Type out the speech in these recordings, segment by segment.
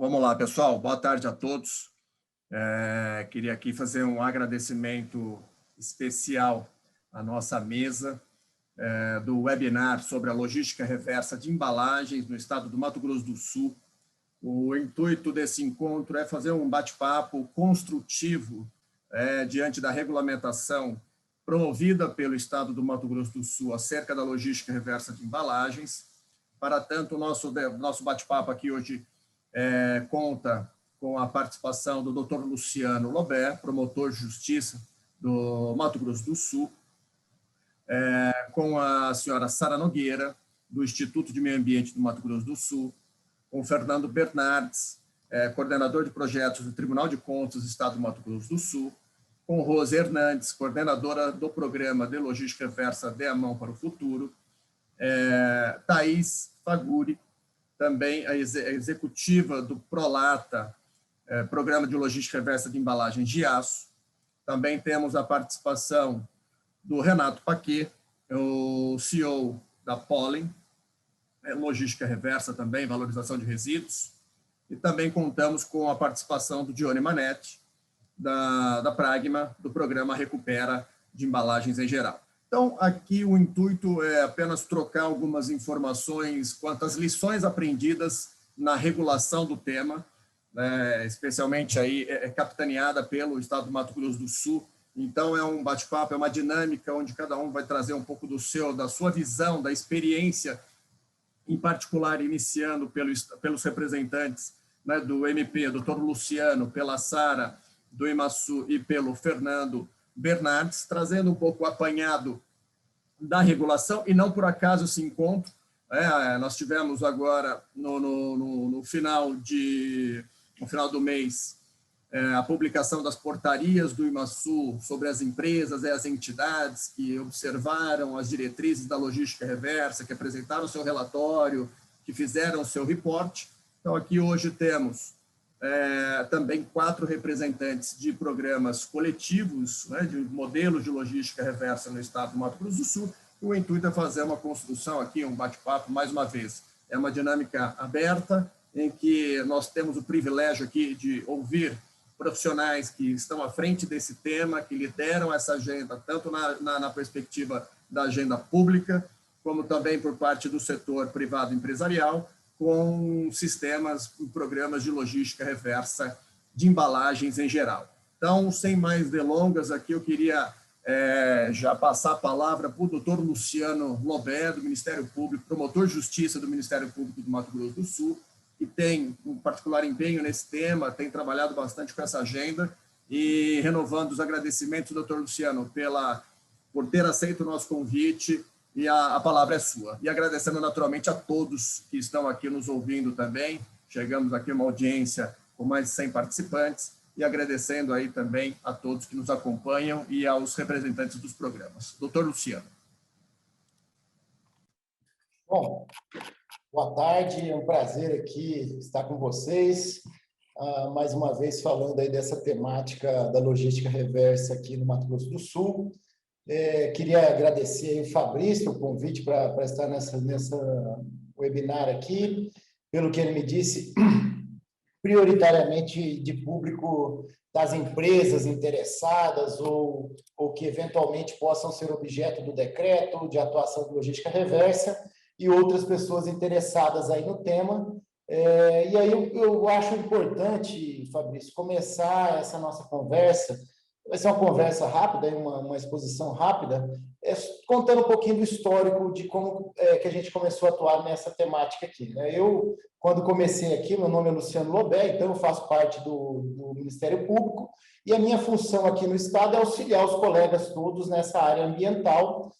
Vamos lá, pessoal. Boa tarde a todos. Queria aqui fazer um agradecimento especial à nossa mesa do webinar sobre a logística reversa de embalagens no estado do Mato Grosso do Sul. O intuito desse encontro é fazer um bate-papo construtivo diante da regulamentação promovida pelo estado do Mato Grosso do Sul acerca da logística reversa de embalagens. Para tanto, o nosso bate-papo aqui hoje conta com a participação do Dr. Luciano Lobé, promotor de justiça do Mato Grosso do Sul, com a senhora Sara Nogueira, do Instituto de Meio Ambiente do Mato Grosso do Sul, com o Fernando Bernardes, coordenador de projetos do Tribunal de Contas do Estado do Mato Grosso do Sul, com Rose Hernandes, coordenadora do Programa de Logística Reversa de a Mão para o Futuro, Thaís Faguri, também a executiva do Prolata, Programa de Logística Reversa de Embalagens de Aço. Também temos a participação do Renato Paquet, o CEO da Pollen, Logística Reversa também, valorização de resíduos. E também contamos com a participação do Dione Manetti, da Pragma, do programa Recupera de Embalagens em Geral. Então, aqui o intuito é apenas trocar algumas informações quanto às lições aprendidas na regulação do tema, especialmente aí capitaneada pelo Estado do Mato Grosso do Sul. Então, é um bate-papo, é uma dinâmica onde cada um vai trazer um pouco da sua visão, da experiência, em particular, iniciando pelos representantes do MP, Dr. Luciano, pela Sara, do Imaçu e pelo Fernando Bernardes, trazendo um pouco o apanhado da regulação, e não por acaso esse encontro. Nós tivemos agora, no final do mês, a publicação das portarias do Imaçu sobre as empresas e as entidades que observaram as diretrizes da logística reversa, que apresentaram seu relatório, que fizeram seu reporte. Então, aqui hoje temos também 4 representantes de programas coletivos, de modelos de logística reversa no estado do Mato Grosso do Sul. O intuito é fazer uma construção aqui, um bate-papo, mais uma vez. É uma dinâmica aberta, em que nós temos o privilégio aqui de ouvir profissionais que estão à frente desse tema, que lideram essa agenda, tanto na perspectiva da agenda pública, como também por parte do setor privado empresarial, com sistemas e programas de logística reversa de embalagens em geral. Então, sem mais delongas, aqui eu queria já passar a palavra para o doutor Luciano Lobé, do Ministério Público, promotor de justiça do Ministério Público do Mato Grosso do Sul, que tem um particular empenho nesse tema, tem trabalhado bastante com essa agenda, e renovando os agradecimentos, doutor Luciano, por ter aceito o nosso convite, e a palavra é sua. E agradecendo naturalmente a todos que estão aqui nos ouvindo também. Chegamos aqui a uma audiência com mais de 100 participantes, e agradecendo aí também a todos que nos acompanham e aos representantes dos programas. Doutor Luciano. Bom, boa tarde, é um prazer aqui estar com vocês, mais uma vez falando aí dessa temática da logística reversa aqui no Mato Grosso do Sul. Queria agradecer aí o Fabrício o convite para estar nessa webinar aqui. Pelo que ele me disse, prioritariamente de público das empresas interessadas ou que eventualmente possam ser objeto do decreto de atuação de logística reversa e outras pessoas interessadas aí no tema. E aí eu acho importante, Fabrício, começar essa nossa conversa. Vai ser uma conversa rápida, uma exposição rápida, contando um pouquinho do histórico de como que a gente começou a atuar nessa temática aqui. Eu, quando comecei aqui, meu nome é Luciano Lobé, então eu faço parte do Ministério Público, e a minha função aqui no Estado é auxiliar os colegas todos nessa área ambiental,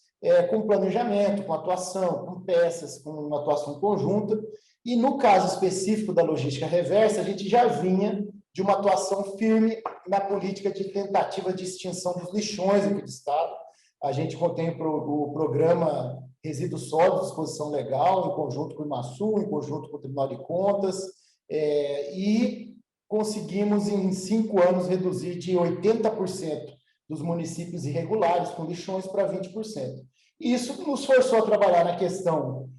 com planejamento, com atuação, com peças, com uma atuação conjunta, e no caso específico da logística reversa, a gente já vinha de uma atuação firme na política de tentativa de extinção dos lixões aqui do Estado. A gente contém o programa Resíduos Sólidos, disposição legal, em conjunto com o Imaçu, em conjunto com o Tribunal de Contas, e conseguimos, em 5 anos, reduzir de 80% dos municípios irregulares com lixões para 20%. Isso nos forçou a trabalhar na questão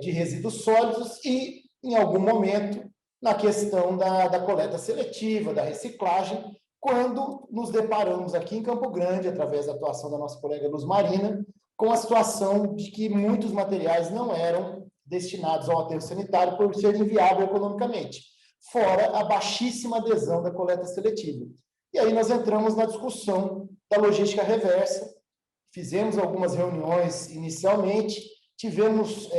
de resíduos sólidos e, em algum momento, na questão da coleta seletiva, da reciclagem, quando nos deparamos aqui em Campo Grande, através da atuação da nossa colega Luz Marina, com a situação de que muitos materiais não eram destinados ao aterro sanitário por ser inviável economicamente, fora a baixíssima adesão da coleta seletiva. E aí nós entramos na discussão da logística reversa, fizemos algumas reuniões inicialmente, tivemos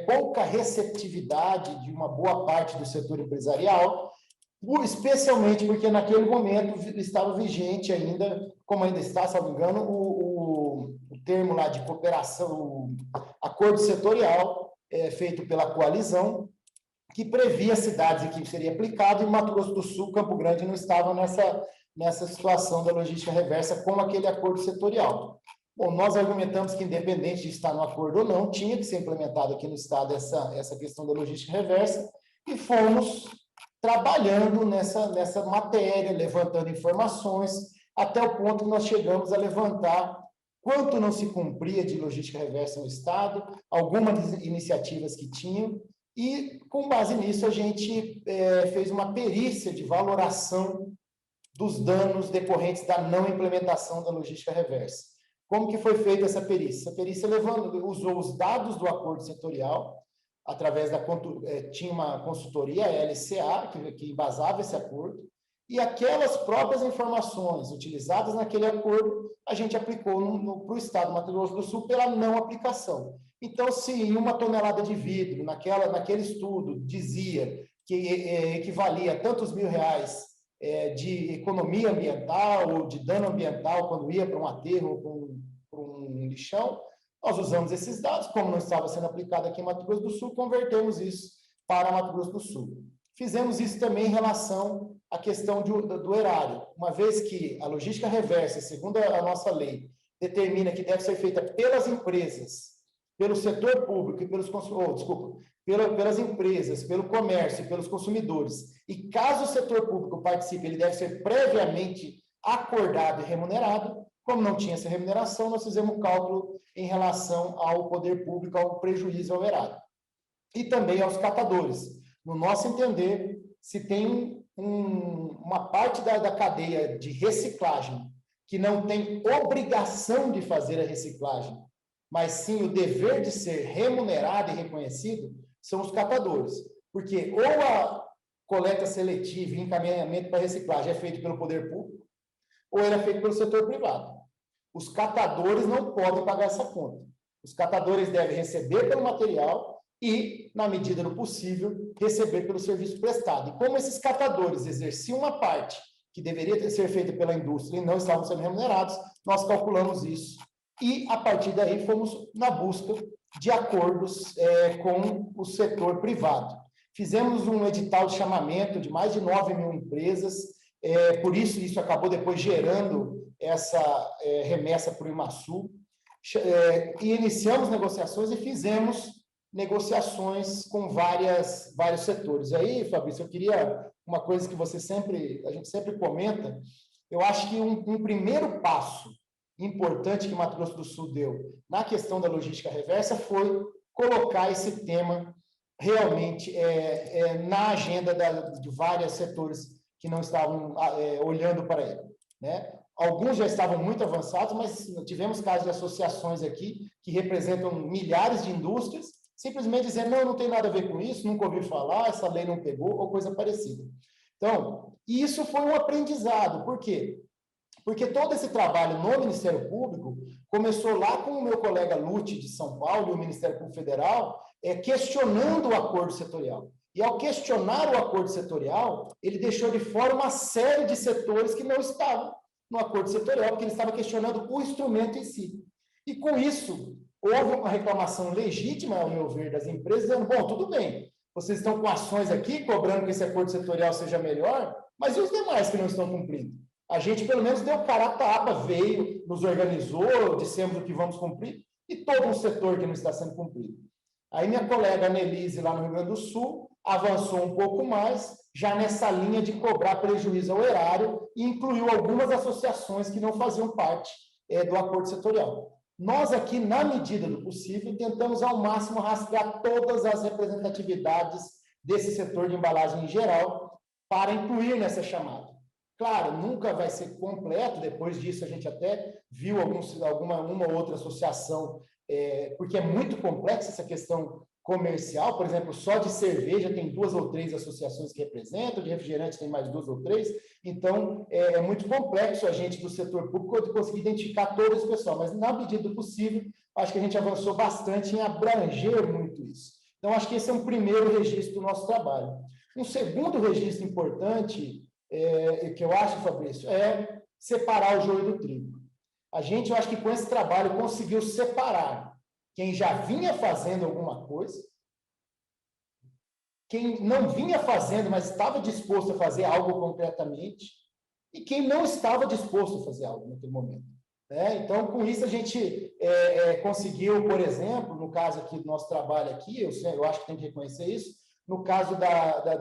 pouca receptividade de uma boa parte do setor empresarial, especialmente porque naquele momento estava vigente ainda, como ainda está, se não me engano, o termo lá de cooperação, o acordo setorial feito pela coalizão, que previa cidades em que seria aplicado, e Mato Grosso do Sul, Campo Grande não estava nessa situação da logística reversa com aquele acordo setorial. Bom, nós argumentamos que, independente de estar no acordo ou não, tinha que ser implementado aqui no Estado essa questão da logística reversa, e fomos trabalhando nessa matéria, levantando informações, até o ponto que nós chegamos a levantar quanto não se cumpria de logística reversa no Estado, algumas iniciativas que tinham, e, com base nisso, a gente fez uma perícia de valoração dos danos decorrentes da não implementação da logística reversa. Como que foi feita essa perícia? Essa perícia usou os dados do acordo setorial, através tinha uma consultoria, a LCA, que embasava esse acordo, e aquelas próprias informações utilizadas naquele acordo, a gente aplicou para o Estado do Mato Grosso do Sul pela não aplicação. Então, se em 1 tonelada de vidro, naquele estudo, dizia que equivalia a tantos R$1.000 de economia ambiental ou de dano ambiental quando ia para um aterro ou para um lixão, nós usamos esses dados, como não estava sendo aplicado aqui em Mato Grosso do Sul, convertemos isso para Mato Grosso do Sul. Fizemos isso também em relação à questão do erário, uma vez que a logística reversa, segundo a nossa lei, determina que deve ser feita pelas empresas, pelo setor público e pelas empresas, pelo comércio e pelos consumidores. E caso o setor público participe, ele deve ser previamente acordado e remunerado. Como não tinha essa remuneração, nós fizemos um cálculo em relação ao poder público, ao prejuízo ao erário. E também aos catadores. No nosso entender, se tem uma parte da cadeia de reciclagem que não tem obrigação de fazer a reciclagem, mas sim o dever de ser remunerado e reconhecido, são os catadores. Porque ou a coleta seletiva e encaminhamento para reciclagem é feito pelo poder público, ou ele é feito pelo setor privado. Os catadores não podem pagar essa conta. Os catadores devem receber pelo material e, na medida do possível, receber pelo serviço prestado. E como esses catadores exerciam uma parte que deveria ser feita pela indústria e não estavam sendo remunerados, nós calculamos isso. E, a partir daí, fomos na busca de acordos com o setor privado. Fizemos um edital de chamamento de mais de 9.000 empresas, por isso acabou depois gerando essa remessa para o IMASU, e iniciamos negociações e fizemos negociações com vários setores. Aí, Fabrício, eu queria uma coisa que a gente sempre comenta, eu acho que um primeiro passo importante que Mato Grosso do Sul deu na questão da logística reversa foi colocar esse tema realmente na agenda de vários setores que não estavam olhando para ele, né? Alguns já estavam muito avançados, mas tivemos casos de associações aqui que representam milhares de indústrias, simplesmente dizendo, não tem nada a ver com isso, nunca ouvi falar, essa lei não pegou, ou coisa parecida. Então, isso foi um aprendizado. Por quê? Porque todo esse trabalho no Ministério Público começou lá com o meu colega Lute, de São Paulo, e o Ministério Público Federal, questionando o acordo setorial. E, ao questionar o acordo setorial, ele deixou de fora uma série de setores que não estavam no acordo setorial, porque ele estava questionando o instrumento em si. E, com isso, houve uma reclamação legítima, ao meu ver, das empresas, dizendo, bom, tudo bem, vocês estão com ações aqui, cobrando que esse acordo setorial seja melhor, mas e os demais que não estão cumprindo? A gente, pelo menos, deu cara a tapa, veio, nos organizou, dissemos o que vamos cumprir, e todo um setor que não está sendo cumprido. Aí minha colega Annelise, lá no Rio Grande do Sul, avançou um pouco mais, já nessa linha de cobrar prejuízo ao erário, e incluiu algumas associações que não faziam parte do acordo setorial. Nós aqui, na medida do possível, tentamos ao máximo rastrear todas as representatividades desse setor de embalagem em geral para incluir nessa chamada. Claro, nunca vai ser completo, depois disso a gente até viu uma outra associação, porque é muito complexa essa questão comercial, por exemplo, só de cerveja tem 2 ou 3 associações que representam, de refrigerante tem mais 2 ou 3, então é muito complexo a gente do setor público conseguir identificar todo esse pessoal, mas na medida do possível, acho que a gente avançou bastante em abranger muito isso. Então, acho que esse é um primeiro registro do nosso trabalho. Um segundo registro importante, que eu acho, Fabrício, é separar o joio do trigo. A gente, eu acho que com esse trabalho, conseguiu separar quem já vinha fazendo alguma coisa, quem não vinha fazendo, mas estava disposto a fazer algo concretamente, e quem não estava disposto a fazer algo naquele momento. Então, com isso, a gente conseguiu, por exemplo, no caso aqui do nosso trabalho aqui, eu acho que tem que reconhecer isso, no caso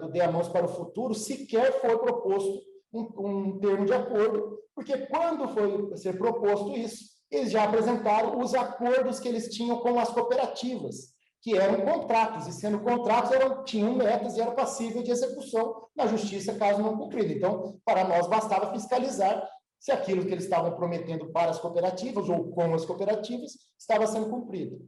do Dê a Mãos para o Futuro, sequer foi proposto um termo de acordo, porque quando foi ser proposto isso, eles já apresentaram os acordos que eles tinham com as cooperativas, que eram contratos, e sendo contratos, tinham metas e eram passíveis de execução na justiça, caso não cumprido. Então, para nós, bastava fiscalizar se aquilo que eles estavam prometendo para as cooperativas ou com as cooperativas estava sendo cumprido.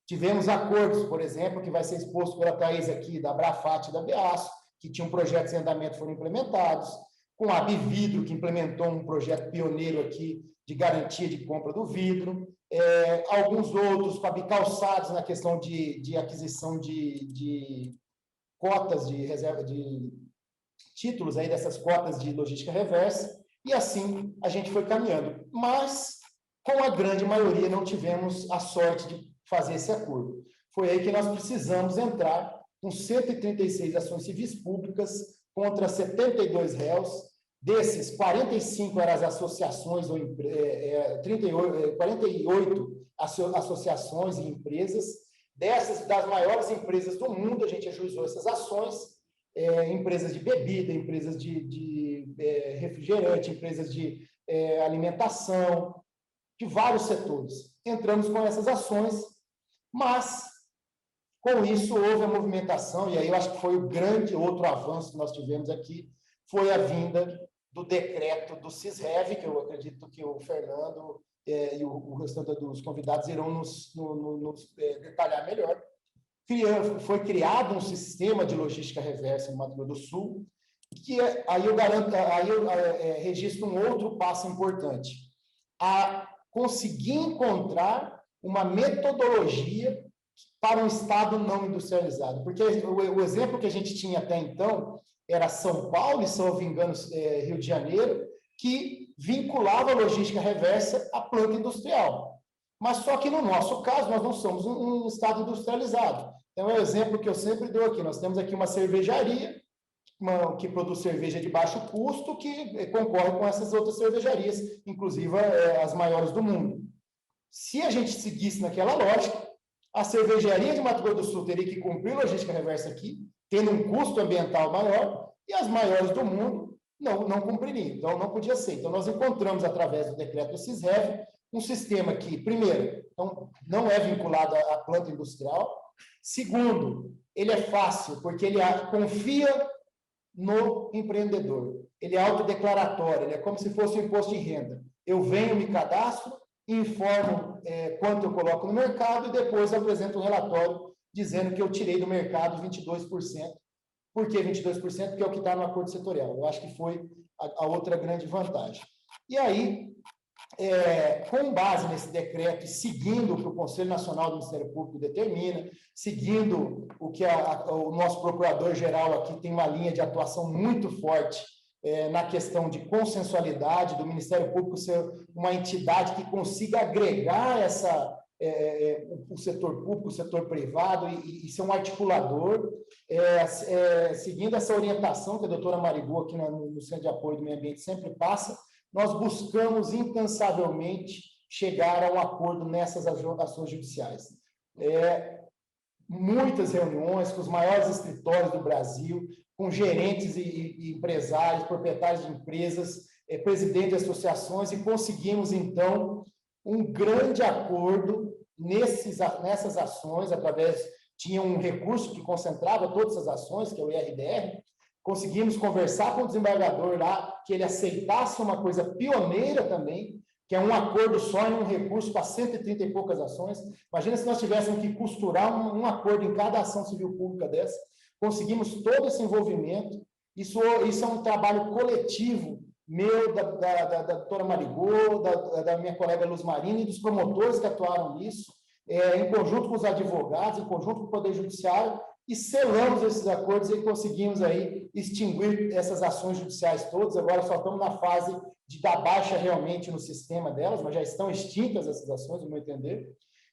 Tivemos acordos, por exemplo, que vai ser exposto pela Thaís aqui, da Abrafat e da Beaço, que tinham projetos em andamento, foram implementados, com a Bividro, que implementou um projeto pioneiro aqui de garantia de compra do vidro, alguns outros com a Bicalçados na questão de aquisição de cotas de reserva, de títulos aí dessas cotas de logística reversa, e assim a gente foi caminhando. Mas, com a grande maioria, não tivemos a sorte de fazer esse acordo. Foi aí que nós precisamos entrar com 136 ações civis públicas contra 72 réus. Desses, 45 eram as associações, 48 associações e empresas. Dessas, das maiores empresas do mundo, a gente ajuizou essas ações, empresas de bebida, empresas de refrigerante, empresas de alimentação, de vários setores. Entramos com essas ações, mas, com isso, houve a movimentação, e aí eu acho que foi o grande outro avanço que nós tivemos aqui, foi a vinda do decreto do CISREV, que eu acredito que o Fernando e o restante dos convidados irão nos detalhar melhor. Foi criado um sistema de logística reversa no Mato Grosso do Sul, que aí eu registro um outro passo importante, a conseguir encontrar uma metodologia para um Estado não industrializado. Porque o exemplo que a gente tinha até então era São Paulo e, se não me engano, Rio de Janeiro, que vinculava a logística reversa à planta industrial. Mas só que, no nosso caso, nós não somos um Estado industrializado. Então, é o exemplo que eu sempre dou aqui. Nós temos aqui uma cervejaria que produz cerveja de baixo custo, que concorre com essas outras cervejarias, inclusive as maiores do mundo. Se a gente seguisse naquela lógica, a cervejaria de Mato Grosso do Sul teria que cumprir logística reversa aqui, tendo um custo ambiental maior, e as maiores do mundo não cumpririam. Então, não podia ser. Então, nós encontramos, através do decreto do CISREV, um sistema que, primeiro, não é vinculado à planta industrial. Segundo, ele é fácil, porque ele confia no empreendedor. Ele é autodeclaratório, ele é como se fosse um imposto de renda. Eu venho, me cadastro, informo quanto eu coloco no mercado e depois apresento um relatório dizendo que eu tirei do mercado 22%. Por que 22%? Porque é o que está no acordo setorial. Eu acho que foi a outra grande vantagem. E aí, com base nesse decreto e seguindo o que o Conselho Nacional do Ministério Público determina, seguindo o que o nosso procurador-geral aqui tem uma linha de atuação muito forte na questão de consensualidade do Ministério Público ser uma entidade que consiga agregar o setor público, o setor privado e ser um articulador, seguindo essa orientação que a doutora Maribu aqui no Centro de Apoio do Meio Ambiente sempre passa, nós buscamos incansavelmente chegar a um acordo nessas ações judiciais. Muitas reuniões com os maiores escritórios do Brasil, com gerentes e empresários, proprietários de empresas, presidentes de associações, e conseguimos, então, um grande acordo nessas ações, através tinha um recurso que concentrava todas as ações, que é o IRDR. Conseguimos conversar com o desembargador lá, que ele aceitasse uma coisa pioneira também, que é um acordo só em um recurso para 130 e poucas ações. Imagina se nós tivéssemos que costurar um acordo em cada ação civil pública dessa. Conseguimos todo esse envolvimento. Isso é um trabalho coletivo meu, da doutora Marigô, da minha colega Luz Marina e dos promotores que atuaram nisso, em conjunto com os advogados, em conjunto com o Poder Judiciário, e selamos esses acordos e conseguimos aí extinguir essas ações judiciais todas. Agora só estamos na fase de dar baixa realmente no sistema delas, mas já estão extintas essas ações, no meu entender.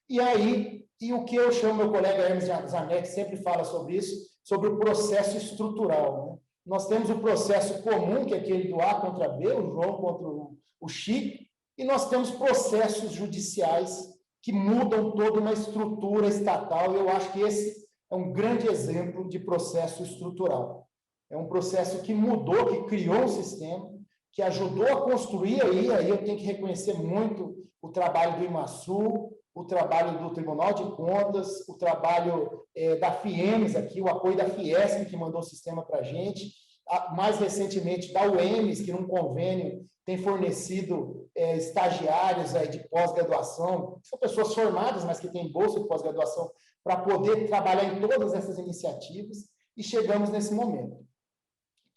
E aí, o que eu chamo, meu colega Hermes Zanetti sempre fala sobre isso, sobre o processo estrutural, né? Nós temos o processo comum, que é aquele do A contra B, o João contra o Chico, e nós temos processos judiciais que mudam toda uma estrutura estatal, e eu acho que esse é um grande exemplo de processo estrutural. É um processo que mudou, que criou um sistema, que ajudou a construir aí eu tenho que reconhecer muito o trabalho do IMASU, o trabalho do Tribunal de Contas, o trabalho da FIEMES aqui, o apoio da Fiesp, que mandou o sistema para a gente, mais recentemente da UEMES, que num convênio tem fornecido estagiários de pós-graduação, que são pessoas formadas, mas que têm bolsa de pós-graduação, para poder trabalhar em todas essas iniciativas, e chegamos nesse momento.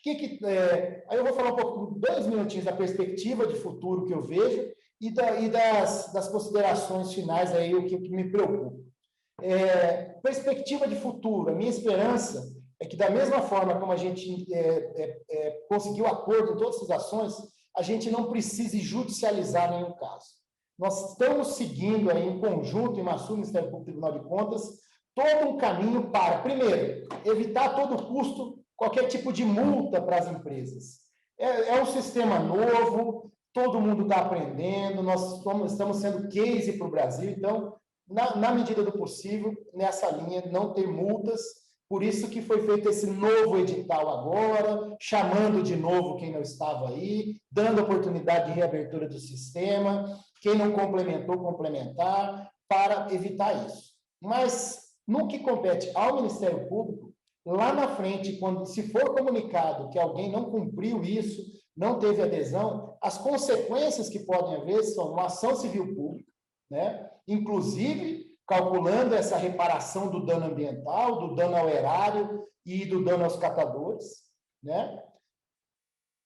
Aí eu vou falar um pouco, 2 minutinhos da perspectiva de futuro que eu vejo, e das considerações finais, aí, o que me preocupa. Perspectiva de futuro, a minha esperança é que, da mesma forma como a gente conseguiu acordo em todas essas ações, a gente não precise judicializar nenhum caso. Nós estamos seguindo aí, em conjunto, em IMASU, Ministério Público e Tribunal de Contas, todo um caminho para, primeiro, evitar a todo custo qualquer tipo de multa para as empresas. É um sistema novo, todo mundo está aprendendo, nós estamos sendo case para o Brasil, então, na medida do possível, nessa linha, não ter multas, por isso que foi feito esse novo edital agora, chamando de novo quem não estava aí, dando oportunidade de reabertura do sistema, quem não complementou, complementar, para evitar isso. Mas, no que compete ao Ministério Público, lá na frente, se for comunicado que alguém não cumpriu isso, não teve adesão, as consequências que podem haver são uma ação civil pública, né? Inclusive calculando essa reparação do dano ambiental, do dano ao erário e do dano aos catadores, né?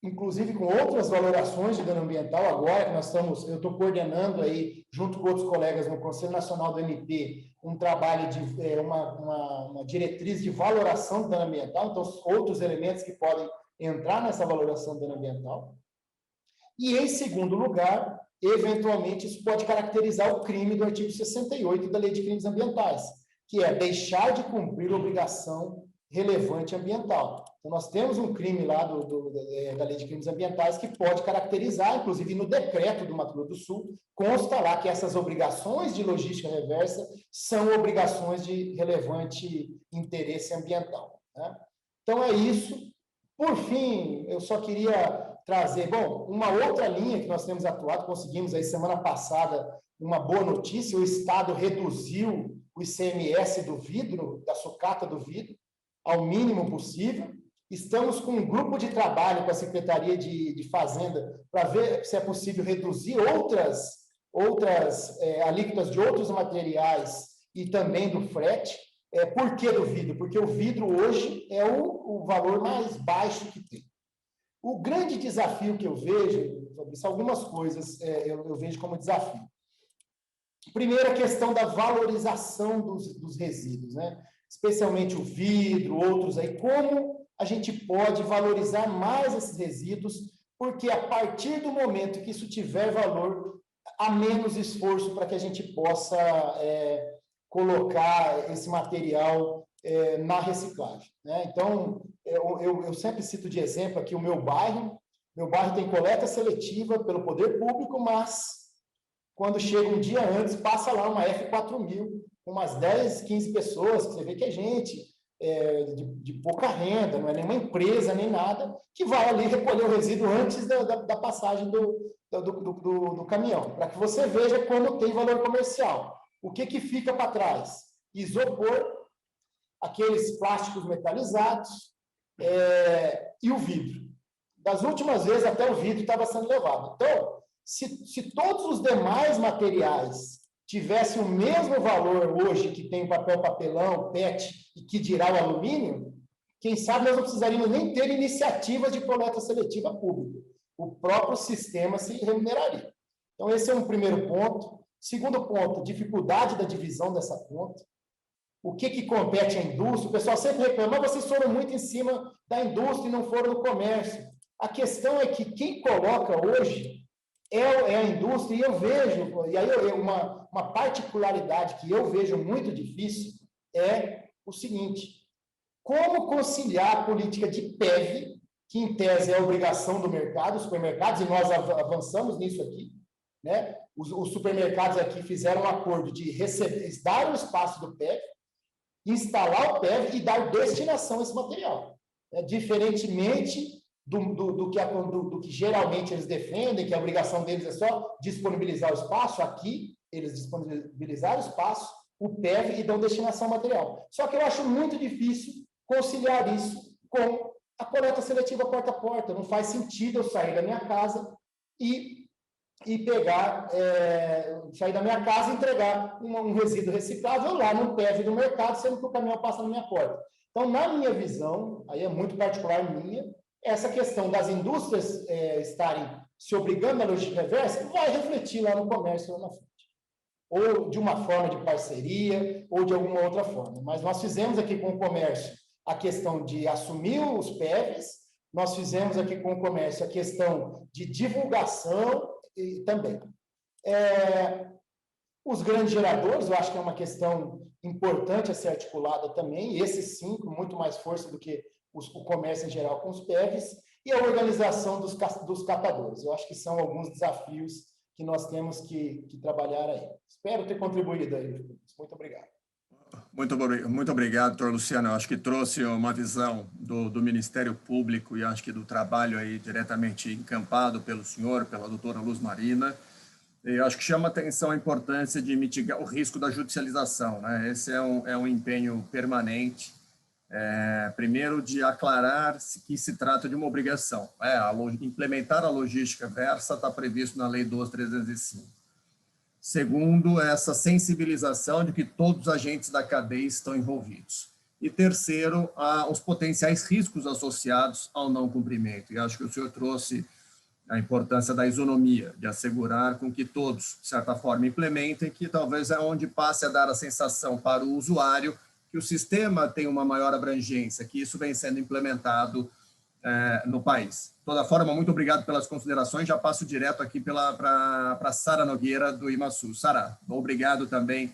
Inclusive com outras valorações de dano ambiental, agora que eu estou coordenando aí, junto com outros colegas no Conselho Nacional do MP, um trabalho de uma diretriz de valoração do dano ambiental, então outros elementos que podem entrar nessa valoração do dano ambiental. E, em segundo lugar, eventualmente, isso pode caracterizar o crime do artigo 68 da Lei de Crimes Ambientais, que é deixar de cumprir obrigação relevante ambiental. Então, nós temos um crime lá da Lei de Crimes Ambientais que pode caracterizar, inclusive no decreto do Mato Grosso do Sul, consta lá que essas obrigações de logística reversa são obrigações de relevante interesse ambiental, né? Então, é isso. Por fim, eu só queria trazer, uma outra linha que nós temos atuado, conseguimos aí semana passada uma boa notícia, o Estado reduziu o ICMS do vidro, da sucata do vidro, ao mínimo possível. Estamos com um grupo de trabalho com a Secretaria de Fazenda para ver se é possível reduzir outras alíquotas de outros materiais e também do frete. Por que do vidro? Porque o vidro hoje é o valor mais baixo que tem. O grande desafio que eu vejo, algumas coisas eu vejo como desafio. Primeiro, a questão da valorização dos resíduos, né? Especialmente o vidro, outros aí, como a gente pode valorizar mais esses resíduos, porque a partir do momento que isso tiver valor, há menos esforço para que a gente possa colocar esse material na reciclagem, né? Então, eu sempre cito de exemplo aqui o meu bairro tem coleta seletiva pelo poder público, mas quando chega um dia antes, passa lá uma F4000, umas 10, 15 pessoas, que você vê que é gente de pouca renda, não é nenhuma empresa, nem nada, que vai ali recolher o resíduo antes da passagem do caminhão, para que você veja quando tem valor comercial. O que fica para trás? Isopor aqueles plásticos metalizados e o vidro. Das últimas vezes, até o vidro estava sendo levado. Então, se todos os demais materiais tivessem o mesmo valor hoje que tem o papel papelão, PET, e que dirá o alumínio, quem sabe nós não precisaríamos nem ter iniciativas de coleta seletiva pública. O próprio sistema se remuneraria. Então, esse é um primeiro ponto. Segundo ponto, dificuldade da divisão dessa conta. O que compete à indústria? O pessoal sempre reclama, mas vocês foram muito em cima da indústria e não foram no comércio. A questão é que quem coloca hoje é a indústria, e eu vejo, e aí uma particularidade que eu vejo muito difícil é o seguinte: como conciliar a política de PEV, que em tese é a obrigação do mercado, os supermercados, e nós avançamos nisso aqui, né? Os supermercados aqui fizeram um acordo de dar o espaço do PEV, instalar o PEV e dar destinação a esse material. Diferentemente do que geralmente eles defendem, que a obrigação deles é só disponibilizar o espaço, aqui eles disponibilizaram o espaço, o PEV, e dão destinação ao material. Só que eu acho muito difícil conciliar isso com a coleta seletiva porta a porta. Não faz sentido eu sair da minha casa e sair da minha casa e entregar um resíduo reciclável lá no PEV do mercado, sendo que o caminhão passa na minha porta. Então, na minha visão, aí é muito particular minha, essa questão das indústrias estarem se obrigando à logística reversa vai refletir lá no comércio, lá na frente. Ou de uma forma de parceria, ou de alguma outra forma. Mas nós fizemos aqui com o comércio a questão de assumir os PEVs, nós fizemos aqui com o comércio a questão de divulgação e também. Os grandes geradores, eu acho que é uma questão importante a ser articulada também, esses sim, com muito mais força do que o comércio em geral com os PEVs, e a organização dos catadores. Eu acho que são alguns desafios que nós temos que trabalhar aí. Espero ter contribuído aí. Muito obrigado. Muito obrigado, doutor Luciano. Eu acho que trouxe uma visão do Ministério Público e acho que do trabalho aí diretamente encampado pelo senhor, pela doutora Luz Marina. Eu acho que chama atenção a importância de mitigar o risco da judicialização, né? Esse é um empenho permanente, primeiro de aclarar que se trata de uma obrigação. Implementar a logística reversa está previsto na Lei 12.305. Segundo, essa sensibilização de que todos os agentes da cadeia estão envolvidos. E terceiro, os potenciais riscos associados ao não cumprimento. E acho que o senhor trouxe a importância da isonomia, de assegurar com que todos, de certa forma, implementem, que talvez é onde passe a dar a sensação para o usuário que o sistema tem uma maior abrangência, que isso vem sendo implementado no país. De toda forma, muito obrigado pelas considerações. Já passo direto aqui para Sara Nogueira, do IMASU. Sara, obrigado também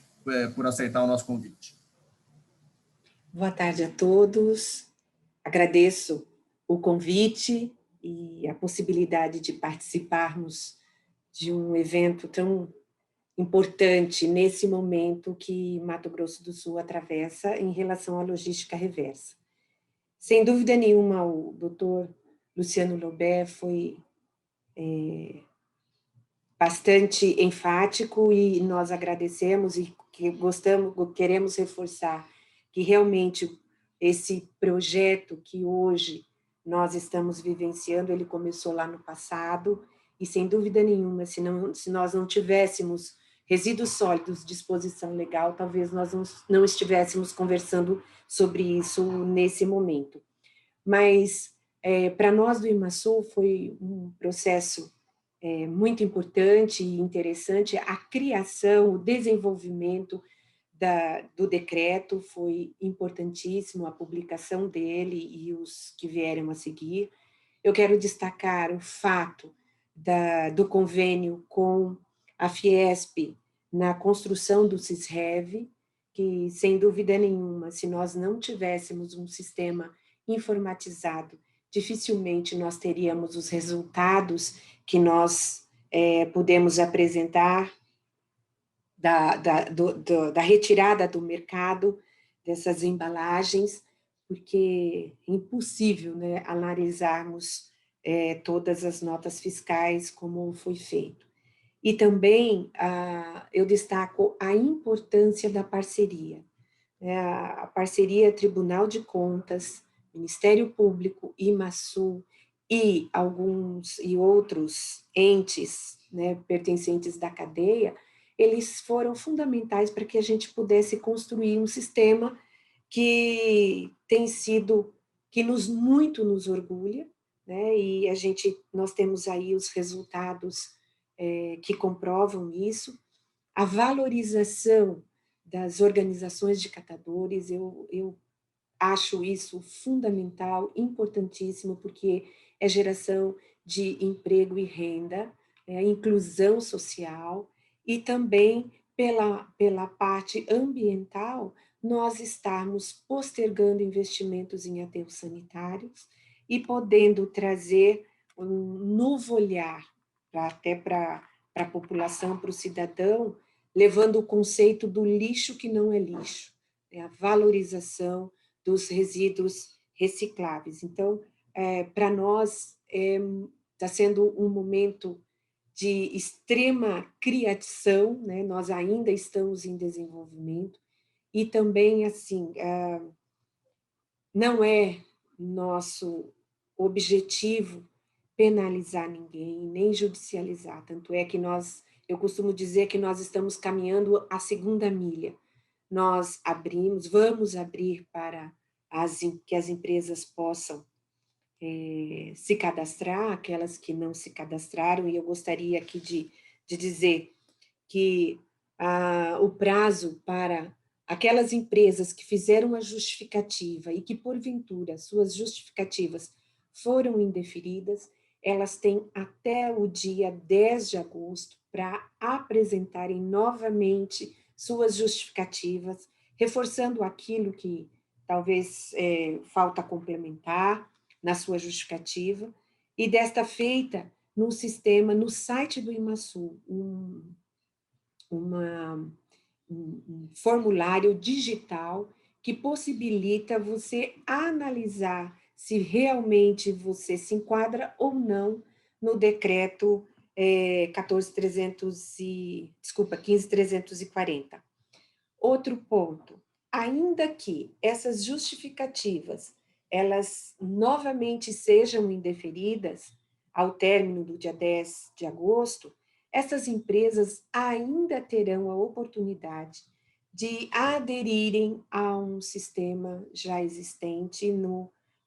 por aceitar o nosso convite. Boa tarde a todos. Agradeço o convite e a possibilidade de participarmos de um evento tão importante nesse momento que Mato Grosso do Sul atravessa em relação à logística reversa. Sem dúvida nenhuma, o doutor Luciano Lobé foi bastante enfático e nós agradecemos e queremos reforçar que realmente esse projeto que hoje nós estamos vivenciando, ele começou lá no passado e, sem dúvida nenhuma, se nós não tivéssemos resíduos sólidos de disposição legal, talvez nós não estivéssemos conversando sobre isso nesse momento. Mas, para nós do IMASU, foi um processo muito importante e interessante. A criação, o desenvolvimento do decreto foi importantíssimo, a publicação dele e os que vieram a seguir. Eu quero destacar o fato do convênio com a Fiesp na construção do SISREV, que, sem dúvida nenhuma, se nós não tivéssemos um sistema informatizado, dificilmente nós teríamos os resultados que nós pudemos apresentar da retirada do mercado dessas embalagens, porque é impossível, né, analisarmos todas as notas fiscais como foi feito. E também eu destaco a importância da parceria. a parceria Tribunal de Contas, Ministério Público, IMASU e outros entes, né, pertencentes da cadeia, eles foram fundamentais para que a gente pudesse construir um sistema que tem sido, que muito nos orgulha, né, e nós temos aí os resultados que comprovam isso, a valorização das organizações de catadores, eu acho isso fundamental, importantíssimo, porque é geração de emprego e renda, é a inclusão social, e também pela parte ambiental, nós estarmos postergando investimentos em aterros sanitários e podendo trazer um novo olhar até para a população, para o cidadão, levando o conceito do lixo que não é lixo, né? A valorização dos resíduos recicláveis. Então, para nós, está sendo um momento de extrema criação, né? Nós ainda estamos em desenvolvimento, e também, assim, não é nosso objetivo penalizar ninguém, nem judicializar, tanto é que eu costumo dizer que nós estamos caminhando a segunda milha. Nós vamos abrir para que as empresas possam se cadastrar, aquelas que não se cadastraram, e eu gostaria aqui de dizer que o prazo para aquelas empresas que fizeram a justificativa e que, porventura, suas justificativas foram indeferidas, elas têm até o dia 10 de agosto para apresentarem novamente suas justificativas, reforçando aquilo que talvez falta complementar na sua justificativa, e desta feita, no sistema, no site do IMASU, um formulário digital que possibilita você analisar se realmente você se enquadra ou não no decreto 15.340. Outro ponto, ainda que essas justificativas, elas novamente sejam indeferidas ao término do dia 10 de agosto, essas empresas ainda terão a oportunidade de aderirem a um sistema já existente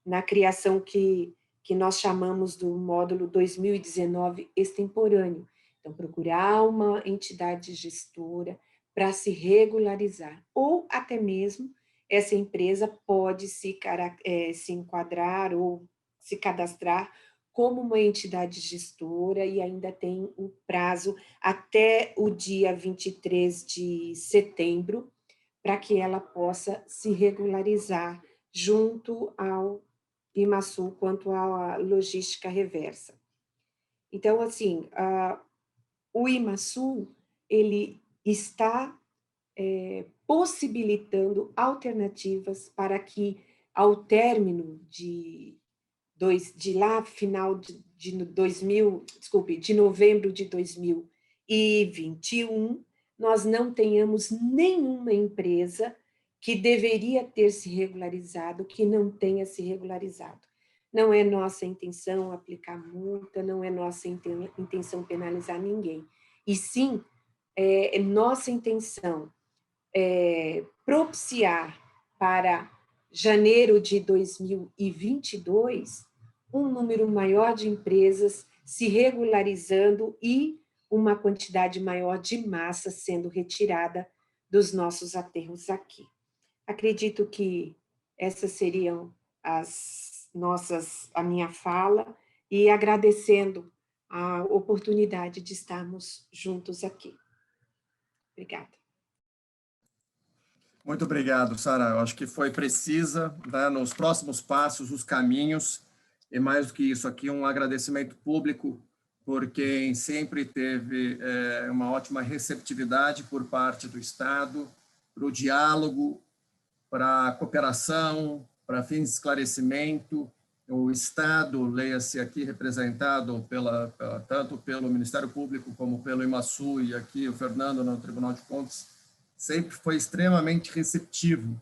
na criação que nós chamamos do módulo 2019 extemporâneo. Então, procurar uma entidade gestora para se regularizar, ou até mesmo essa empresa pode se enquadrar ou se cadastrar como uma entidade gestora, e ainda tem o prazo até o dia 23 de setembro para que ela possa se regularizar junto ao IMASU quanto à logística reversa. Então, assim, o IMASU, ele está possibilitando alternativas para que, ao término de novembro de 2021, nós não tenhamos nenhuma empresa que deveria ter se regularizado, que não tenha se regularizado. Não é nossa intenção aplicar multa, não é nossa intenção penalizar ninguém. E sim, é nossa intenção propiciar para janeiro de 2022 um número maior de empresas se regularizando e uma quantidade maior de massa sendo retirada dos nossos aterros aqui. Acredito que essas seriam a minha fala, e agradecendo a oportunidade de estarmos juntos aqui. Obrigada. Muito obrigado, Sara. Eu acho que foi precisa, né, nos próximos passos, os caminhos, e mais do que isso aqui, um agradecimento público por quem sempre teve uma ótima receptividade por parte do Estado, para o diálogo, para a cooperação, para fins de esclarecimento. O Estado, leia-se aqui representado tanto pelo Ministério Público como pelo IMASU, e aqui o Fernando no Tribunal de Contas, sempre foi extremamente receptivo.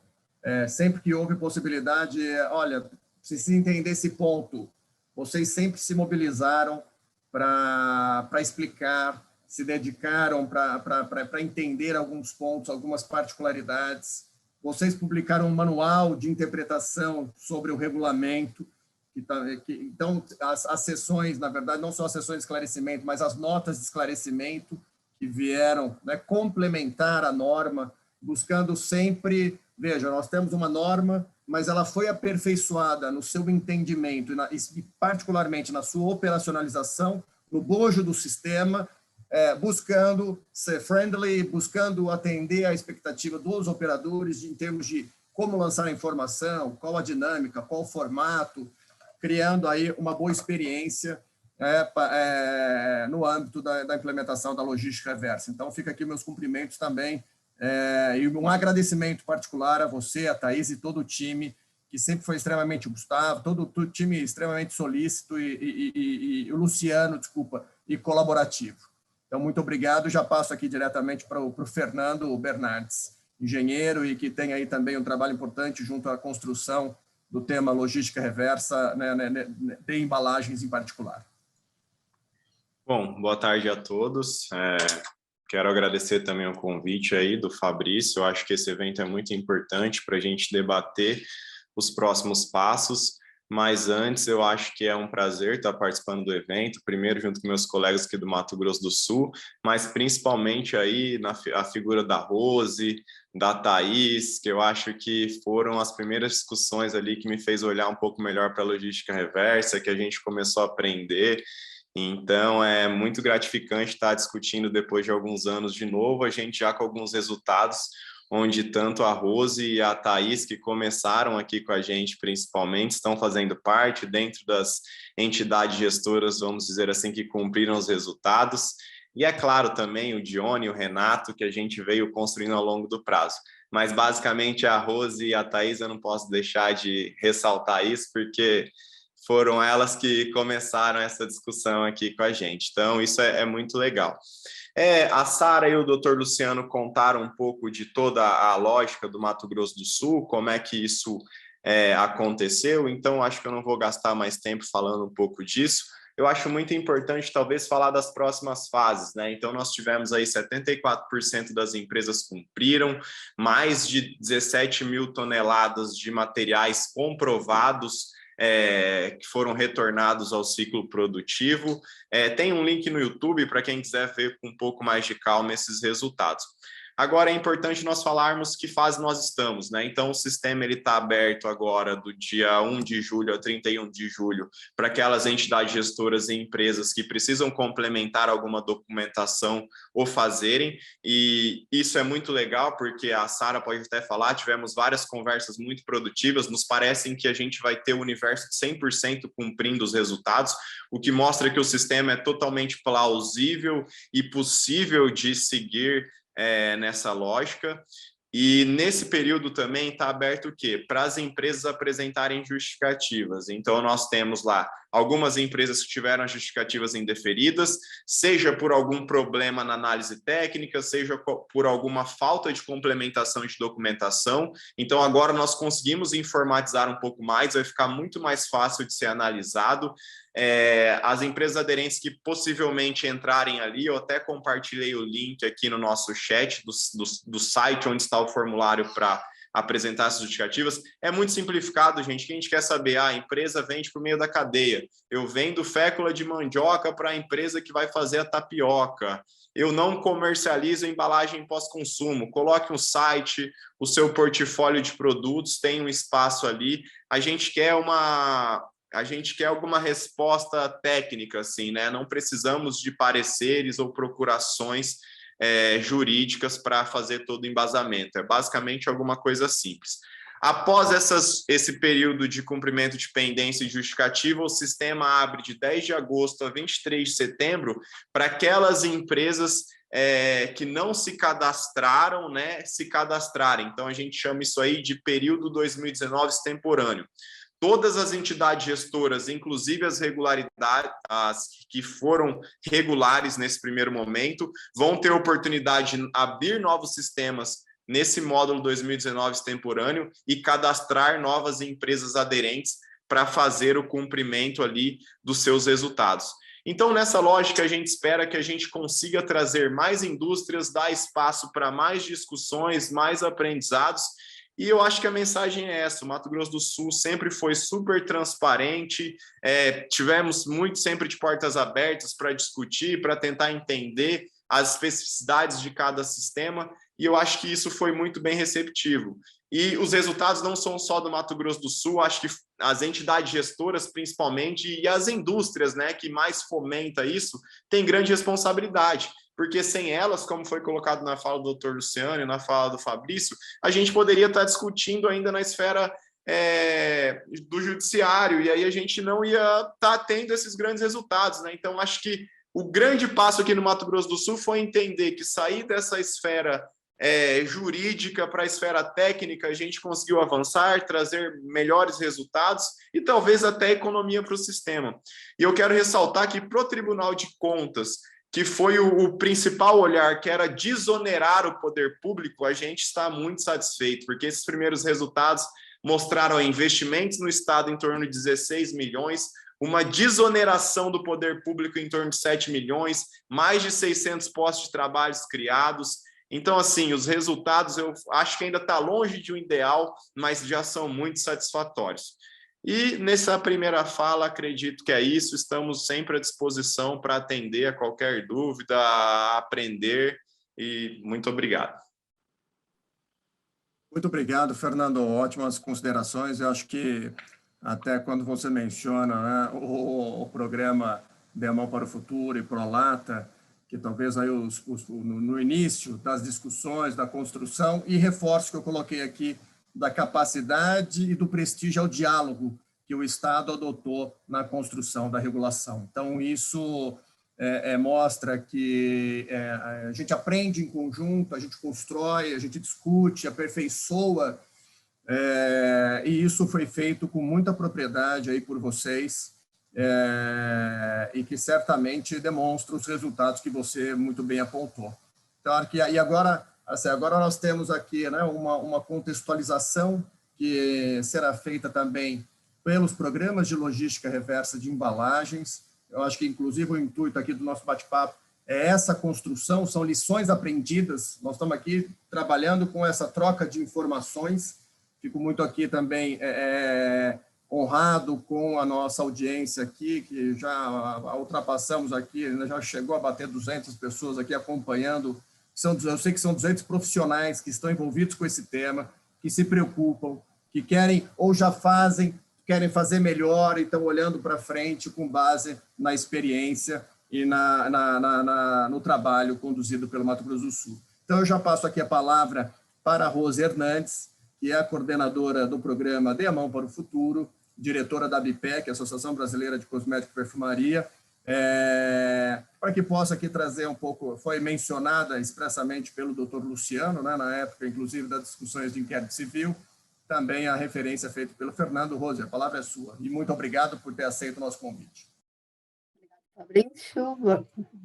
Sempre que houve possibilidade, olha, precisa entender esse ponto. Vocês sempre se mobilizaram para explicar, se dedicaram para entender alguns pontos, algumas particularidades. Vocês publicaram um manual de interpretação sobre o regulamento. Então, as sessões, na verdade, não só as sessões de esclarecimento, mas as notas de esclarecimento que vieram, né, complementar a norma, buscando sempre... Veja, nós temos uma norma, mas ela foi aperfeiçoada no seu entendimento e particularmente na sua operacionalização, no bojo do sistema, buscando ser friendly, buscando atender à expectativa dos operadores em termos de como lançar a informação, qual a dinâmica, qual o formato, criando aí uma boa experiência no âmbito da implementação da logística reversa. Então, fica aqui meus cumprimentos também, e um agradecimento particular a você, a Thaís e todo o time, que sempre foi extremamente, o Gustavo, todo o time extremamente solícito e o Luciano, desculpa, e colaborativo. Então, muito obrigado. Já passo aqui diretamente para o Fernando Bernardes, engenheiro, e que tem aí também um trabalho importante junto à construção do tema logística reversa, né, de embalagens em particular. Bom, boa tarde a todos. Quero agradecer também o convite aí do Fabrício. Eu acho que esse evento é muito importante para a gente debater os próximos passos, mas antes eu acho que é um prazer estar participando do evento, primeiro junto com meus colegas aqui do Mato Grosso do Sul, mas principalmente aí a figura da Rose, da Thaís, que eu acho que foram as primeiras discussões ali que me fez olhar um pouco melhor para a logística reversa, que a gente começou a aprender. Então, é muito gratificante estar discutindo depois de alguns anos de novo, a gente já com alguns resultados, onde tanto a Rose e a Thaís, que começaram aqui com a gente principalmente, estão fazendo parte dentro das entidades gestoras, vamos dizer assim, que cumpriram os resultados. E é claro também o Dione e o Renato, que a gente veio construindo ao longo do prazo. Mas basicamente a Rose e a Thaís, eu não posso deixar de ressaltar isso, porque foram elas que começaram essa discussão aqui com a gente. Então, isso é muito legal. A Sara e o Dr. Luciano contaram um pouco de toda a lógica do Mato Grosso do Sul, como é que isso aconteceu, então acho que eu não vou gastar mais tempo falando um pouco disso. Eu acho muito importante, talvez, falar das próximas fases, né? Então, nós tivemos aí 74% das empresas cumpriram, mais de 17 mil toneladas de materiais comprovados que foram retornados ao ciclo produtivo. Tem um link no YouTube para quem quiser ver com um pouco mais de calma esses resultados. Agora, é importante nós falarmos que fase nós estamos, né? Então, o sistema está aberto agora do dia 1 de julho a 31 de julho para aquelas entidades gestoras e empresas que precisam complementar alguma documentação ou fazerem, e isso é muito legal, porque a Sara pode até falar, tivemos várias conversas muito produtivas, nos parece que a gente vai ter o universo de 100% cumprindo os resultados, o que mostra que o sistema é totalmente plausível e possível de seguir nessa lógica. E nesse período também está aberto o quê? Para as empresas apresentarem justificativas. Então, nós temos lá algumas empresas que tiveram as justificativas indeferidas, seja por algum problema na análise técnica, seja por alguma falta de complementação de documentação. Então, agora nós conseguimos informatizar um pouco mais, vai ficar muito mais fácil de ser analisado. As empresas aderentes que possivelmente entrarem ali, eu até compartilhei o link aqui no nosso chat do site onde está o formulário para apresentar essas justificativas. É muito simplificado, gente. Quem a gente quer saber? A empresa vende por meio da cadeia. Eu vendo fécula de mandioca para a empresa que vai fazer a tapioca. Eu não comercializo embalagem pós-consumo. Coloque um site, o seu portfólio de produtos, tem um espaço ali. A gente quer alguma resposta técnica, assim, né? Não precisamos de pareceres ou procurações jurídicas para fazer todo o embasamento. É basicamente alguma coisa simples. Após esse período de cumprimento de pendência e justificativa, o sistema abre de 10 de agosto a 23 de setembro para aquelas empresas que não se cadastraram, né, se cadastrarem. Então, a gente chama isso aí de período 2019 extemporâneo. Todas as entidades gestoras, inclusive as regularidades, as que foram regulares nesse primeiro momento, vão ter oportunidade de abrir novos sistemas nesse módulo 2019 extemporâneo e cadastrar novas empresas aderentes para fazer o cumprimento ali dos seus resultados. Então, nessa lógica, a gente espera que a gente consiga trazer mais indústrias, dar espaço para mais discussões, mais aprendizados. E eu acho que a mensagem é essa: o Mato Grosso do Sul sempre foi super transparente, tivemos muito sempre de portas abertas para discutir, para tentar entender as especificidades de cada sistema, e eu acho que isso foi muito bem receptivo. E os resultados não são só do Mato Grosso do Sul, acho que as entidades gestoras, principalmente, e as indústrias, né, que mais fomenta isso, têm grande responsabilidade, porque sem elas, como foi colocado na fala do Dr. Luciano e na fala do Fabrício, a gente poderia estar discutindo ainda na esfera do judiciário, e aí a gente não ia estar tendo esses grandes resultados, né? Então, acho que o grande passo aqui no Mato Grosso do Sul foi entender que sair dessa esfera jurídica para a esfera técnica, a gente conseguiu avançar, trazer melhores resultados e talvez até economia para o sistema. E eu quero ressaltar que para o Tribunal de Contas, que foi o principal olhar, que era desonerar o poder público, a gente está muito satisfeito, porque esses primeiros resultados mostraram investimentos no Estado em torno de 16 milhões, uma desoneração do poder público em torno de 7 milhões, mais de 600 postos de trabalho criados. Então, assim, os resultados eu acho que ainda está longe de um ideal, mas já são muito satisfatórios. E nessa primeira fala, acredito que é isso, estamos sempre à disposição para atender a qualquer dúvida, a aprender, e muito obrigado. Muito obrigado, Fernando. Ótimas considerações. Eu acho que até quando você menciona, né, o programa De Mão para o Futuro e Prolata, que talvez aí no início das discussões, da construção, e reforço que eu coloquei aqui da capacidade e do prestígio ao diálogo que o Estado adotou na construção da regulação. Então, isso mostra que a gente aprende em conjunto, a gente constrói, a gente discute, aperfeiçoa, e isso foi feito com muita propriedade aí por vocês, e que certamente demonstra os resultados que você muito bem apontou. Então, e agora nós temos aqui, né, uma contextualização que será feita também pelos programas de logística reversa de embalagens. Eu acho que, inclusive, o intuito aqui do nosso bate-papo é essa construção, são lições aprendidas. Nós estamos aqui trabalhando com essa troca de informações. Fico muito aqui também honrado com a nossa audiência aqui, que já ultrapassamos aqui, já chegou a bater 200 pessoas aqui acompanhando. Eu sei que são 200 profissionais que estão envolvidos com esse tema, que se preocupam, que querem ou já querem fazer melhor e estão olhando para frente com base na experiência e no trabalho conduzido pelo Mato Grosso do Sul. Então, eu já passo aqui a palavra para a Rose Hernandes, que é a coordenadora do programa Dê a Mão para o Futuro, diretora da ABPEC, Associação Brasileira de Cosmética e Perfumaria, para que possa aqui trazer um pouco, foi mencionada expressamente pelo Dr. Luciano, né, na época, inclusive, das discussões de inquérito civil, também a referência feita pelo Fernando. Rose, a palavra é sua. E muito obrigado por ter aceito o nosso convite. Fabrício,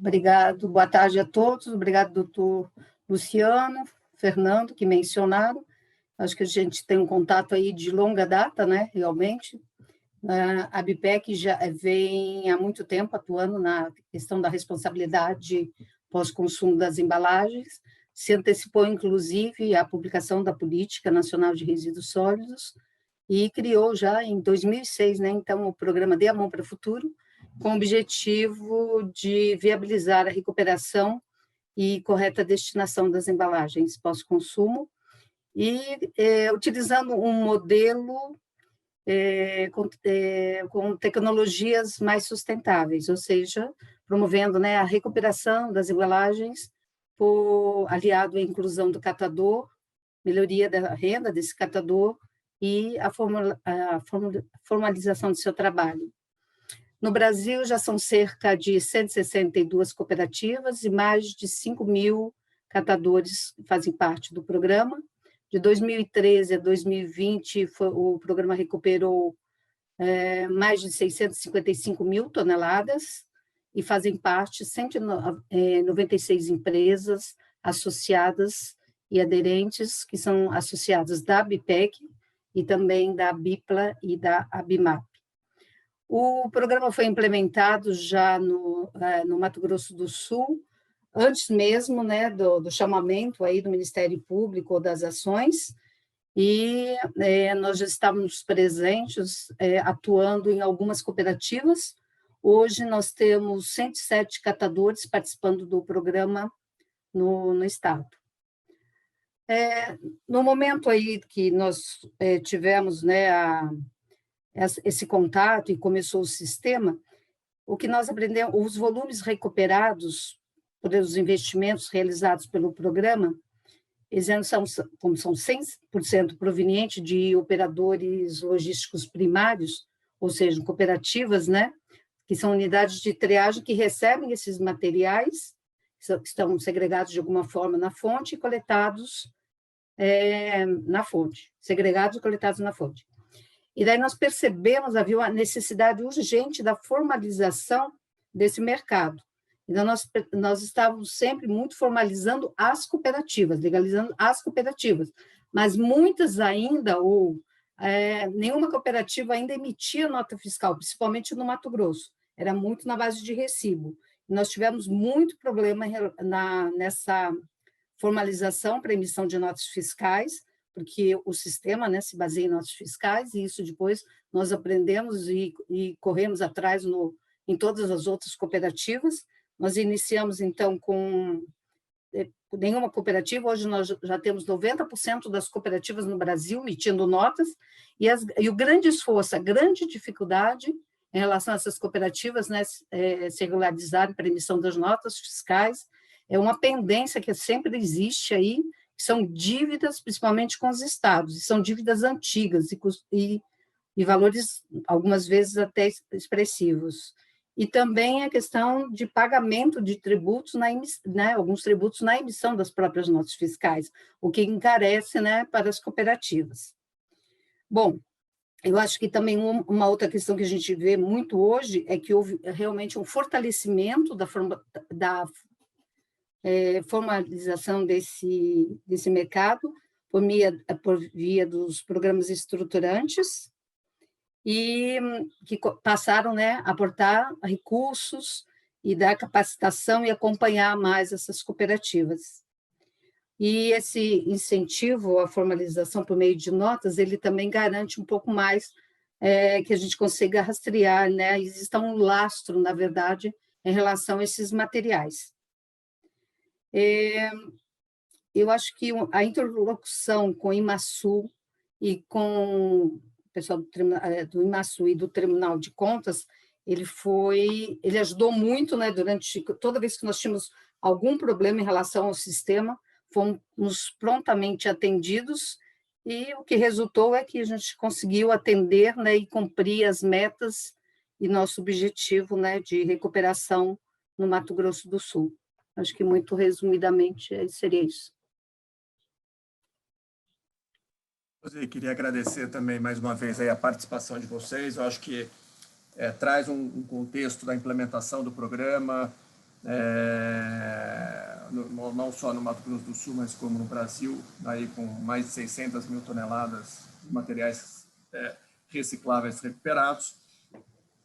obrigado, boa tarde a todos, obrigado, doutor Luciano, Fernando, que mencionaram. Acho que a gente tem um contato aí de longa data, né, realmente. A ABPEC já vem há muito tempo atuando na questão da responsabilidade pós-consumo das embalagens, se antecipou, inclusive, à publicação da Política Nacional de Resíduos Sólidos e criou já em 2006, né, então, o programa Dê a Mão para o Futuro, com o objetivo de viabilizar a recuperação e correta destinação das embalagens pós-consumo, e utilizando um modelo com tecnologias mais sustentáveis, ou seja, promovendo, né, a recuperação das embalagens, aliado à inclusão do catador, melhoria da renda desse catador e a formalização do seu trabalho. No Brasil, já são cerca de 162 cooperativas e mais de 5.000 catadores que fazem parte do programa. De 2013 a 2020, o programa recuperou mais de 655 mil toneladas e fazem parte 196 empresas associadas e aderentes que são associados da ABPEC e também da ABIPLA e da ABIMAP. O programa foi implementado já no Mato Grosso do Sul, antes mesmo, né, do chamamento aí do Ministério Público ou das ações, e nós já estávamos presentes, atuando em algumas cooperativas. Hoje nós temos 107 catadores participando do programa no estado. No momento aí que nós tivemos, né, esse contato e começou o sistema, o que nós aprendemos, os volumes recuperados pelos investimentos realizados pelo programa, eles como são 100% provenientes de operadores logísticos primários, ou seja, cooperativas, né, que são unidades de triagem que recebem esses materiais, que estão segregados de alguma forma na fonte e coletados na fonte, segregados e coletados na fonte. E daí nós percebemos, havia uma necessidade urgente da formalização desse mercado. Então, nós estávamos sempre muito formalizando as cooperativas, legalizando as cooperativas, mas muitas ainda, ou nenhuma cooperativa ainda emitia nota fiscal, principalmente no Mato Grosso, era muito na base de recibo. Nós tivemos muito problema nessa formalização para emissão de notas fiscais, porque o sistema, né, se baseia em notas fiscais, e isso depois nós aprendemos e corremos atrás em todas as outras cooperativas. Nós iniciamos, então, com nenhuma cooperativa, hoje nós já temos 90% das cooperativas no Brasil emitindo notas, e o grande esforço, a grande dificuldade em relação a essas cooperativas, né, se regularizarem para a emissão das notas fiscais, é uma pendência que sempre existe aí, que são dívidas, principalmente com os estados, e são dívidas antigas e valores, algumas vezes, até expressivos. E também a questão de pagamento de tributos, alguns tributos na emissão das próprias notas fiscais, o que encarece, né, para as cooperativas. Bom, eu acho que também uma outra questão que a gente vê muito hoje é que houve realmente um fortalecimento da formalização desse mercado por via dos programas estruturantes, e que passaram, né, a aportar recursos e dar capacitação e acompanhar mais essas cooperativas. E esse incentivo à formalização por meio de notas, ele também garante um pouco mais que a gente consiga rastrear, né, exista um lastro, na verdade, em relação a esses materiais. Eu acho que a interlocução com o IMASU e com o pessoal do IMASU e do Tribunal de Contas, ele ajudou muito, né, toda vez que nós tínhamos algum problema em relação ao sistema, fomos prontamente atendidos, e o que resultou é que a gente conseguiu atender, né, e cumprir as metas e nosso objetivo, né, de recuperação no Mato Grosso do Sul. Acho que, muito resumidamente, seria isso. Eu queria agradecer também, mais uma vez, aí a participação de vocês. Eu acho que traz um contexto da implementação do programa, não só no Mato Grosso do Sul, mas como no Brasil, aí com mais de 600 mil toneladas de materiais recicláveis recuperados.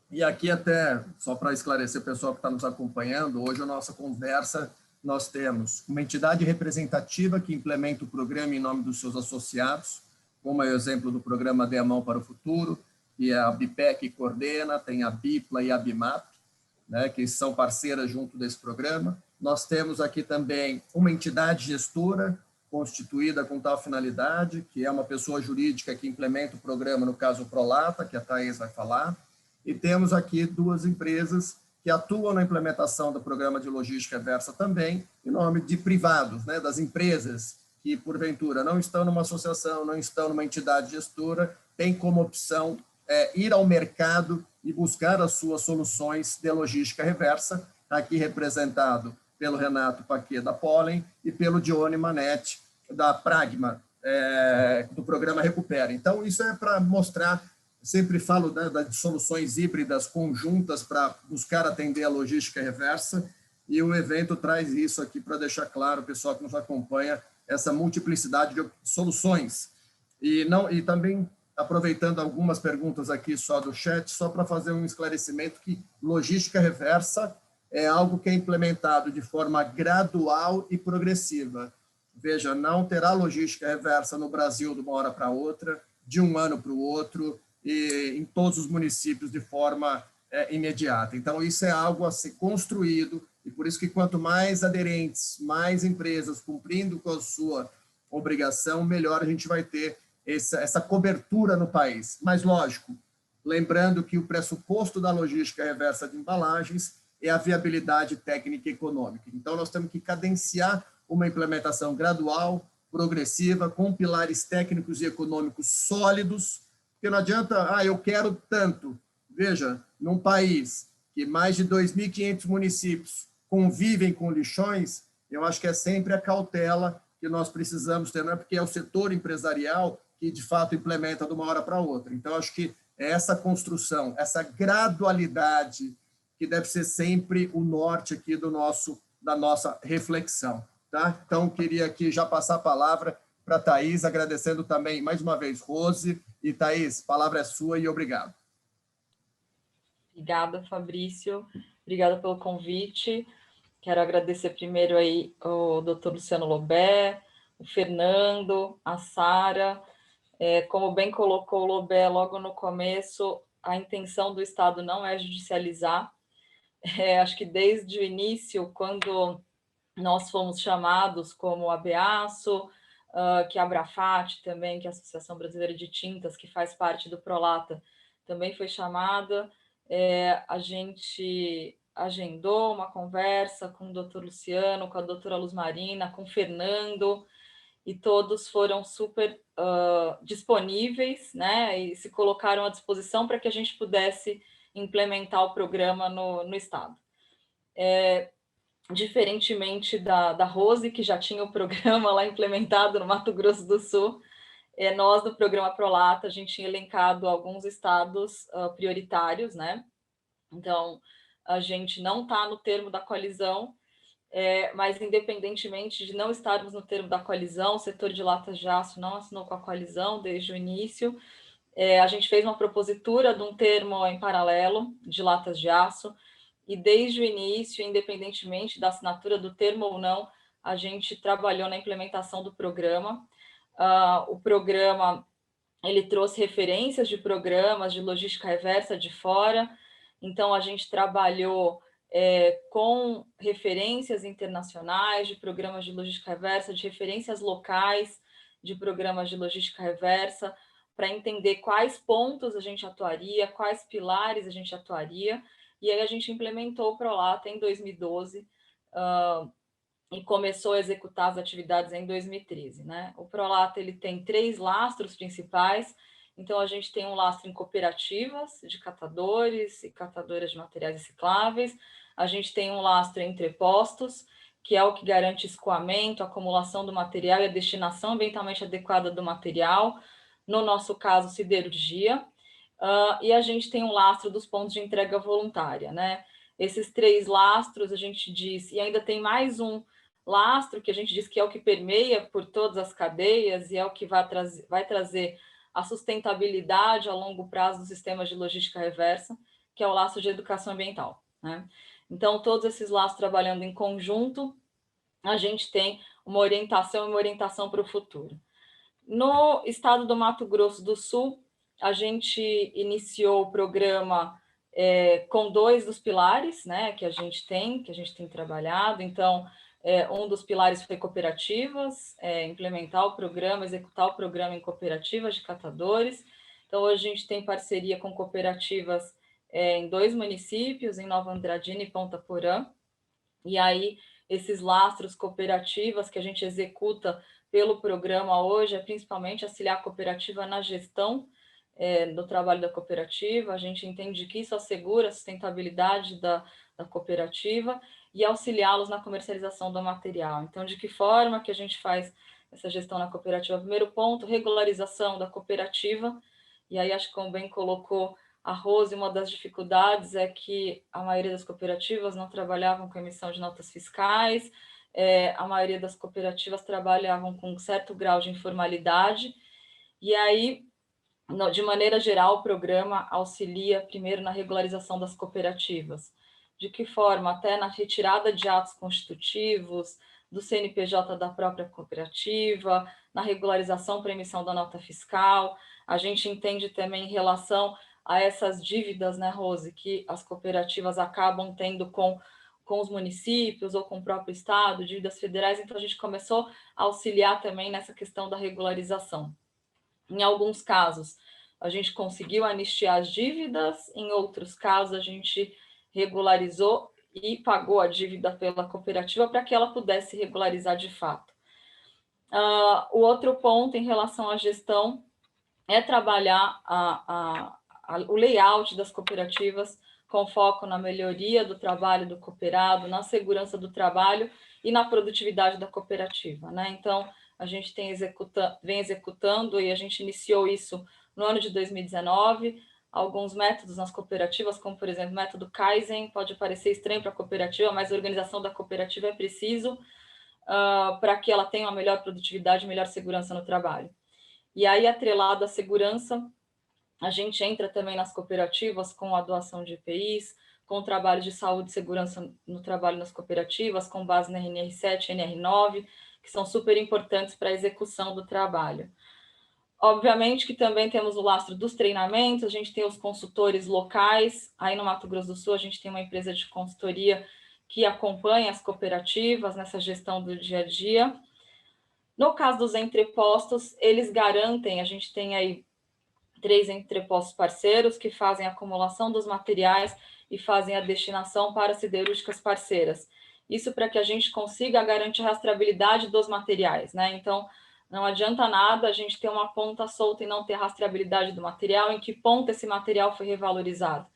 E aqui até, só para esclarecer o pessoal que está nos acompanhando, hoje a nossa conversa, nós temos uma entidade representativa que implementa o programa em nome dos seus associados, como é o exemplo do programa Dê a Mão para o Futuro, que a ABPEC coordena, tem a BIPLA e a BIMAP, né, que são parceiras junto desse programa. Nós temos aqui também uma entidade gestora constituída com tal finalidade, que é uma pessoa jurídica que implementa o programa, no caso o Prolata, que a Thaís vai falar. E temos aqui duas empresas que atuam na implementação do programa de logística reversa também, em nome de privados, né, das empresas que, porventura, não estão numa associação, não estão numa entidade gestora, têm como opção ir ao mercado e buscar as suas soluções de logística reversa, aqui representado pelo Renato Paquet, da Pollen, e pelo Dione Manetti, da Pragma, do programa Recupera. Então, isso é para mostrar. Sempre falo, né, das soluções híbridas conjuntas para buscar atender a logística reversa, e o evento traz isso aqui para deixar claro, o pessoal que nos acompanha, essa multiplicidade de soluções. E também, aproveitando algumas perguntas aqui só do chat, só para fazer um esclarecimento que logística reversa é algo que é implementado de forma gradual e progressiva. Veja, não terá logística reversa no Brasil de uma hora para outra, de um ano para o outro, e em todos os municípios de forma imediata. Então, isso é algo a ser construído, e por isso que quanto mais aderentes, mais empresas cumprindo com a sua obrigação, melhor a gente vai ter essa cobertura no país. Mas, lógico, lembrando que o pressuposto da logística reversa de embalagens é a viabilidade técnica e econômica. Então, nós temos que cadenciar uma implementação gradual, progressiva, com pilares técnicos e econômicos sólidos, porque não adianta, eu quero tanto. Veja, num país que mais de 2.500 municípios convivem com lixões, eu acho que é sempre a cautela que nós precisamos ter, não é porque é o setor empresarial que, de fato, implementa de uma hora para outra. Então, acho que é essa construção, essa gradualidade que deve ser sempre o norte aqui da nossa reflexão. Tá? Então, queria aqui já passar a palavra para a Thaís, agradecendo também, mais uma vez, Rose. E, Thaís, a palavra é sua e obrigado. Obrigada, Fabrício. Obrigada pelo convite. Quero agradecer primeiro aí o Dr. Luciano Lobé, o Fernando, a Sara. Como bem colocou o Lobé logo no começo, a intenção do Estado não é judicializar. Acho que desde o início, quando nós fomos chamados como a ABASO, que a Abrafat também, que é a Associação Brasileira de Tintas, que faz parte do Prolata, também foi chamada, a gente agendou uma conversa com o doutor Luciano, com a doutora Luz Marina, com o Fernando, e todos foram super disponíveis, né, e se colocaram à disposição para que a gente pudesse implementar o programa no Estado. Diferentemente da Rose, que já tinha o programa lá implementado no Mato Grosso do Sul, nós do programa Prolata, a gente tinha elencado alguns estados prioritários, né? Então, a gente não está no termo da coalizão, mas independentemente de não estarmos no termo da coalizão, o setor de latas de aço não assinou com a coalizão desde o início. A gente fez uma propositura de um termo em paralelo de latas de aço, e desde o início, independentemente da assinatura do termo ou não, a gente trabalhou na implementação do programa. O programa, ele trouxe referências de programas de logística reversa de fora, então a gente trabalhou com referências internacionais de programas de logística reversa, de referências locais de programas de logística reversa, para entender quais pontos a gente atuaria, quais pilares a gente atuaria, e aí a gente implementou o Prolata em 2012 e começou a executar as atividades em 2013. Né? O Prolata ele tem 3 lastros principais, então a gente tem um lastro em cooperativas de catadores e catadoras de materiais recicláveis, a gente tem um lastro em entrepostos, que é o que garante escoamento, acumulação do material e a destinação ambientalmente adequada do material, no nosso caso, siderurgia, e a gente tem um lastro dos pontos de entrega voluntária, né? Esses 3 lastros, a gente diz, e ainda tem mais um lastro que a gente diz que é o que permeia por todas as cadeias e é o que vai trazer a sustentabilidade a longo prazo dos sistemas de logística reversa, que é o lastro de educação ambiental, né? Então, todos esses lastros trabalhando em conjunto, a gente tem uma orientação para o futuro. No estado do Mato Grosso do Sul, a gente iniciou o programa com 2 dos pilares, né, que a gente tem trabalhado. Então, um dos pilares foi cooperativas, implementar o programa, executar o programa em cooperativas de catadores. Então, hoje a gente tem parceria com cooperativas em 2 municípios, em Nova Andradina e Ponta Porã. E aí, esses lastros cooperativas que a gente executa pelo programa hoje principalmente auxiliar a cooperativa na gestão do trabalho da cooperativa. A gente entende que isso assegura a sustentabilidade da cooperativa e auxiliá-los na comercialização do material. Então, de que forma que a gente faz essa gestão na cooperativa? Primeiro ponto, regularização da cooperativa. E aí, acho que como bem colocou a Rose, uma das dificuldades é que a maioria das cooperativas não trabalhavam com emissão de notas fiscais, a maioria das cooperativas trabalhavam com um certo grau de informalidade, e aí, de maneira geral, o programa auxilia primeiro na regularização das cooperativas. De que forma? Até na retirada de atos constitutivos, do CNPJ da própria cooperativa, na regularização para emissão da nota fiscal. A gente entende também em relação a essas dívidas, né, Rose, que as cooperativas acabam tendo com os municípios ou com o próprio Estado, dívidas federais, então a gente começou a auxiliar também nessa questão da regularização. Em alguns casos, a gente conseguiu anistiar as dívidas, em outros casos, a gente regularizou e pagou a dívida pela cooperativa para que ela pudesse regularizar de fato. O outro ponto em relação à gestão é trabalhar o layout das cooperativas com foco na melhoria do trabalho do cooperado, na segurança do trabalho e na produtividade da cooperativa, né? Então, a gente vem executando, e a gente iniciou isso no ano de 2019, alguns métodos nas cooperativas, como, por exemplo, o método Kaizen, pode parecer estranho para a cooperativa, mas a organização da cooperativa é preciso para que ela tenha uma melhor produtividade e melhor segurança no trabalho. E aí, atrelado à segurança, a gente entra também nas cooperativas com a doação de EPIs, com o trabalho de saúde e segurança no trabalho nas cooperativas, com base na NR7 e NR9, que são super importantes para a execução do trabalho. Obviamente que também temos o lastro dos treinamentos, a gente tem os consultores locais, aí no Mato Grosso do Sul a gente tem uma empresa de consultoria que acompanha as cooperativas nessa gestão do dia a dia. No caso dos entrepostos, eles garantem, a gente tem aí 3 entrepostos parceiros que fazem a acumulação dos materiais e fazem a destinação para siderúrgicas parceiras. Isso para que a gente consiga garantir a rastreabilidade dos materiais, né? Então, não adianta nada a gente ter uma ponta solta e não ter a rastreabilidade do material, em que ponto esse material foi revalorizado.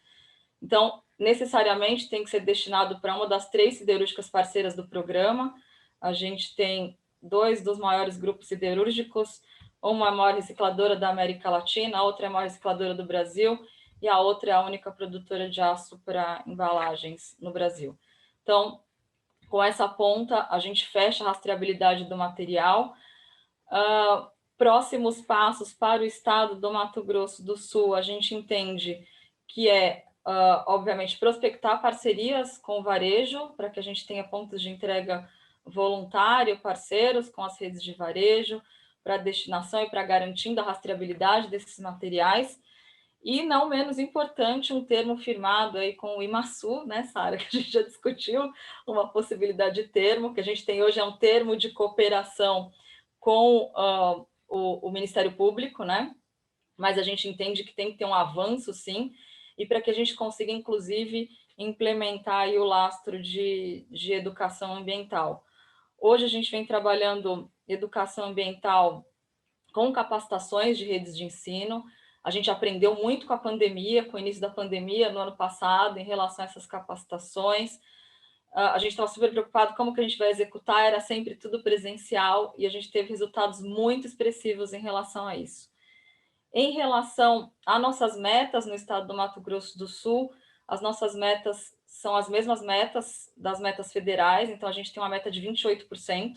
Então, necessariamente tem que ser destinado para uma das 3 siderúrgicas parceiras do programa. A gente tem 2 dos maiores grupos siderúrgicos, uma é a maior recicladora da América Latina, a outra é a maior recicladora do Brasil, e a outra é a única produtora de aço para embalagens no Brasil. Então, com essa ponta, a gente fecha a rastreabilidade do material. Próximos passos para o estado do Mato Grosso do Sul, a gente entende que obviamente, prospectar parcerias com o varejo, para que a gente tenha pontos de entrega voluntário, parceiros com as redes de varejo, para destinação e para garantindo a rastreabilidade desses materiais. E, não menos importante, um termo firmado aí com o IMASU, né, Sara, que a gente já discutiu, uma possibilidade de termo, que a gente tem hoje é um termo de cooperação com o Ministério Público, né, mas a gente entende que tem que ter um avanço, sim, e para que a gente consiga, inclusive, implementar aí o lastro de educação ambiental. Hoje a gente vem trabalhando educação ambiental com capacitações de redes de ensino. A gente aprendeu muito com a pandemia, com o início da pandemia no ano passado, em relação a essas capacitações. A gente estava super preocupado como que a gente vai executar, era sempre tudo presencial, e a gente teve resultados muito expressivos em relação a isso. Em relação a nossas metas no estado do Mato Grosso do Sul, as nossas metas são as mesmas metas das metas federais, então a gente tem uma meta de 28%.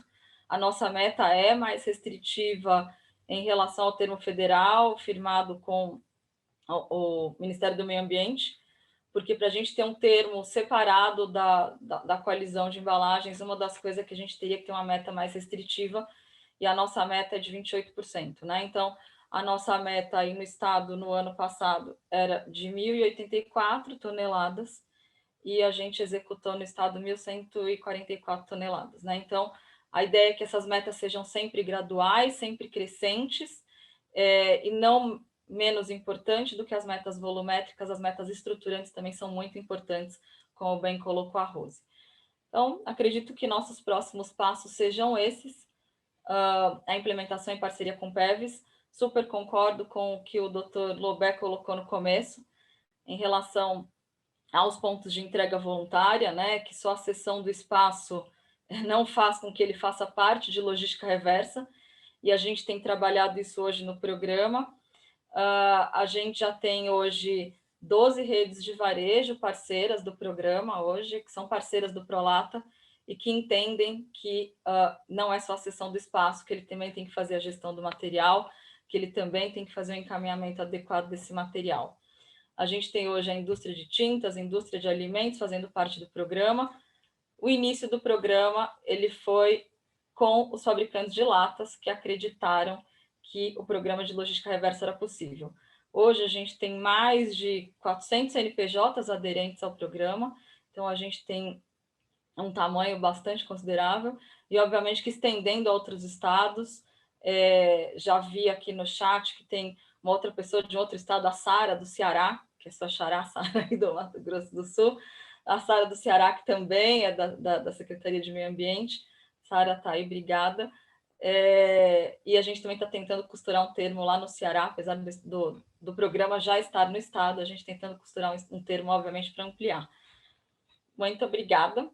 A nossa meta é mais restritiva em relação ao termo federal, firmado com o Ministério do Meio Ambiente, porque para a gente ter um termo separado da coalizão de embalagens, uma das coisas que a gente teria que ter uma meta mais restritiva, e a nossa meta é de 28%, né? Então, a nossa meta aí no estado, no ano passado, era de 1.084 toneladas, e a gente executou no estado 1.144 toneladas, né? Então, a ideia é que essas metas sejam sempre graduais, sempre crescentes, e não menos importante do que as metas volumétricas, as metas estruturantes também são muito importantes, como bem colocou a Rose. Então, acredito que nossos próximos passos sejam esses, a implementação em parceria com o PEVs. Super concordo com o que o Dr. Lobé colocou no começo, em relação aos pontos de entrega voluntária, né, que só a cessão do espaço não faz com que ele faça parte de logística reversa, e a gente tem trabalhado isso hoje no programa. A gente já tem hoje 12 redes de varejo parceiras do programa hoje, que são parceiras do Prolata, e que entendem que não é só a cessão do espaço, que ele também tem que fazer a gestão do material, que ele também tem que fazer um encaminhamento adequado desse material. A gente tem hoje a indústria de tintas, a indústria de alimentos fazendo parte do programa. O início do programa ele foi com os fabricantes de latas que acreditaram que o programa de logística reversa era possível. Hoje a gente tem mais de 400 CNPJs aderentes ao programa, então a gente tem um tamanho bastante considerável, e obviamente que estendendo a outros estados, já vi aqui no chat que tem uma outra pessoa de outro estado, a Sara, do Ceará, que é sua xará, Sara, aí do Mato Grosso do Sul, a Sara do Ceará, que também é da Secretaria de Meio Ambiente. Sara está aí, obrigada. E a gente também está tentando costurar um termo lá no Ceará, apesar do programa já estar no estado, a gente tentando costurar um termo, obviamente, para ampliar. Muito obrigada.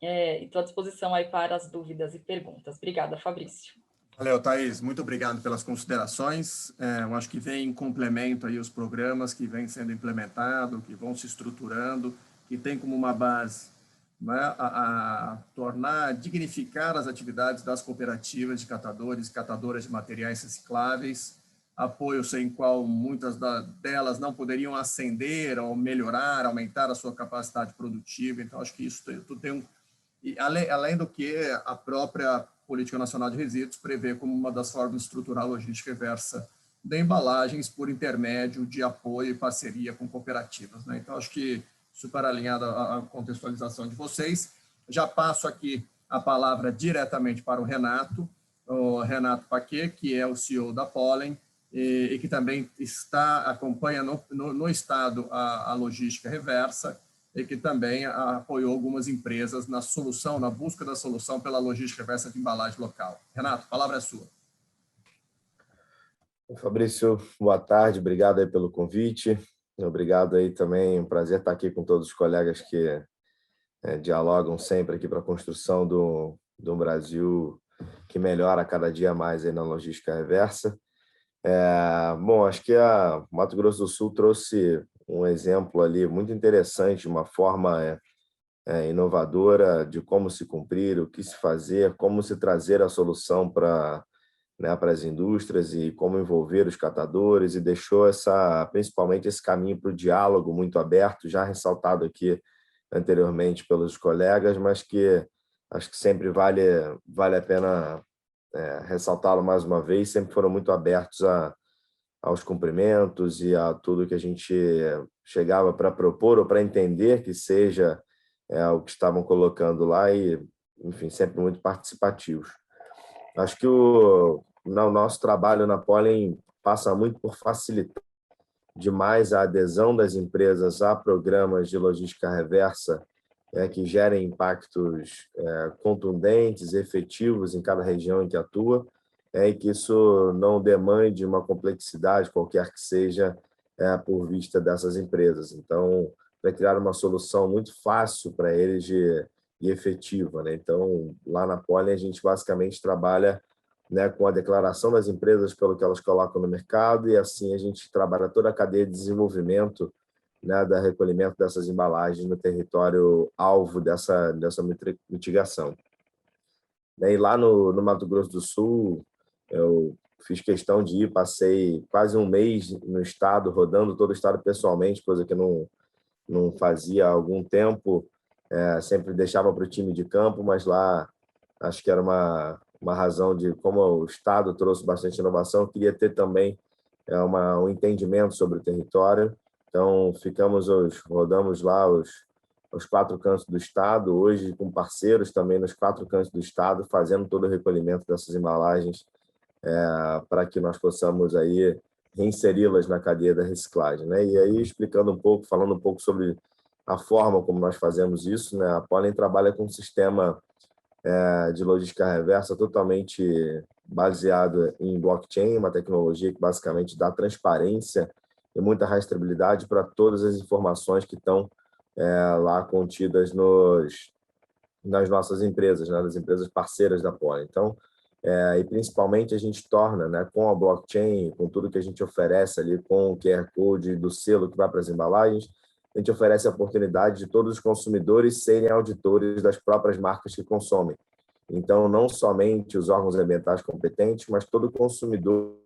E estou à disposição aí para as dúvidas e perguntas. Obrigada, Fabrício. Valeu, Thaís. Muito obrigado pelas considerações. Eu acho que vem em complemento aí os programas que vêm sendo implementados, que vão se estruturando, que tem como uma base, né, a tornar, dignificar as atividades das cooperativas de catadores e catadoras de materiais recicláveis, apoio sem qual muitas delas não poderiam ascender ou melhorar, aumentar a sua capacidade produtiva. Então, acho que isso tudo tem e além do que a própria Política Nacional de Resíduos prevê como uma das formas de estruturar a logística reversa de embalagens por intermédio de apoio e parceria com cooperativas, né? Então, acho que super alinhado à contextualização de vocês. Já passo aqui a palavra diretamente para o Renato Paquet, que é o CEO da Pollen, e que também acompanha no estado a logística reversa, e que também apoiou algumas empresas na busca da solução pela logística reversa de embalagem local. Renato, a palavra é sua. Fabrício, boa tarde, obrigado aí pelo convite, obrigado aí também, um prazer estar aqui com todos os colegas que dialogam sempre aqui para a construção do Brasil que melhora cada dia mais aí na logística reversa. Bom, acho que a Mato Grosso do Sul trouxe um exemplo ali muito interessante, uma forma inovadora de como se cumprir, o que se fazer, como se trazer a solução para as indústrias e como envolver os catadores, e deixou principalmente esse caminho para o diálogo muito aberto, já ressaltado aqui anteriormente pelos colegas, mas que acho que sempre vale a pena ressaltá-lo mais uma vez. Sempre foram muito abertos aos cumprimentos e a tudo que a gente chegava para propor ou para entender que seja o que estavam colocando lá, e, enfim, sempre muito participativos. Acho que o nosso trabalho na Pollen passa muito por facilitar demais a adesão das empresas a programas de logística reversa que gerem impactos contundentes, efetivos em cada região em que atua, e que isso não demande uma complexidade qualquer que seja por vista dessas empresas. Então, vai criar uma solução muito fácil para eles e efetiva, né? Então, lá na Pollen, a gente basicamente trabalha com a declaração das empresas pelo que elas colocam no mercado, e assim a gente trabalha toda a cadeia de desenvolvimento da recolhimento dessas embalagens no território alvo dessa mitigação. E lá no Mato Grosso do Sul, eu fiz questão de ir, passei quase um mês no estado, rodando todo o estado pessoalmente, coisa que não fazia há algum tempo, sempre deixava para o time de campo, mas lá acho que era uma razão de como o estado trouxe bastante inovação, eu queria ter também um entendimento sobre o território. Então, rodamos lá os 4 cantos do estado, hoje com parceiros também nos 4 cantos do estado, fazendo todo o recolhimento dessas embalagens para que nós possamos aí reinseri-las na cadeia da reciclagem, né? E aí, falando um pouco sobre a forma como nós fazemos isso, né? A Pollen trabalha com um sistema de logística reversa totalmente baseado em blockchain, uma tecnologia que basicamente dá transparência e muita rastreabilidade para todas as informações que estão lá contidas nas nossas empresas, né, nas empresas parceiras da Pollen. Então, e principalmente a gente torna, né, com a blockchain, com tudo que a gente oferece ali, com o QR Code do selo que vai para as embalagens, a gente oferece a oportunidade de todos os consumidores serem auditores das próprias marcas que consomem. Então, não somente os órgãos ambientais competentes, mas todo consumidor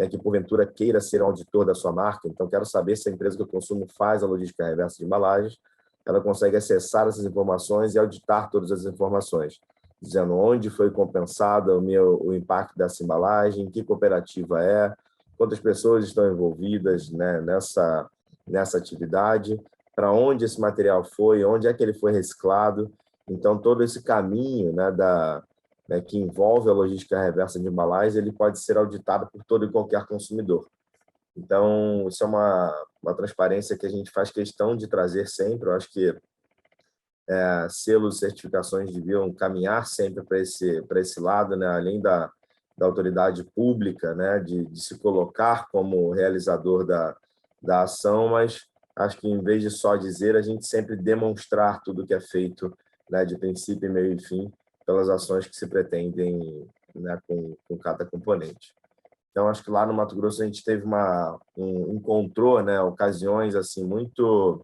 que porventura queira ser um auditor da sua marca. Então, quero saber se a empresa que eu consumo faz a logística reversa de embalagens, ela consegue acessar essas informações e auditar todas as informações, dizendo onde foi compensado o impacto dessa embalagem, que cooperativa é, quantas pessoas estão envolvidas, né, nessa atividade, para onde esse material foi, onde é que ele foi reciclado. Então, todo esse caminho, né, que envolve a logística reversa de embalagens, ele pode ser auditado por todo e qualquer consumidor. Então, isso é uma transparência que a gente faz questão de trazer sempre. Eu acho que selos, certificações deviam caminhar sempre para esse lado, né? Além da autoridade pública, né? de se colocar como realizador da ação, mas acho que, em vez de só dizer, a gente sempre demonstrar tudo que é feito, né? De princípio, meio e fim, pelas ações que se pretendem, né? com cada componente. Então, acho que lá no Mato Grosso a gente teve encontrou, né? Ocasiões assim muito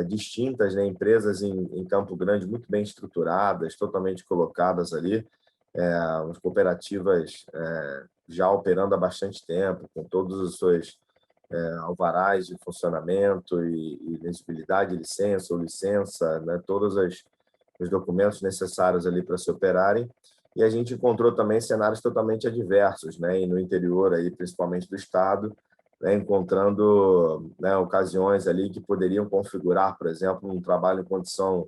distintas, né? Empresas em Campo Grande muito bem estruturadas, totalmente colocadas ali, as cooperativas já operando há bastante tempo, com todos os seus alvarás de funcionamento e elegibilidade, licença ou licença, né? Todos os documentos necessários ali para se operarem. E a gente encontrou também cenários totalmente adversos, né? E no interior, aí, principalmente do estado, né? Encontrando, né, ocasiões ali que poderiam configurar, por exemplo, um trabalho em condição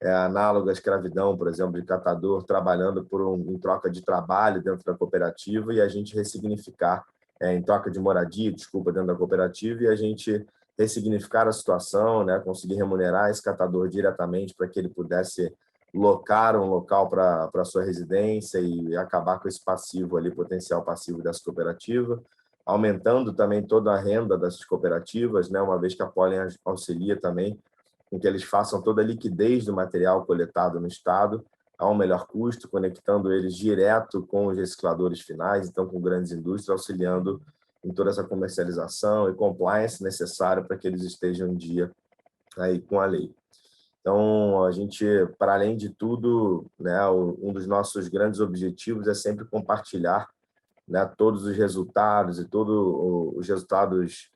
análoga à escravidão, por exemplo, de catador, trabalhando em troca de trabalho dentro da cooperativa, e a gente ressignificar, em troca de moradia, dentro da cooperativa, e a gente ressignificar a situação, né? Conseguir remunerar esse catador diretamente para que ele pudesse locar um local para sua residência e acabar com esse passivo ali, potencial passivo dessa cooperativa, aumentando também toda a renda dessas cooperativas, né? Uma vez que a Pollen auxilia também com que eles façam toda a liquidez do material coletado no estado a um melhor custo, conectando eles direto com os recicladores finais, então com grandes indústrias, auxiliando em toda essa comercialização e compliance necessário para que eles estejam em dia aí com a lei. Então, a gente, para além de tudo, né, um dos nossos grandes objetivos é sempre compartilhar, né, todos os resultados e todos os resultados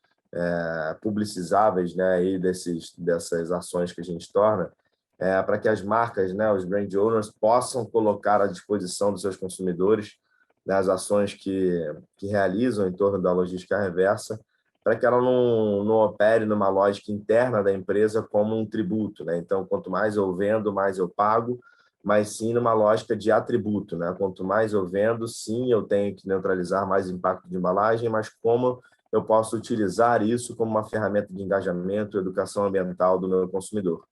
publicizáveis, né, aí dessas ações que a gente torna, para que as marcas, né, os brand owners, possam colocar à disposição dos seus consumidores, né, as ações que realizam em torno da logística reversa, para que ela não opere numa lógica interna da empresa como um tributo, né? Então, quanto mais eu vendo, mais eu pago, mas sim numa lógica de atributo, né? Quanto mais eu vendo, sim, eu tenho que neutralizar mais impacto de embalagem, mas como eu posso utilizar isso como uma ferramenta de engajamento e educação ambiental do meu consumidor.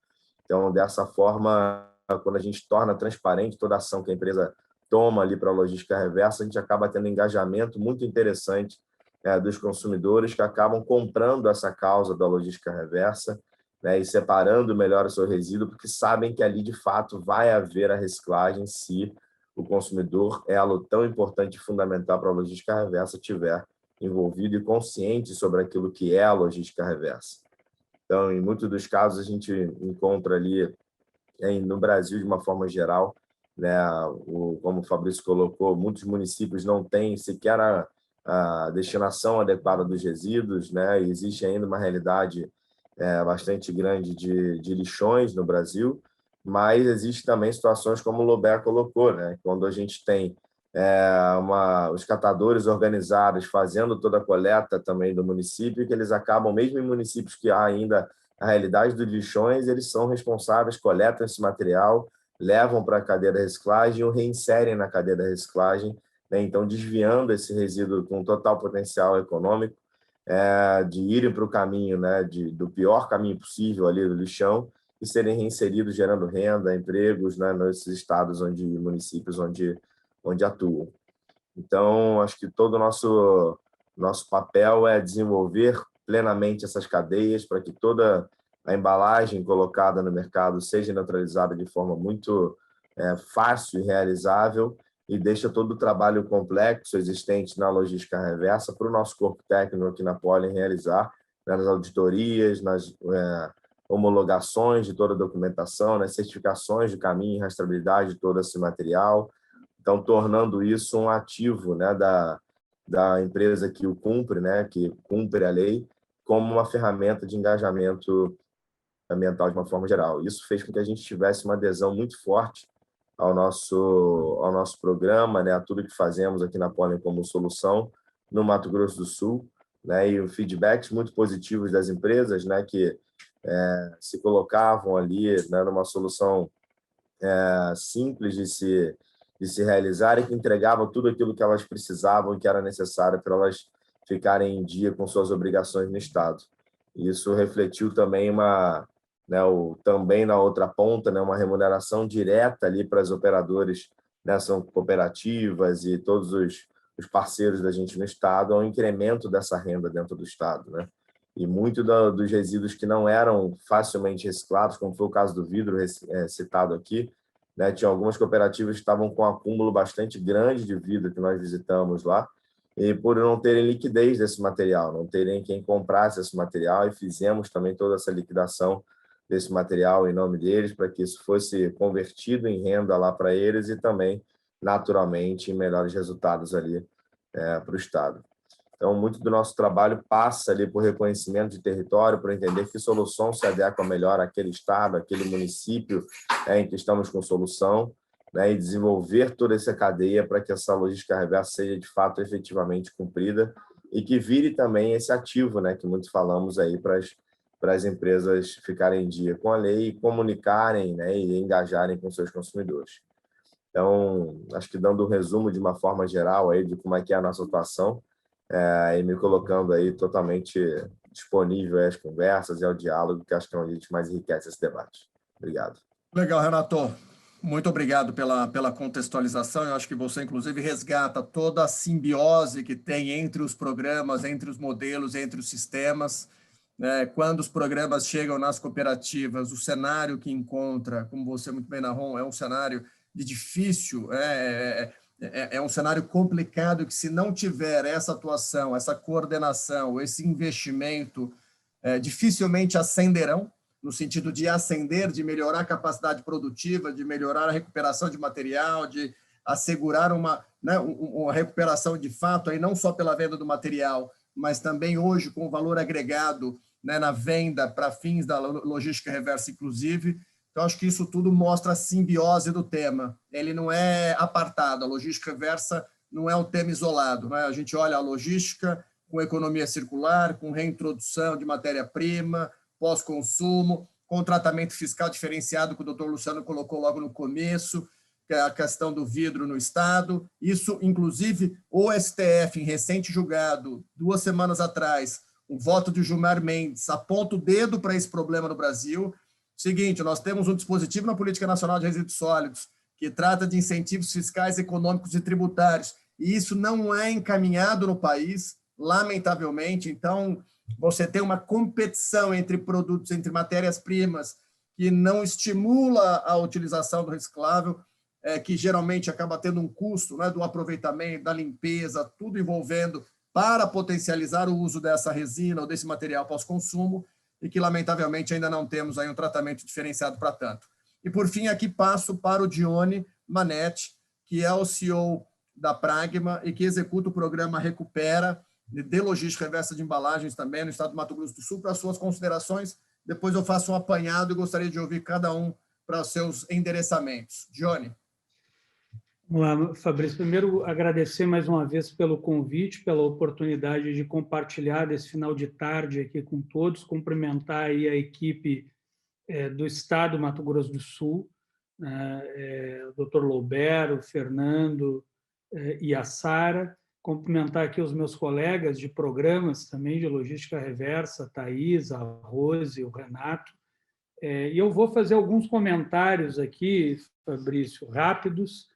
Então, dessa forma, quando a gente torna transparente toda a ação que a empresa toma ali para a logística reversa, a gente acaba tendo engajamento muito interessante dos consumidores, que acabam comprando essa causa da logística reversa, né, e separando melhor o seu resíduo, porque sabem que ali, de fato, vai haver a reciclagem se o consumidor, elo tão importante e fundamental para a logística reversa, estiver envolvido e consciente sobre aquilo que é a logística reversa. Então, em muitos dos casos, a gente encontra ali, no Brasil, de uma forma geral, né, como o Fabrício colocou, muitos municípios não têm sequer a destinação adequada dos resíduos, né? E existe ainda uma realidade bastante grande de lixões no Brasil, mas existe também situações como o Lobé colocou, né? Quando a gente tem os catadores organizados fazendo toda a coleta também do município, que eles acabam, mesmo em municípios que há ainda a realidade dos lixões, eles são responsáveis, coletam esse material, levam para a cadeia da reciclagem e o reinserem na cadeia da reciclagem, né? Então, desviando esse resíduo com total potencial econômico, de irem para o caminho, né, do pior caminho possível ali do lixão e serem reinseridos, gerando renda, empregos, né, nesses estados, municípios onde atuam. Então, acho que todo o nosso papel é desenvolver plenamente essas cadeias para que toda a embalagem colocada no mercado seja neutralizada de forma muito fácil e realizável, e deixa todo o trabalho complexo existente na logística reversa para o nosso corpo técnico aqui na Pollen realizar, né, nas auditorias, nas homologações de toda a documentação, nas certificações de caminho e rastreabilidade de todo esse material. Então, tornando isso um ativo, né, da empresa que o cumpre, né, que cumpre a lei, como uma ferramenta de engajamento ambiental de uma forma geral. Isso fez com que a gente tivesse uma adesão muito forte ao nosso programa, né, a tudo que fazemos aqui na Pólen como solução no Mato Grosso do Sul, né, e feedbacks muito positivos das empresas, né, que se colocavam ali, né, numa solução simples de se realizar e que entregava tudo aquilo que elas precisavam e que era necessário para elas ficarem em dia com suas obrigações no Estado. Isso refletiu também também na outra ponta, né, uma remuneração direta ali para os operadores, né, são cooperativas e todos os parceiros da gente no Estado, ao incremento dessa renda dentro do Estado, né? E muito dos resíduos que não eram facilmente reciclados, como foi o caso do vidro citado aqui, né, tinha algumas cooperativas que estavam com um acúmulo bastante grande de vidro que nós visitamos lá, e por não terem liquidez desse material, não terem quem comprasse esse material, e fizemos também toda essa liquidação desse material em nome deles, para que isso fosse convertido em renda lá para eles e também, naturalmente, em melhores resultados ali para o Estado. Então, muito do nosso trabalho passa ali por reconhecimento de território, por entender que solução se adequa melhor àquele estado, àquele município em que estamos com solução, né, e desenvolver toda essa cadeia para que essa logística reversa seja, de fato, efetivamente cumprida e que vire também esse ativo, né, que muito falamos aí para as empresas ficarem em dia com a lei e comunicarem, né, e engajarem com seus consumidores. Então, acho que dando um resumo de uma forma geral aí de como é que é a nossa atuação, e me colocando aí totalmente disponível às conversas e ao diálogo, que acho que é onde a gente mais enriquece esse debate. Obrigado. Legal, Renato. Muito obrigado pela contextualização. Eu acho que você, inclusive, resgata toda a simbiose que tem entre os programas, entre os modelos, entre os sistemas. Quando os programas chegam nas cooperativas, o cenário que encontra, como você muito bem narrou, é um cenário de difícil, é um cenário complicado que, se não tiver essa atuação, essa coordenação, esse investimento, dificilmente ascenderão, no sentido de ascender, de melhorar a capacidade produtiva, de melhorar a recuperação de material, de assegurar uma recuperação de fato, aí não só pela venda do material, mas também hoje com o valor agregado, né, na venda para fins da logística reversa, inclusive. Então, acho que isso tudo mostra a simbiose do tema. Ele não é apartado, a logística reversa não é um tema isolado, né? A gente olha a logística com economia circular, com reintrodução de matéria-prima, pós-consumo, com tratamento fiscal diferenciado, que o doutor Luciano colocou logo no começo, que é a questão do vidro no Estado. Isso, inclusive, o STF, em recente julgado, 2 semanas atrás, o voto de Gilmar Mendes aponta o dedo para esse problema no Brasil. Seguinte, nós temos um dispositivo na Política Nacional de Resíduos Sólidos que trata de incentivos fiscais, econômicos e tributários, e isso não é encaminhado no país, lamentavelmente. Então, você tem uma competição entre produtos, entre matérias-primas, que não estimula a utilização do reciclável, que geralmente acaba tendo um custo, né, do aproveitamento, da limpeza, tudo envolvendo para potencializar o uso dessa resina ou desse material pós-consumo, e que, lamentavelmente, ainda não temos aí um tratamento diferenciado para tanto. E, por fim, aqui passo para o Dione Manetti, que é o CEO da Pragma e que executa o programa Recupera, de logística reversa de embalagens também, no estado do Mato Grosso do Sul, para as suas considerações. Depois eu faço um apanhado e gostaria de ouvir cada um para os seus endereçamentos. Dione. Vamos lá, Fabrício. Primeiro, agradecer mais uma vez pelo convite, pela oportunidade de compartilhar desse final de tarde aqui com todos, cumprimentar aí a equipe do Estado do Mato Grosso do Sul, o Dr. Loubert, o Fernando e a Sara, cumprimentar aqui os meus colegas de programas também de logística reversa, a Thaís, a Rose, o Renato, e eu vou fazer alguns comentários aqui, Fabrício, rápidos,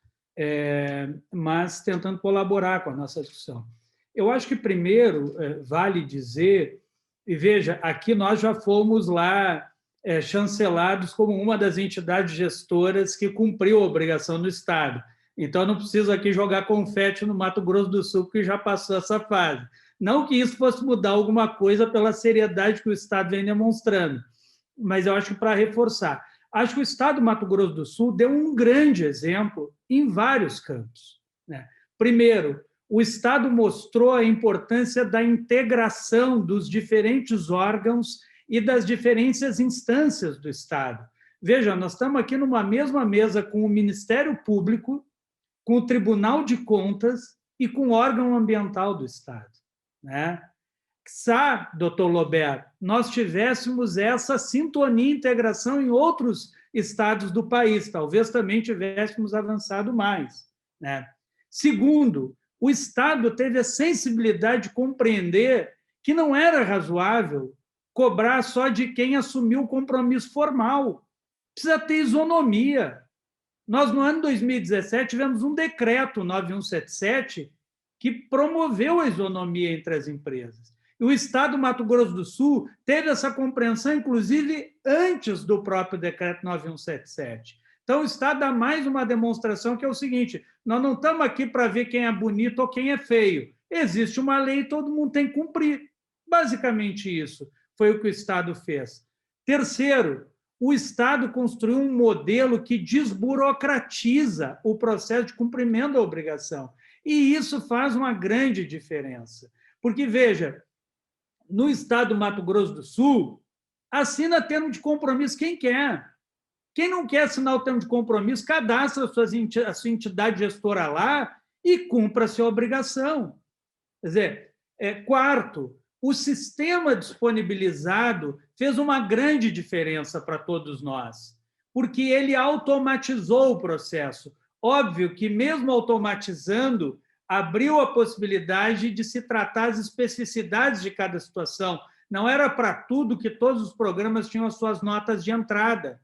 mas tentando colaborar com a nossa discussão. Eu acho que, primeiro, vale dizer, e veja, aqui nós já fomos lá chancelados como uma das entidades gestoras que cumpriu a obrigação do Estado. Então, não preciso aqui jogar confete no Mato Grosso do Sul, porque já passou essa fase. Não que isso fosse mudar alguma coisa pela seriedade que o Estado vem demonstrando, mas eu acho que para reforçar. Acho que o Estado do Mato Grosso do Sul deu um grande exemplo em vários campos, né? Primeiro, o Estado mostrou a importância da integração dos diferentes órgãos e das diferentes instâncias do Estado. Veja, nós estamos aqui numa mesma mesa com o Ministério Público, com o Tribunal de Contas e com o órgão ambiental do Estado, né? Quiçá, doutor Lober, nós tivéssemos essa sintonia e integração em outros estados do país, talvez também tivéssemos avançado mais, né? Segundo, o Estado teve a sensibilidade de compreender que não era razoável cobrar só de quem assumiu o compromisso formal. Precisa ter isonomia. Nós, no ano 2017, tivemos um decreto 9177 que promoveu a isonomia entre as empresas. E o Estado do Mato Grosso do Sul teve essa compreensão, inclusive, antes do próprio decreto 9177. Então, o Estado dá mais uma demonstração que é o seguinte: nós não estamos aqui para ver quem é bonito ou quem é feio. Existe uma lei e todo mundo tem que cumprir. Basicamente isso foi o que o Estado fez. Terceiro, o Estado construiu um modelo que desburocratiza o processo de cumprimento da obrigação. E isso faz uma grande diferença. Porque, veja, no Estado do Mato Grosso do Sul, assina termo de compromisso quem quer. Quem não quer assinar o termo de compromisso, cadastra a sua entidade gestora lá e cumpra a sua obrigação. Quer dizer, quarto, o sistema disponibilizado fez uma grande diferença para todos nós, porque ele automatizou o processo. Óbvio que, mesmo automatizando, abriu a possibilidade de se tratar as especificidades de cada situação. Não era para tudo que todos os programas tinham as suas notas de entrada.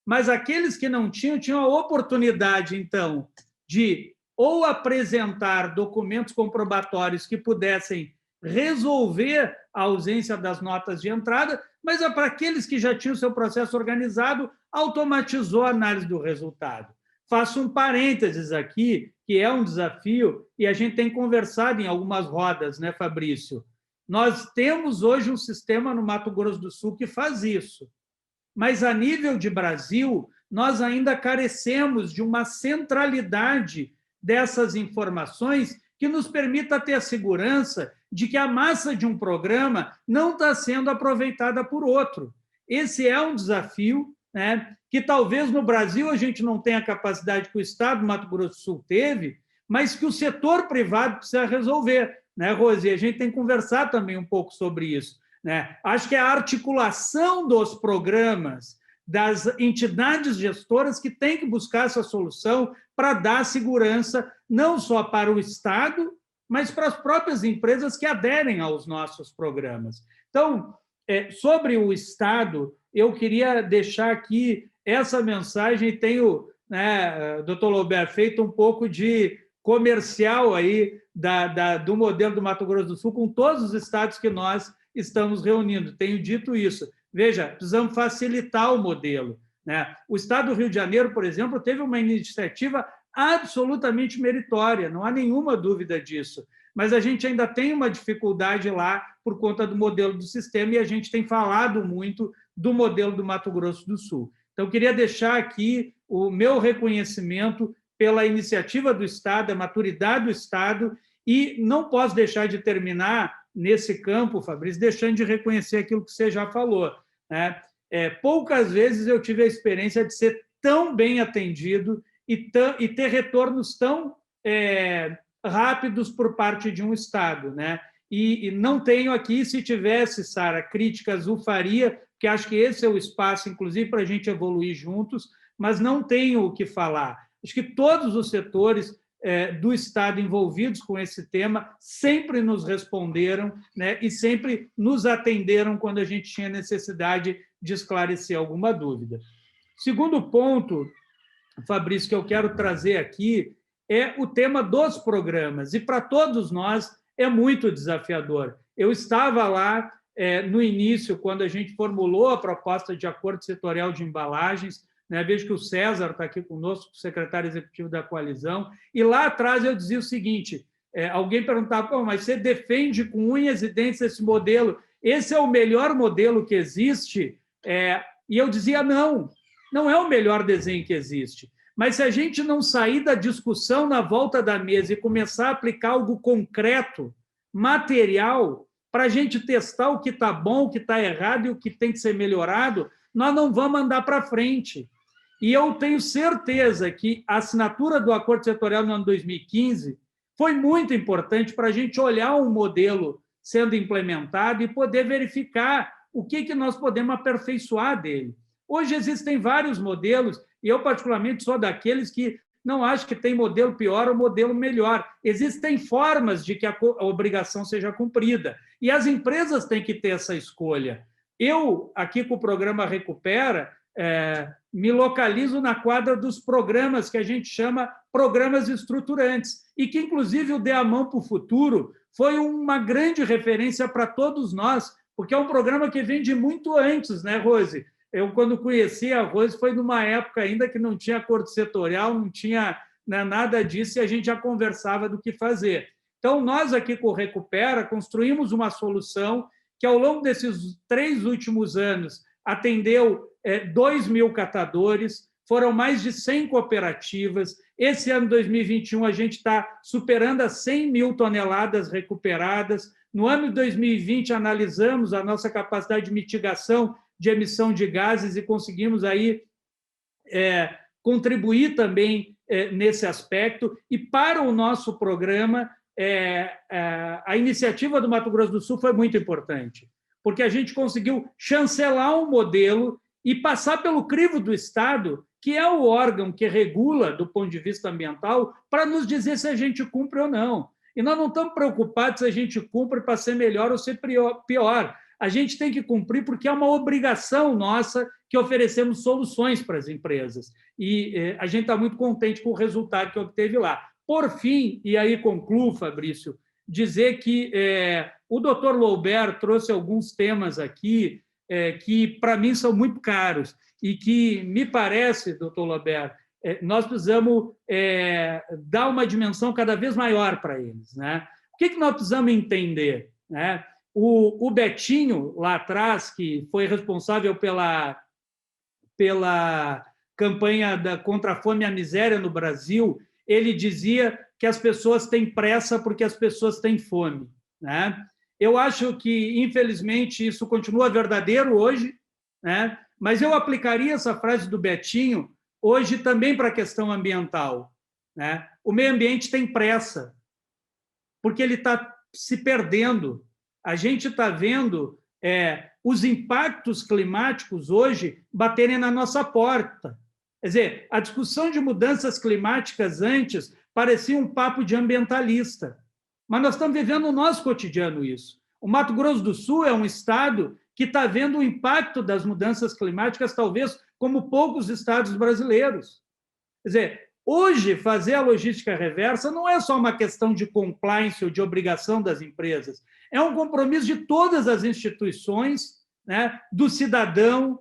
Mas aqueles que não tinham a oportunidade, então, de ou apresentar documentos comprobatórios que pudessem resolver a ausência das notas de entrada, mas para aqueles que já tinham seu processo organizado, automatizou a análise do resultado. Faço um parênteses aqui, que é um desafio, e a gente tem conversado em algumas rodas, né, Fabrício? Nós temos hoje um sistema no Mato Grosso do Sul que faz isso. Mas, a nível de Brasil, nós ainda carecemos de uma centralidade dessas informações que nos permita ter a segurança de que a massa de um programa não está sendo aproveitada por outro. Esse é um desafio, né, que talvez no Brasil a gente não tenha a capacidade que o Estado do Mato Grosso do Sul teve, mas que o setor privado precisa resolver, né, Rose? A gente tem conversado também um pouco sobre isso, né? Acho que é a articulação dos programas, das entidades gestoras que tem que buscar essa solução para dar segurança não só para o Estado, mas para as próprias empresas que aderem aos nossos programas. Então, sobre o Estado, eu queria deixar aqui essa mensagem, e tenho, né, doutor Lober, feito um pouco de comercial aí do modelo do Mato Grosso do Sul com todos os estados que nós estamos reunindo. Tenho dito isso. Veja, precisamos facilitar o modelo, né? O Estado do Rio de Janeiro, por exemplo, teve uma iniciativa absolutamente meritória, não há nenhuma dúvida disso, mas a gente ainda tem uma dificuldade lá por conta do modelo do sistema, e a gente tem falado muito do modelo do Mato Grosso do Sul. Então, eu queria deixar aqui o meu reconhecimento pela iniciativa do Estado, a maturidade do Estado, e não posso deixar de terminar nesse campo, Fabrício, deixando de reconhecer aquilo que você já falou, né? Poucas vezes eu tive a experiência de ser tão bem atendido e ter retornos tão rápidos por parte de um Estado, né? E não tenho aqui, se tivesse, Sara, críticas, o faria, porque acho que esse é o espaço, inclusive, para a gente evoluir juntos, mas não tenho o que falar. Acho que todos os setores do Estado envolvidos com esse tema sempre nos responderam, né, e sempre nos atenderam quando a gente tinha necessidade de esclarecer alguma dúvida. Segundo ponto, Fabrício, que eu quero trazer aqui é o tema dos programas, e para todos nós é muito desafiador. Eu estava lá no início, quando a gente formulou a proposta de acordo setorial de embalagens, né? Vejo que o César está aqui conosco, o secretário executivo da coalizão, e lá atrás eu dizia o seguinte, alguém perguntava, mas você defende com unhas e dentes esse modelo, esse é o melhor modelo que existe? E eu dizia, não é o melhor desenho que existe. Mas se a gente não sair da discussão na volta da mesa e começar a aplicar algo concreto, material, para a gente testar o que está bom, o que está errado e o que tem que ser melhorado, nós não vamos andar para frente. E eu tenho certeza que a assinatura do Acordo Setorial no ano 2015 foi muito importante para a gente olhar um modelo sendo implementado e poder verificar o que nós podemos aperfeiçoar dele. Hoje existem vários modelos, e eu particularmente sou daqueles que não acho que tem modelo pior ou modelo melhor. Existem formas de que a obrigação seja cumprida, e as empresas têm que ter essa escolha. Eu, aqui com o programa Recupera, me localizo na quadra dos programas que a gente chama programas estruturantes, e que, inclusive, o Dê a Mão para o Futuro foi uma grande referência para todos nós, porque é um programa que vem de muito antes, né, Rose? Eu, quando conheci a Rose, foi numa época ainda que não tinha acordo setorial, não tinha, né, nada disso, e a gente já conversava do que fazer. Então, nós aqui com o Recupera construímos uma solução que, ao longo desses 3 últimos anos, atendeu 2.000 catadores, foram mais de 100 cooperativas. Esse ano, 2021, a gente está superando as 100.000 toneladas recuperadas. No ano de 2020, analisamos a nossa capacidade de mitigação de emissão de gases e conseguimos aí contribuir também nesse aspecto. E para o nosso programa, a iniciativa do Mato Grosso do Sul foi muito importante, porque a gente conseguiu chancelar um modelo e passar pelo crivo do Estado, que é o órgão que regula do ponto de vista ambiental, para nos dizer se a gente cumpre ou não. E nós não estamos preocupados se a gente cumpre para ser melhor ou ser pior. A gente tem que cumprir porque é uma obrigação nossa que oferecemos soluções para as empresas. E a gente está muito contente com o resultado que obteve lá. Por fim, e aí concluo, Fabrício, dizer que o doutor Loubert trouxe alguns temas aqui que, para mim, são muito caros e que, me parece, doutor Loubert, nós precisamos dar uma dimensão cada vez maior para eles, né? O que nós precisamos entender, né? O Betinho, lá atrás, que foi responsável pela campanha contra a fome e a miséria no Brasil, ele dizia que as pessoas têm pressa porque as pessoas têm fome, né? Eu acho que, infelizmente, isso continua verdadeiro hoje, né? Mas eu aplicaria essa frase do Betinho hoje também para a questão ambiental, né? O meio ambiente tem pressa, porque ele está se perdendo. A gente está vendo os impactos climáticos hoje baterem na nossa porta. Quer dizer, a discussão de mudanças climáticas antes parecia um papo de ambientalista, mas nós estamos vivendo no nosso cotidiano isso. O Mato Grosso do Sul é um estado que está vendo o impacto das mudanças climáticas, talvez como poucos estados brasileiros. Quer dizer, hoje, fazer a logística reversa não é só uma questão de compliance ou de obrigação das empresas, é um compromisso de todas as instituições, né, do cidadão,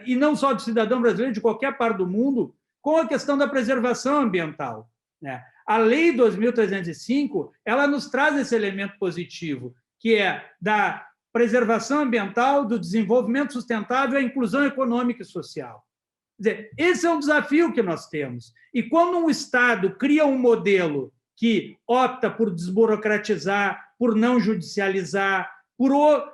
e não só do cidadão brasileiro, de qualquer parte do mundo, com a questão da preservação ambiental, né? A Lei 2.305, ela nos traz esse elemento positivo, que é da preservação ambiental, do desenvolvimento sustentável e a inclusão econômica e social. Quer dizer, esse é um desafio que nós temos. E quando um Estado cria um modelo que opta por desburocratizar, por não judicializar, por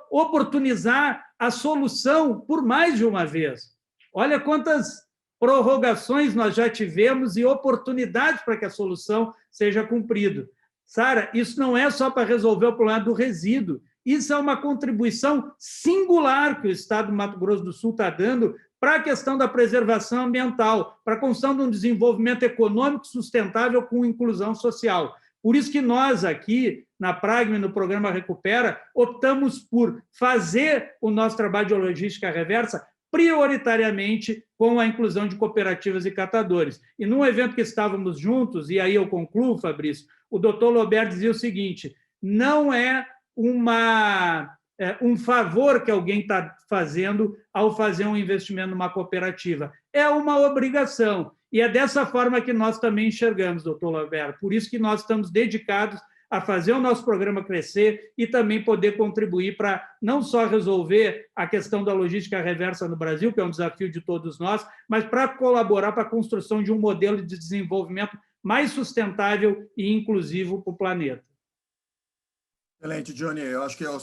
oportunizar a solução por mais de uma vez. Olha quantas prorrogações nós já tivemos e oportunidades para que a solução seja cumprida. Sara, isso não é só para resolver o problema do resíduo, isso é uma contribuição singular que o Estado do Mato Grosso do Sul está dando para a questão da preservação ambiental, para a construção de um desenvolvimento econômico sustentável com inclusão social. Por isso que nós aqui, na Pragma e no programa Recupera, optamos por fazer o nosso trabalho de logística reversa prioritariamente com a inclusão de cooperativas e catadores. E num evento que estávamos juntos, e aí eu concluo, Fabrício, o doutor Loubert dizia o seguinte, não é uma um favor que alguém está fazendo ao fazer um investimento numa cooperativa. É uma obrigação. E é dessa forma que nós também enxergamos, doutor Lamberto. Por isso que nós estamos dedicados a fazer o nosso programa crescer e também poder contribuir para não só resolver a questão da logística reversa no Brasil, que é um desafio de todos nós, mas para colaborar para a construção de um modelo de desenvolvimento mais sustentável e inclusivo para o planeta. Excelente, Johnny. Eu acho que eu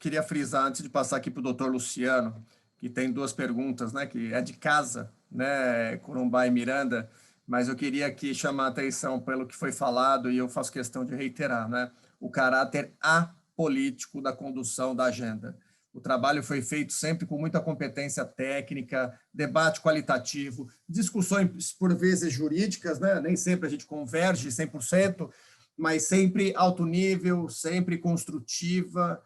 queria frisar, antes de passar aqui para o doutor Luciano, que tem duas perguntas, né, que é de casa, né, Corumbá e Miranda, mas eu queria aqui chamar a atenção pelo que foi falado, e eu faço questão de reiterar, né, o caráter apolítico da condução da agenda. O trabalho foi feito sempre com muita competência técnica, debate qualitativo, discussões, por vezes, jurídicas, né, nem sempre a gente converge 100%, mas sempre alto nível, sempre construtiva,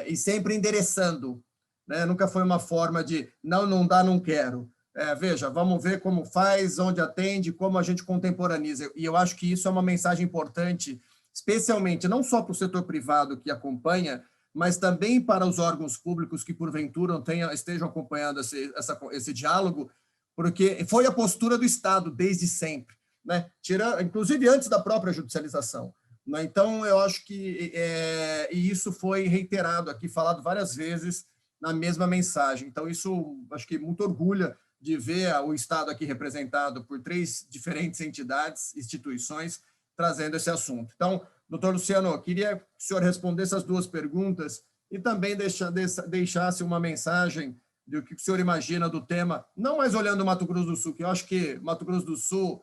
e sempre endereçando, né? Nunca foi uma forma de não dá, não quero. Veja, vamos ver como faz, onde atende, como a gente contemporaniza. E eu acho que isso é uma mensagem importante, especialmente não só para o setor privado que acompanha, mas também para os órgãos públicos que, porventura, estejam acompanhando esse diálogo, porque foi a postura do Estado desde sempre, né? Inclusive antes da própria judicialização. Né? Então, eu acho que e isso foi reiterado aqui, falado várias vezes na mesma mensagem. Então, isso acho que muito orgulha de ver o Estado aqui representado por 3 diferentes entidades, instituições, trazendo esse assunto. Então, doutor Luciano, eu queria que o senhor respondesse as 2 perguntas e também deixasse uma mensagem do que o senhor imagina do tema, não mais olhando o Mato Grosso do Sul, que eu acho que Mato Grosso do Sul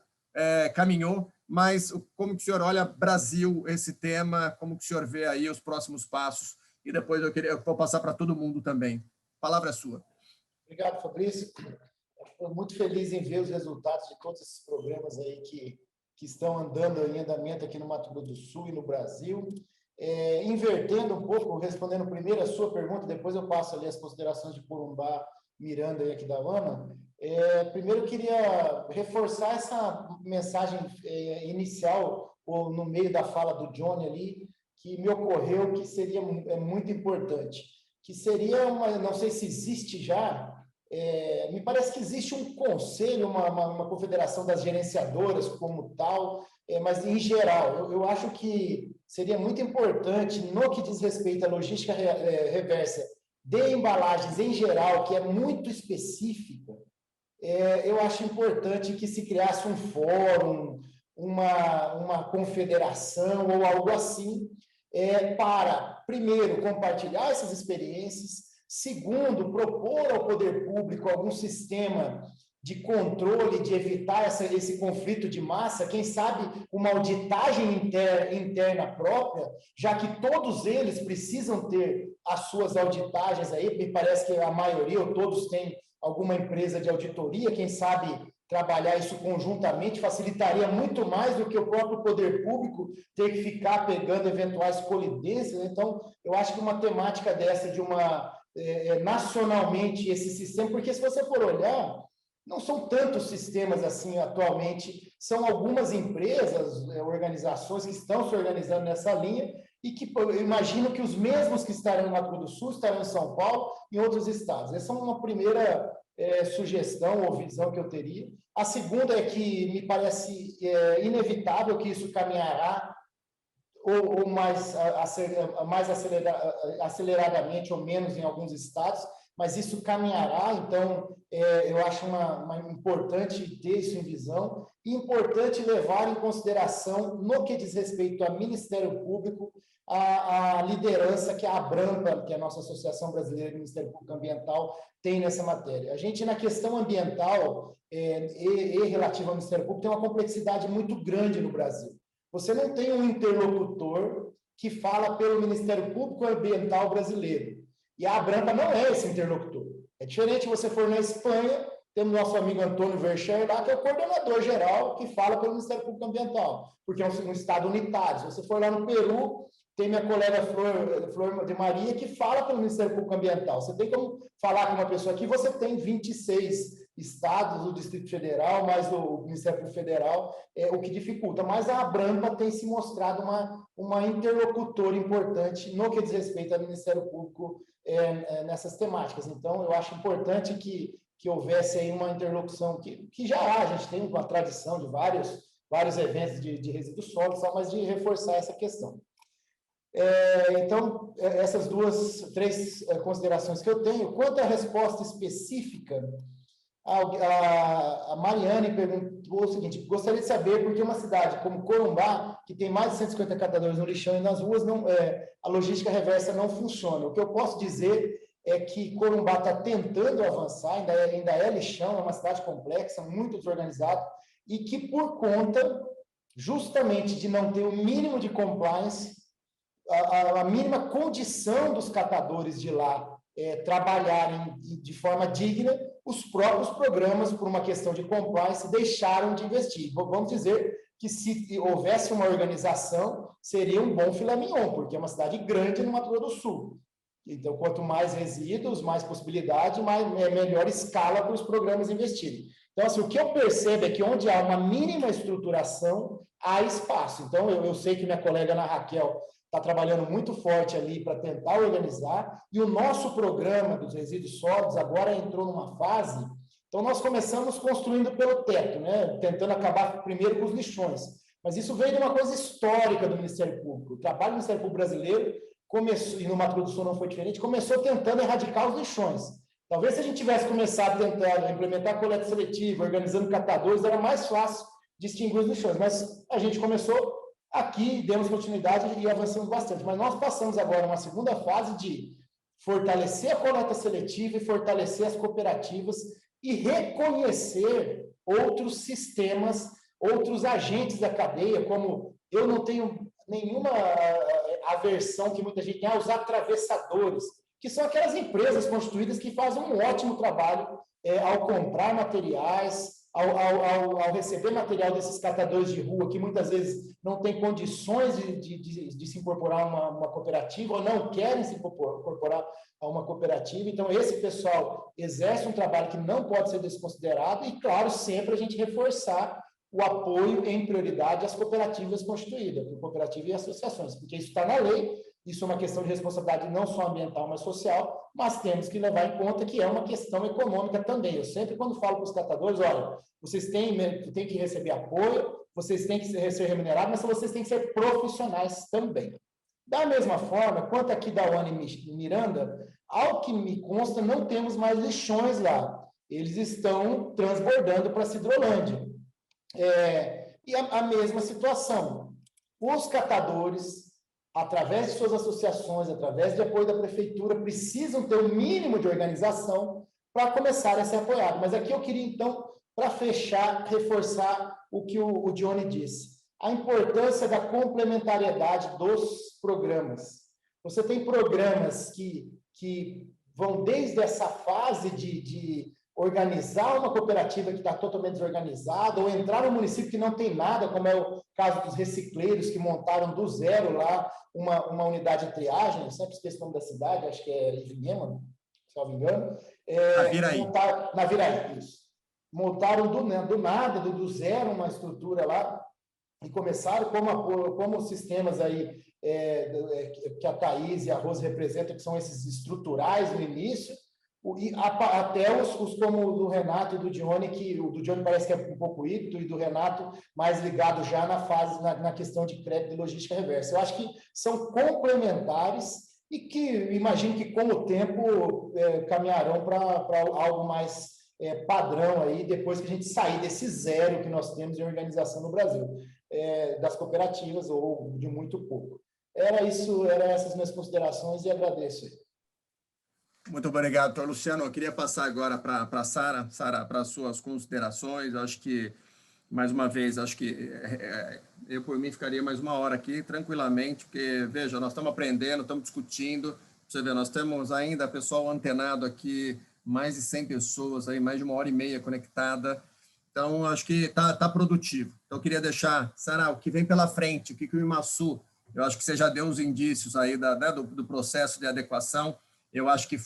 caminhou, mas como que o senhor olha Brasil, esse tema, como que o senhor vê aí os próximos passos, e depois eu vou passar para todo mundo também. A palavra é sua. Obrigado, Fabrício. Estou muito feliz em ver os resultados de todos esses programas aí que estão andando em andamento aqui no Mato Grosso do Sul e no Brasil. Invertendo um pouco, respondendo primeiro a sua pergunta, depois eu passo ali as considerações de Corumbá, Miranda e Aquidauana. Primeiro, eu queria reforçar essa mensagem inicial, ou no meio da fala do Johnny ali, que me ocorreu que seria muito importante, que seria não sei se existe já, me parece que existe um conselho, uma confederação das gerenciadoras como tal, mas em geral, eu acho que seria muito importante, no que diz respeito à logística reversa de embalagens em geral, que é muito específica, eu acho importante que se criasse um fórum, uma confederação ou algo assim, para, primeiro, compartilhar essas experiências, segundo, propor ao poder público algum sistema de controle, de evitar esse conflito de massa, quem sabe uma auditagem interna própria, já que todos eles precisam ter as suas auditagens aí, me parece que a maioria ou todos têm alguma empresa de auditoria, quem sabe trabalhar isso conjuntamente facilitaria muito mais do que o próprio poder público ter que ficar pegando eventuais colidências. Então, eu acho que uma temática dessa de nacionalmente esse sistema, porque se você for olhar, não são tantos sistemas assim atualmente, são algumas empresas, organizações que estão se organizando nessa linha e que eu imagino que os mesmos que estarão no Mato Grosso do Sul estarão em São Paulo e em outros estados. Essa é uma primeira sugestão ou visão que eu teria. A segunda é que me parece inevitável que isso caminhará ou mais aceleradamente ou menos em alguns estados, mas isso caminhará, então eu acho importante ter isso em visão e importante levar em consideração, no que diz respeito ao Ministério Público, a liderança que a ABRAMPA, que é a nossa Associação Brasileira de Ministério Público Ambiental, tem nessa matéria. A gente, na questão ambiental e relativa ao Ministério Público, tem uma complexidade muito grande no Brasil. Você não tem um interlocutor que fala pelo Ministério Público Ambiental brasileiro. E a ABRAMPA não é esse interlocutor. É diferente você for na Espanha, temos nosso amigo Antônio Vercher lá, que é o coordenador geral que fala pelo Ministério Público Ambiental, porque é um estado unitário. Se você for lá no Peru, tem minha colega Flor de Maria, que fala pelo Ministério Público Ambiental. Você tem como falar com uma pessoa aqui, você tem 26 estados, o Distrito Federal, mais o Ministério Público Federal, o que dificulta. Mas a Abrampa tem se mostrado uma interlocutora importante no que diz respeito ao Ministério Público nessas temáticas. Então, eu acho importante que houvesse aí uma interlocução, que já há, a gente tem uma tradição de vários eventos de resíduos sólidos, mas de reforçar essa questão. Então, essas três considerações que eu tenho. Quanto à resposta específica, a Mariane perguntou o seguinte: gostaria de saber por que uma cidade como Corumbá, que tem mais de 150 catadores no lixão e nas ruas, a logística reversa não funciona. O que eu posso dizer é que Corumbá está tentando avançar, ainda é lixão, é uma cidade complexa, muito desorganizada, e que por conta justamente de não ter o mínimo de compliance, a mínima condição dos catadores de lá trabalharem de forma digna, os próprios programas, por uma questão de compliance, deixaram de investir. Vamos dizer que se houvesse uma organização, seria um bom filé mignon, porque é uma cidade grande no Mato Grosso do Sul. Então, quanto mais resíduos, mais possibilidade, melhor escala para os programas investirem. Então, assim, o que eu percebo é que onde há uma mínima estruturação, há espaço. Então, eu sei que minha colega Ana Raquel está trabalhando muito forte ali para tentar organizar, e o nosso programa dos resíduos sólidos agora entrou numa fase. Então, nós começamos construindo pelo teto, né? Tentando acabar primeiro com os lixões. Mas isso veio de uma coisa histórica do Ministério Público. O trabalho do Ministério Público brasileiro começou, e no Mato Grosso do Sul não foi diferente, começou tentando erradicar os lixões. Talvez se a gente tivesse começado a tentar implementar a coleta seletiva, organizando catadores, era mais fácil distinguir os lixões. Mas a gente começou aqui, demos continuidade e avançamos bastante. Mas nós passamos agora uma segunda fase de fortalecer a coleta seletiva e fortalecer as cooperativas e reconhecer outros sistemas, outros agentes da cadeia, como eu não tenho nenhuma aversão que muita gente tem a usar atravessadores, que são aquelas empresas constituídas que fazem um ótimo trabalho ao comprar materiais, ao receber material desses catadores de rua, que muitas vezes não têm condições de se incorporar a uma cooperativa, ou não querem se incorporar a uma cooperativa. Então, esse pessoal exerce um trabalho que não pode ser desconsiderado e, claro, sempre a gente reforçar o apoio em prioridade às cooperativas constituídas, cooperativas e associações, porque isso está na lei, isso é uma questão de responsabilidade não só ambiental, mas social, mas temos que levar em conta que é uma questão econômica também. Eu sempre, quando falo para os catadores, olha, vocês têm que receber apoio, vocês têm que ser remunerados, mas vocês têm que ser profissionais também. Da mesma forma, quanto aqui da UAN e Miranda, ao que me consta, não temos mais lixões lá. Eles estão transbordando para a Cidrolândia. E a mesma situação. Os catadores, através de suas associações, através de apoio da prefeitura, precisam ter o mínimo de organização para começar a ser apoiado. Mas aqui eu queria, então, para fechar, reforçar o que o Johnny disse. A importância da complementariedade dos programas. Você tem programas que vão desde essa fase de organizar uma cooperativa que está totalmente desorganizada, ou entrar no município que não tem nada, como é o caso dos recicleiros, que montaram do zero lá uma unidade de triagem, eu sempre esqueço o nome da cidade, acho que é Ivinhema, se não me engano. Naviraí. Naviraí, isso. Montaram do nada, do zero, uma estrutura lá, e começaram como sistemas aí, que a Thaís e a Rose representam, que são esses estruturais no início, e até os como o do Renato e do Johnny, que o do Johnny parece que é um pouco híbrido, e do Renato mais ligado já na questão de crédito e logística reversa. Eu acho que são complementares e que imagino que com o tempo caminharão para algo mais padrão aí, depois que a gente sair desse zero que nós temos em organização no Brasil, das cooperativas ou de muito pouco. Eram essas minhas considerações e agradeço aí. Muito obrigado, doutor Luciano. Eu queria passar agora para a Sara. Sara, para as suas considerações. Eu acho que, mais uma vez, eu, por mim, ficaria mais uma hora aqui, tranquilamente, porque, veja, nós estamos aprendendo, estamos discutindo. Você vê, nós temos ainda pessoal antenado aqui, mais de 100 pessoas, aí, mais de 1h30 conectada. Então, acho que está produtivo. Então, eu queria deixar, Sara, o que vem pela frente, o que o Imaçu, eu acho que você já deu os indícios aí do processo de adequação. Eu acho que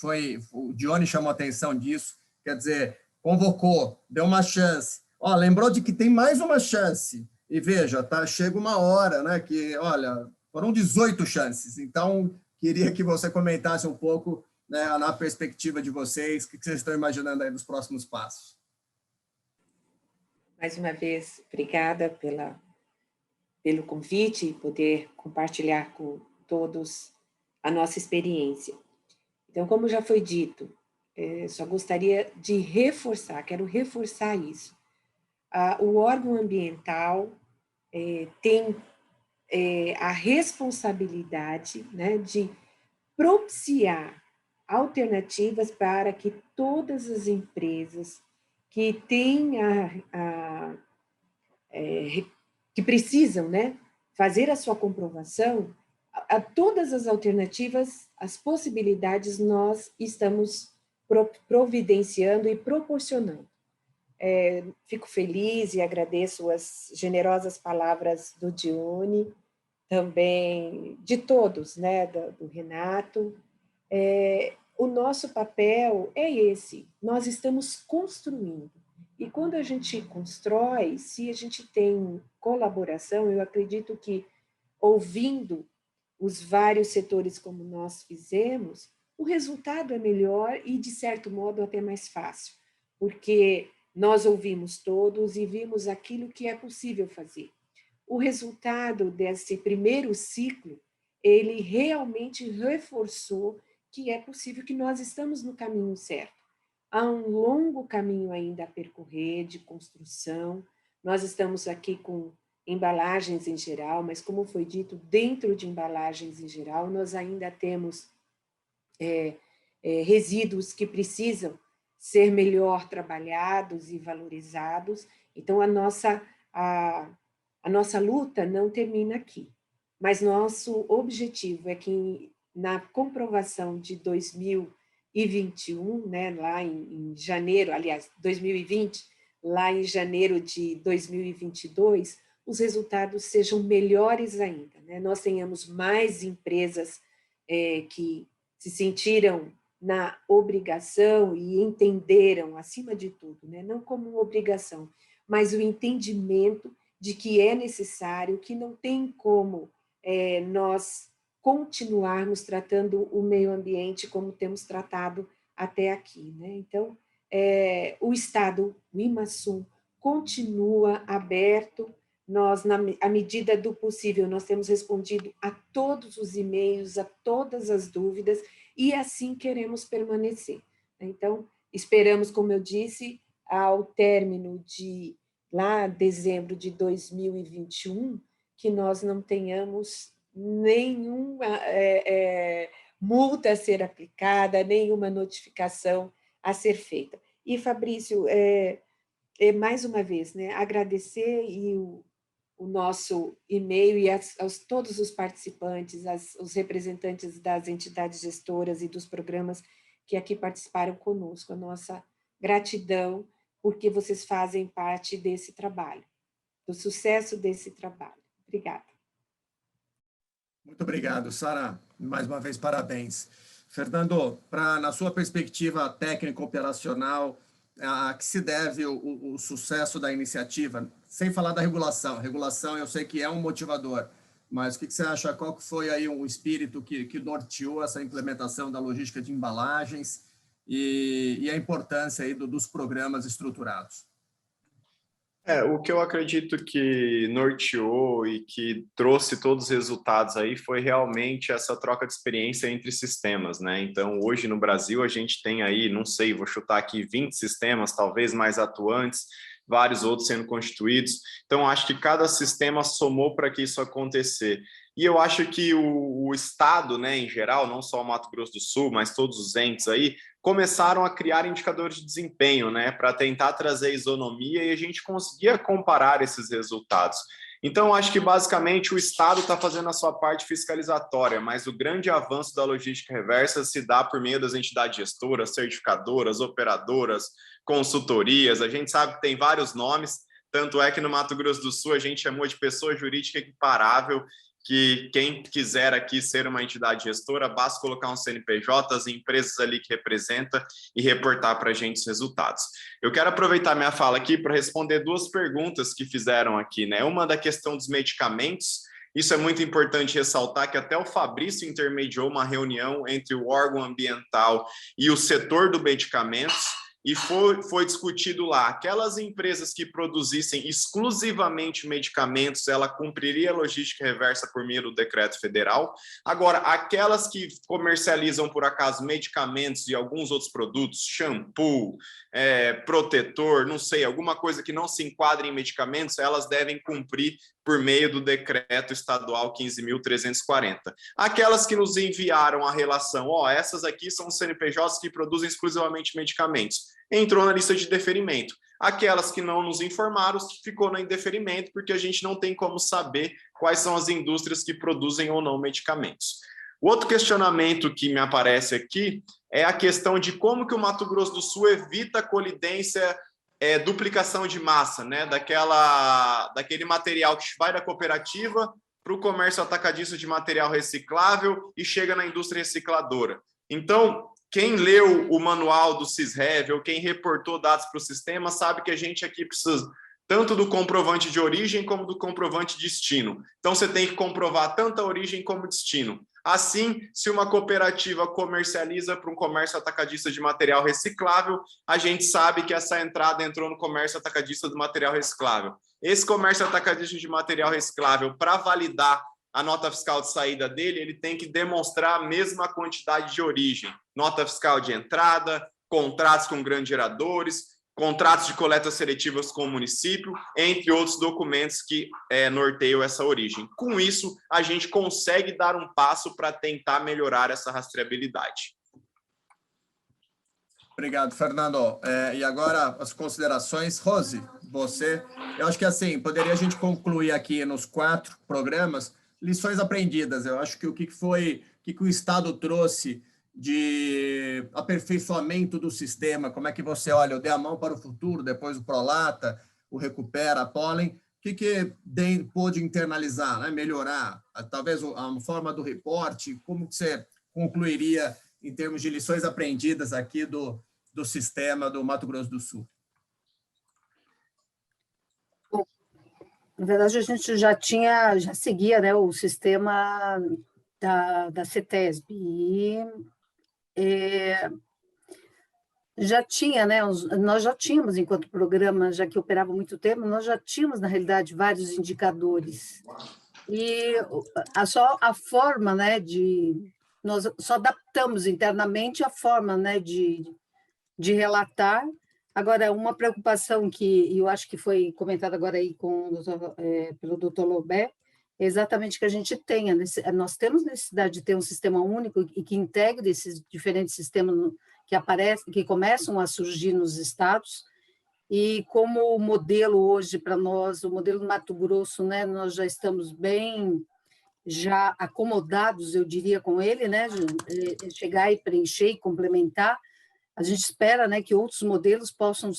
o Johnny chamou a atenção disso, quer dizer, convocou, deu uma chance. Ó, lembrou de que tem mais uma chance. E veja, tá, chega uma hora, né, que, olha, foram 18 chances. Então, queria que você comentasse um pouco, né, na perspectiva de vocês, o que vocês estão imaginando aí dos próximos passos. Mais uma vez, obrigada pelo convite e poder compartilhar com todos a nossa experiência. Então, como já foi dito, só gostaria de quero reforçar isso. O órgão ambiental tem a responsabilidade, né, de propiciar alternativas para que todas as empresas que têm que precisam, né, fazer a sua comprovação, a todas as alternativas, as possibilidades nós estamos providenciando e proporcionando. Fico feliz e agradeço as generosas palavras do Dione, também de todos, né, do Renato. O nosso papel é esse, nós estamos construindo. E quando a gente constrói, se a gente tem colaboração, eu acredito que ouvindo os vários setores como nós fizemos, o resultado é melhor e, de certo modo, até mais fácil, porque nós ouvimos todos e vimos aquilo que é possível fazer. O resultado desse primeiro ciclo, ele realmente reforçou que é possível, que nós estamos no caminho certo. Há um longo caminho ainda a percorrer de construção. Nós estamos aqui com embalagens em geral, mas como foi dito, dentro de embalagens em geral, nós ainda temos resíduos que precisam ser melhor trabalhados e valorizados. Então, a nossa luta não termina aqui, mas nosso objetivo é que na comprovação de 2021, né, lá em janeiro, aliás, 2020, lá em janeiro de 2022, os resultados sejam melhores ainda, né? Nós tenhamos mais empresas que se sentiram na obrigação e entenderam, acima de tudo, né? Não como uma obrigação, mas o entendimento de que é necessário, que não tem como nós continuarmos tratando o meio ambiente como temos tratado até aqui, né? Então, o Estado, o IMASUM, continua aberto. Nós, à medida do possível, nós temos respondido a todos os e-mails, a todas as dúvidas, e assim queremos permanecer. Então, esperamos, como eu disse, ao término de lá dezembro de 2021, que nós não tenhamos nenhuma multa a ser aplicada, nenhuma notificação a ser feita. E, Fabrício, mais uma vez, né, agradecer o nosso e-mail e aos todos os participantes, os representantes das entidades gestoras e dos programas que aqui participaram conosco, a nossa gratidão, porque vocês fazem parte desse trabalho, do sucesso desse trabalho. Obrigada. Muito obrigado, Sara. Mais uma vez, parabéns. Fernando, na sua perspectiva técnica operacional, a que se deve o sucesso da iniciativa, sem falar da regulação? A regulação eu sei que é um motivador, mas o que você acha, qual que foi aí o espírito que norteou essa implementação da logística de embalagens e a importância aí dos programas estruturados? O que eu acredito que norteou e que trouxe todos os resultados aí foi realmente essa troca de experiência entre sistemas, né? Então, hoje no Brasil, a gente tem aí, não sei, vou chutar aqui 20 sistemas, talvez mais atuantes, vários outros sendo constituídos. Então, acho que cada sistema somou para que isso acontecer. E eu acho que o Estado, né, em geral, não só o Mato Grosso do Sul, mas todos os entes aí, começaram a criar indicadores de desempenho, né, para tentar trazer isonomia e a gente conseguia comparar esses resultados. Então, acho que basicamente o Estado está fazendo a sua parte fiscalizatória, mas o grande avanço da logística reversa se dá por meio das entidades gestoras, certificadoras, operadoras, consultorias. A gente sabe que tem vários nomes, tanto é que no Mato Grosso do Sul a gente chamou de pessoa jurídica equiparável, que quem quiser aqui ser uma entidade gestora, basta colocar um CNPJ, as empresas ali que representa e reportar para a gente os resultados. Eu quero aproveitar minha fala aqui para responder duas perguntas que fizeram aqui, né? Uma da questão dos medicamentos. Isso é muito importante ressaltar que até o Fabrício intermediou uma reunião entre o órgão ambiental e o setor do medicamentos, e foi discutido lá, aquelas empresas que produzissem exclusivamente medicamentos, ela cumpriria a logística reversa por meio do decreto federal. Agora, aquelas que comercializam, por acaso, medicamentos e alguns outros produtos, shampoo, protetor, não sei, alguma coisa que não se enquadre em medicamentos, elas devem cumprir por meio do decreto estadual 15.340. Aquelas que nos enviaram a relação, essas aqui são os CNPJs que produzem exclusivamente medicamentos, entrou na lista de deferimento. Aquelas que não nos informaram, ficou no indeferimento, porque a gente não tem como saber quais são as indústrias que produzem ou não medicamentos. O outro questionamento que me aparece aqui é a questão de como que o Mato Grosso do Sul evita a colidência, duplicação de massa, né? Daquele material que vai da cooperativa para o comércio atacadista de material reciclável e chega na indústria recicladora. Então, quem leu o manual do Cisrev ou quem reportou dados para o sistema sabe que a gente aqui precisa tanto do comprovante de origem como do comprovante de destino. Então, você tem que comprovar tanto a origem como o destino. Assim, se uma cooperativa comercializa para um comércio atacadista de material reciclável, a gente sabe que essa entrada entrou no comércio atacadista do material reciclável. Esse comércio atacadista de material reciclável, para validar a nota fiscal de saída dele, ele tem que demonstrar a mesma quantidade de origem. Nota fiscal de entrada, contratos com grandes geradores, contratos de coletas seletivas com o município, entre outros documentos que norteiam essa origem. Com isso, a gente consegue dar um passo para tentar melhorar essa rastreabilidade. Obrigado, Fernando. E agora as considerações. Rose, você, eu acho que assim, poderia a gente concluir aqui nos 4 programas lições aprendidas. Eu acho que o que o Estado trouxe de aperfeiçoamento do sistema, como é que você olha, eu dei a mão para o futuro, depois o Prolata, o Recupera, a Pólen, o que pôde internalizar, né? Melhorar, talvez a forma do reporte, como que você concluiria em termos de lições aprendidas aqui do sistema do Mato Grosso do Sul? Bom, na verdade, a gente já seguia, né, o sistema da CETESB, e já tinha, né, nós já tínhamos, enquanto programa, já que operava muito tempo, nós já tínhamos, na realidade, vários indicadores. E só a forma, né, nós só adaptamos internamente a forma, né, de relatar. Agora, uma preocupação que eu acho que foi comentada agora aí pelo doutor Lobé, é exatamente que a gente tenha, nós temos necessidade de ter um sistema único e que integre esses diferentes sistemas que começam a surgir nos estados, e como modelo hoje para nós, o modelo do Mato Grosso, né, nós já estamos bem já acomodados, eu diria, com ele, né, chegar e preencher e complementar. A gente espera, né, que outros modelos possam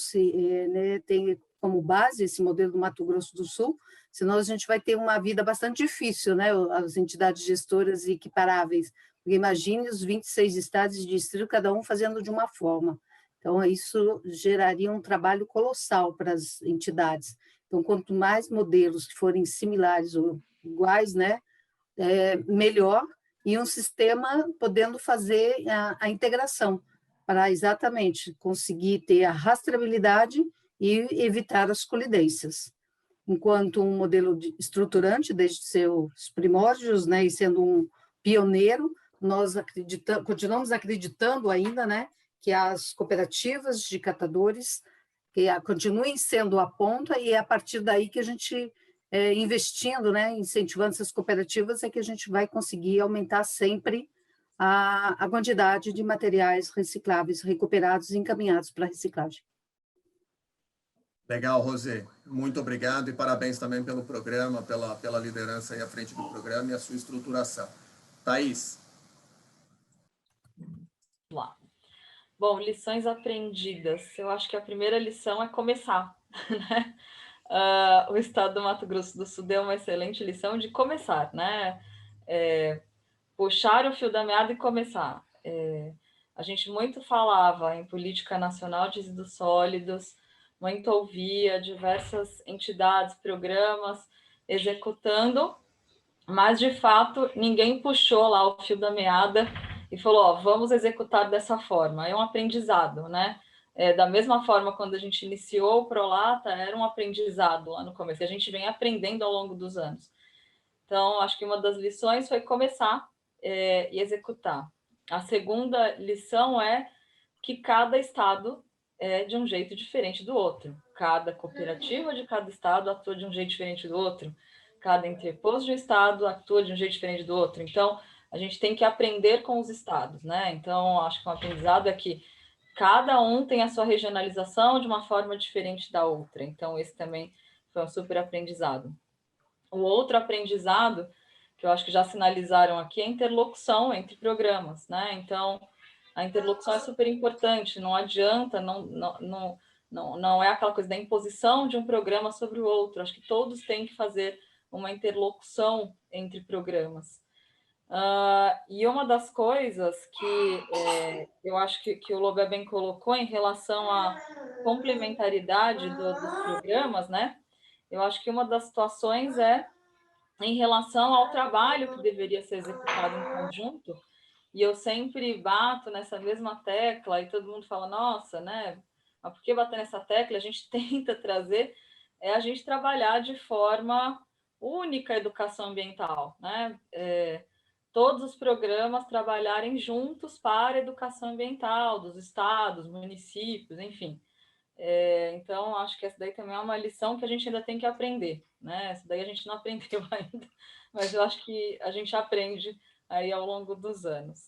ter como base esse modelo do Mato Grosso do Sul, senão a gente vai ter uma vida bastante difícil, né, as entidades gestoras e equiparáveis. Porque imagine os 26 estados e distritos, cada um fazendo de uma forma. Então, isso geraria um trabalho colossal para as entidades. Então, quanto mais modelos que forem similares ou iguais, né, melhor, e um sistema podendo fazer a integração, para exatamente conseguir ter a rastreabilidade e evitar as colidências. Enquanto um modelo estruturante, desde seus primórdios, né, e sendo um pioneiro, nós continuamos acreditando ainda, né, que as cooperativas de catadores continuem sendo a ponta, e é a partir daí que a gente, investindo, né, incentivando essas cooperativas, é que a gente vai conseguir aumentar sempre a quantidade de materiais recicláveis, recuperados e encaminhados para reciclagem. Legal, Rosê. Muito obrigado e parabéns também pelo programa, pela liderança aí à frente do programa e a sua estruturação. Thaís. Vamos lá. Bom, lições aprendidas. Eu acho que a primeira lição é começar, né? o Estado do Mato Grosso do Sul deu uma excelente lição de começar, né? Puxar o fio da meada e começar. A gente muito falava em política nacional de resíduos sólidos, muito ouvia diversas entidades, programas executando, mas, de fato, ninguém puxou lá o fio da meada e falou, ó, vamos executar dessa forma. É um aprendizado, né? Da mesma forma, quando a gente iniciou o Prolata, era um aprendizado lá no começo, e a gente vem aprendendo ao longo dos anos. Então, acho que uma das lições foi começar e executar. A segunda lição é que cada estado é de um jeito diferente do outro. Cada cooperativa de cada estado atua de um jeito diferente do outro. Cada interposto de um estado atua de um jeito diferente do outro. Então, a gente tem que aprender com os estados, né? Então, acho que um aprendizado é que cada um tem a sua regionalização de uma forma diferente da outra. Então, esse também foi um super aprendizado. O outro aprendizado, que eu acho que já sinalizaram aqui, é a interlocução entre programas, né? Então, a interlocução é super importante, não adianta, não é aquela coisa da imposição de um programa sobre o outro, acho que todos têm que fazer uma interlocução entre programas. E uma das coisas que eu acho que o Lobé bem colocou em relação à complementaridade dos programas, né? Eu acho que uma das situações é em relação ao trabalho que deveria ser executado em conjunto, e eu sempre bato nessa mesma tecla, e todo mundo fala, nossa, né? Mas por que bater nessa tecla? A gente tenta trazer, a gente trabalhar de forma única a educação ambiental, né? Todos os programas trabalharem juntos para a educação ambiental, dos estados, municípios, enfim. Então, acho que essa daí também é uma lição que a gente ainda tem que aprender, né? Essa daí a gente não aprendeu ainda, mas eu acho que a gente aprende aí ao longo dos anos.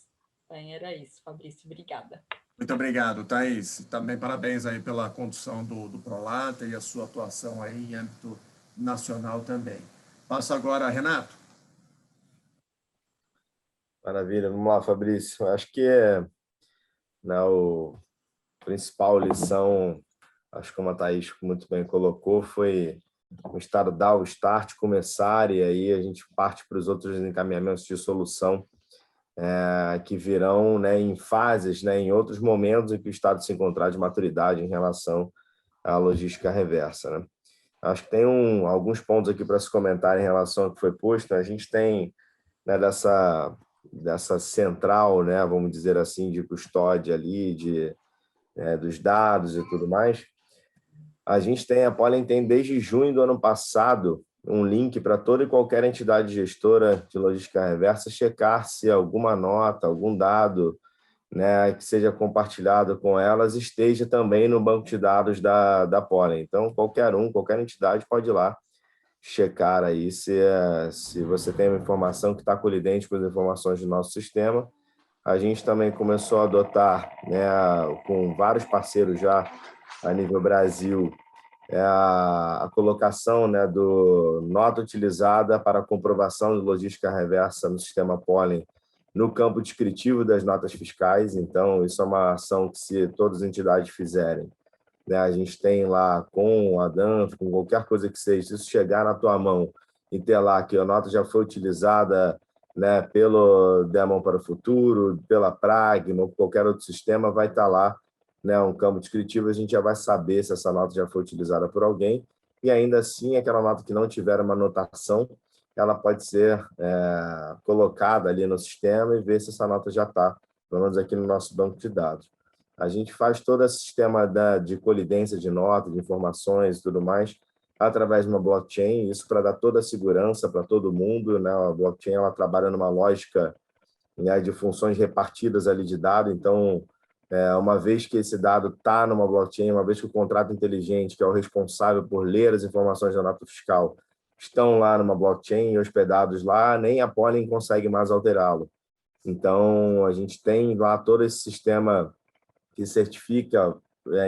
Bem, era isso, Fabrício, obrigada. Muito obrigado, Thaís. Também parabéns aí pela condução do Prolata e a sua atuação aí em âmbito nacional também. Passo agora a Renato. Maravilha, vamos lá, Fabrício. Acho que a principal lição, acho que como a Thaís muito bem colocou, foi o Estado dar o start, começar, e aí a gente parte para os outros encaminhamentos de solução que virão, né, em fases, né, em outros momentos em que o Estado se encontrar de maturidade em relação à logística reversa, né? Acho que tem alguns pontos aqui para se comentar em relação ao que foi posto. A gente tem, né, dessa central, né, vamos dizer assim, de custódia ali, dos dados e tudo mais. A Pollen tem desde junho do ano passado um link para toda e qualquer entidade gestora de logística reversa checar se alguma nota, algum dado, né, que seja compartilhado com elas esteja também no banco de dados da Pollen. Então, qualquer entidade pode ir lá checar aí se você tem uma informação que está colidente com as informações do nosso sistema. A gente também começou a adotar, né, com vários parceiros já a nível Brasil, a colocação, né, do nota utilizada para comprovação de logística reversa no sistema Pollen no campo descritivo das notas fiscais. Então, isso é uma ação que, se todas as entidades fizerem, né, a gente tem lá com a DANF, com qualquer coisa que seja, se isso chegar na tua mão e ter lá que a nota já foi utilizada, né, pelo Demon para o Futuro, pela Pragma ou qualquer outro sistema, vai estar lá, né, um campo descritivo, a gente já vai saber se essa nota já foi utilizada por alguém, e ainda assim, aquela nota que não tiver uma anotação, ela pode ser colocada ali no sistema e ver se essa nota já está, pelo menos aqui no nosso banco de dados. A gente faz todo esse sistema de colidência de notas, de informações e tudo mais, através de uma blockchain, isso para dar toda a segurança para todo mundo, né? A blockchain, ela trabalha numa lógica, né, de funções repartidas ali de dado. Então, uma vez que esse dado está numa blockchain, uma vez que o contrato inteligente, que é o responsável por ler as informações da nota fiscal, estão lá numa blockchain, hospedados lá, nem a Pollen consegue mais alterá-lo. Então, a gente tem lá todo esse sistema que certifica,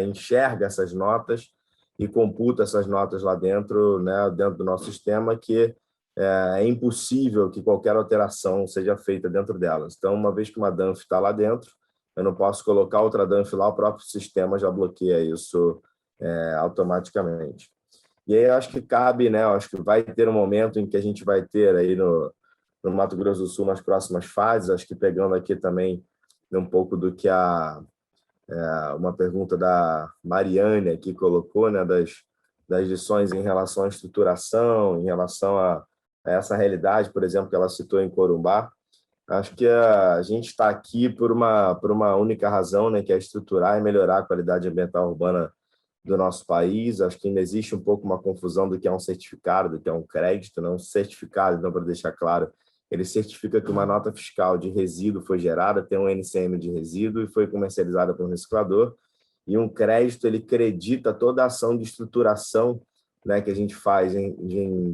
enxerga essas notas e computa essas notas lá dentro, né, dentro do nosso sistema, que é impossível que qualquer alteração seja feita dentro delas. Então, uma vez que uma DANF está lá dentro, eu não posso colocar outra DANF lá, o próprio sistema já bloqueia isso automaticamente. E aí eu acho que cabe, né? Eu acho que vai ter um momento em que a gente vai ter aí no Mato Grosso do Sul nas próximas fases, acho que pegando aqui também um pouco do que uma pergunta da Mariane aqui colocou, né, das lições em relação à estruturação, em relação a essa realidade, por exemplo, que ela citou em Corumbá. Acho que a gente está aqui por uma única razão, né, que é estruturar e melhorar a qualidade ambiental urbana do nosso país. Acho que ainda existe um pouco uma confusão do que é um certificado, do que é um crédito, não um certificado, então, para deixar claro, ele certifica que uma nota fiscal de resíduo foi gerada, tem um NCM de resíduo e foi comercializada por um reciclador, e um crédito, ele acredita toda a ação de estruturação, né, que a gente faz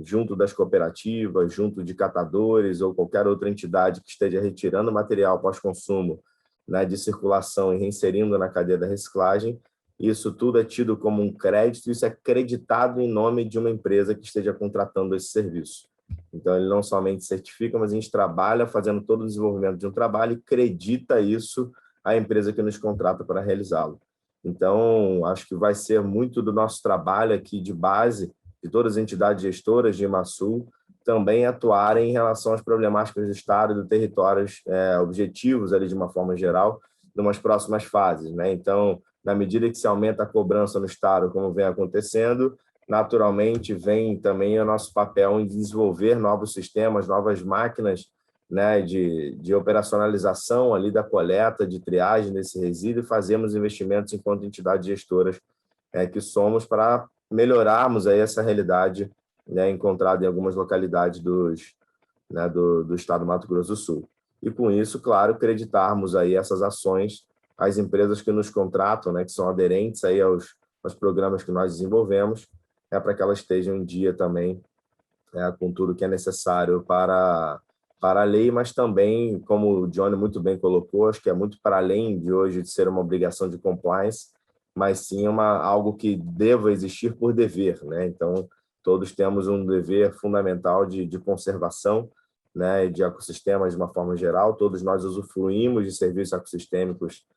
junto das cooperativas, junto de catadores ou qualquer outra entidade que esteja retirando material pós-consumo, né, de circulação e reinserindo na cadeia da reciclagem. Isso tudo é tido como um crédito, isso é creditado em nome de uma empresa que esteja contratando esse serviço. Então, ele não somente certifica, mas a gente trabalha fazendo todo o desenvolvimento de um trabalho e acredita isso à empresa que nos contrata para realizá-lo. Então, acho que vai ser muito do nosso trabalho aqui de base, de todas as entidades gestoras de IMASUL, também atuarem em relação às problemáticas do Estado e do territórios objetivos, ali de uma forma geral, em umas próximas fases, né? Então, na medida que se aumenta a cobrança no Estado, como vem acontecendo, naturalmente vem também o nosso papel em desenvolver novos sistemas, novas máquinas, né, de operacionalização ali da coleta, de triagem desse resíduo, e fazemos investimentos enquanto entidades gestoras que somos para melhorarmos aí essa realidade, né, encontrada em algumas localidades do estado do Mato Grosso do Sul. E com isso, claro, acreditarmos aí essas ações às empresas que nos contratam, né, que são aderentes aí aos programas que nós desenvolvemos, para que elas estejam em dia também com tudo que é necessário para a lei, mas também, como o Johnny muito bem colocou, acho que é muito para além de hoje de ser uma obrigação de compliance, mas sim algo que deva existir por dever, né? Então, todos temos um dever fundamental de conservação, né, de ecossistemas de uma forma geral, todos nós usufruímos de serviços ecossistêmicos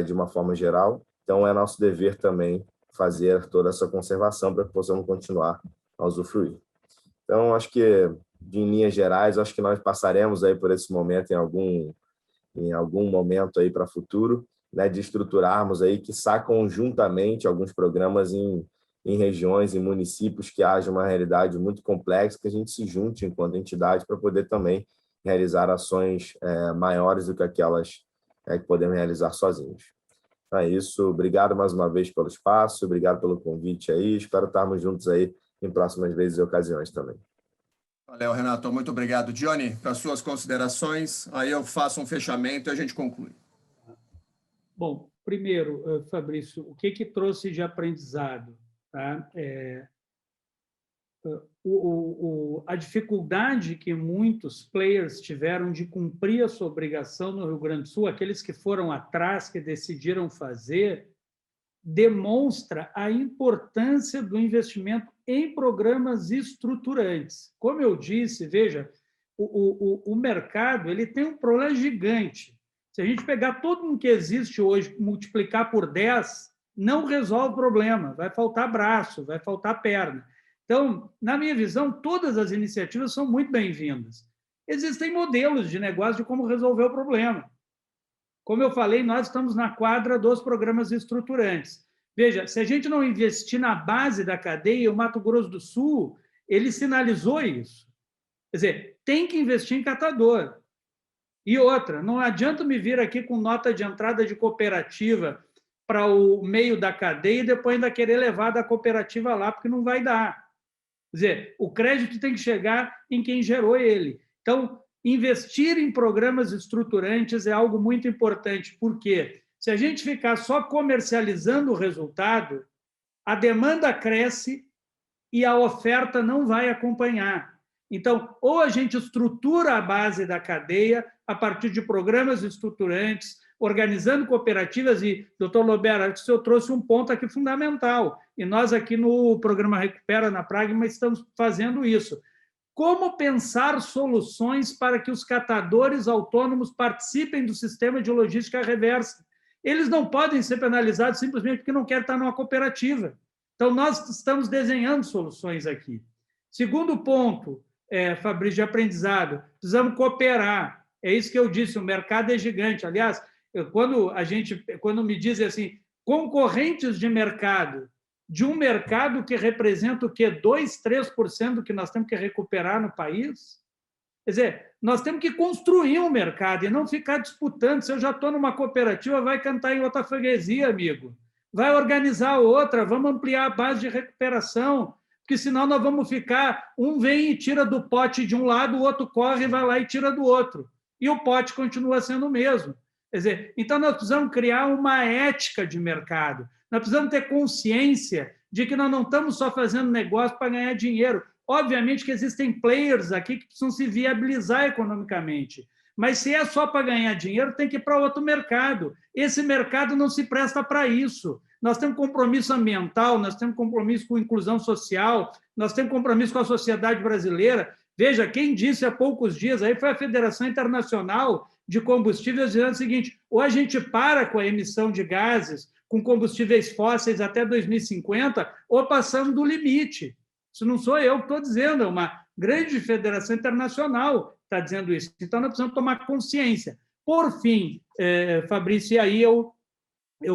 de uma forma geral, então é nosso dever também fazer toda essa conservação para que possamos continuar a usufruir. Então, acho que, em linhas gerais, acho que nós passaremos aí por esse momento em algum momento aí para o futuro, né, de estruturarmos aí, quiçá conjuntamente, alguns programas em regiões, em municípios que haja uma realidade muito complexa, que a gente se junte enquanto entidade para poder também realizar ações maiores do que aquelas que podemos realizar sozinhos. Então é isso. Obrigado mais uma vez pelo espaço, obrigado pelo convite aí. Espero estarmos juntos aí em próximas vezes e ocasiões também. Valeu, Renato. Muito obrigado. Johnny, para as suas considerações, aí eu faço um fechamento e a gente conclui. Bom, primeiro, Fabrício, o que trouxe de aprendizado? Tá? A dificuldade que muitos players tiveram de cumprir a sua obrigação no Rio Grande do Sul, aqueles que foram atrás, que decidiram fazer, demonstra a importância do investimento em programas estruturantes. Como eu disse, veja, o mercado ele tem um problema gigante. Se a gente pegar todo mundo que existe hoje, multiplicar por 10, não resolve o problema. Vai faltar braço, vai faltar perna. Então, na minha visão, todas as iniciativas são muito bem-vindas. Existem modelos de negócio de como resolver o problema. Como eu falei, nós estamos na quadra dos programas estruturantes. Veja, se a gente não investir na base da cadeia, o Mato Grosso do Sul, ele sinalizou isso. Quer dizer, tem que investir em catador. E outra, não adianta me vir aqui com nota de entrada de cooperativa para o meio da cadeia e depois ainda querer levar da cooperativa lá, porque não vai dar. Quer dizer, o crédito tem que chegar em quem gerou ele. Então, investir em programas estruturantes é algo muito importante, porque se a gente ficar só comercializando o resultado, a demanda cresce e a oferta não vai acompanhar. Então, ou a gente estrutura a base da cadeia a partir de programas estruturantes, organizando cooperativas, e, doutor Lobera, o senhor trouxe um ponto aqui fundamental, e nós aqui no programa Recupera na Pragma estamos fazendo isso. Como pensar soluções para que os catadores autônomos participem do sistema de logística reversa? Eles não podem ser penalizados simplesmente porque não querem estar numa cooperativa. Então, nós estamos desenhando soluções aqui. Segundo ponto, Fabrício, de aprendizado, precisamos cooperar. É isso que eu disse, o mercado é gigante. Aliás, quando me dizem assim, concorrentes de mercado, de um mercado que representa o quê? 2%, 3% do que nós temos que recuperar no país? Quer dizer, nós temos que construir um mercado e não ficar disputando. Se eu já estou numa cooperativa, vai cantar em outra freguesia, amigo. Vai organizar outra, vamos ampliar a base de recuperação, porque senão nós vamos ficar, um vem e tira do pote de um lado, o outro corre e vai lá e tira do outro. E o pote continua sendo o mesmo. Quer dizer, então nós precisamos criar uma ética de mercado. Nós precisamos ter consciência de que nós não estamos só fazendo negócio para ganhar dinheiro. Obviamente que existem players aqui que precisam se viabilizar economicamente, mas se é só para ganhar dinheiro, tem que ir para outro mercado. Esse mercado não se presta para isso. Nós temos compromisso ambiental, nós temos compromisso com inclusão social, nós temos compromisso com a sociedade brasileira. Veja, quem disse há poucos dias, aí foi a Federação Internacional de Combustíveis, dizendo o seguinte, ou a gente para com a emissão de gases com combustíveis fósseis até 2050, ou passamos do limite. Isso não sou eu que estou dizendo, é uma grande federação internacional que está dizendo isso. Então, nós precisamos tomar consciência. Por fim, Fabrício, e aí eu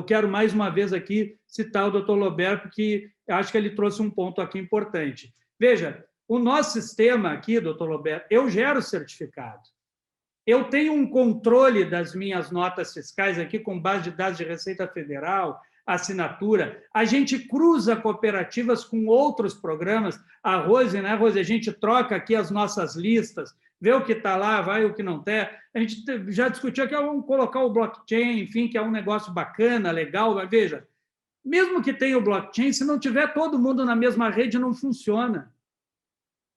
quero mais uma vez aqui citar o doutor Loberto, porque acho que ele trouxe um ponto aqui importante. Veja, o nosso sistema aqui, doutor Loberto, eu gero certificado. Eu tenho um controle das minhas notas fiscais aqui com base de dados de Receita Federal, assinatura. A gente cruza cooperativas com outros programas. A Rose, né, Rose? A gente troca aqui as nossas listas, vê o que está lá, vai o que não tem. A gente já discutiu aqui, vamos colocar o blockchain, enfim, que é um negócio bacana, legal. Mas veja, mesmo que tenha o blockchain, se não tiver todo mundo na mesma rede, não funciona,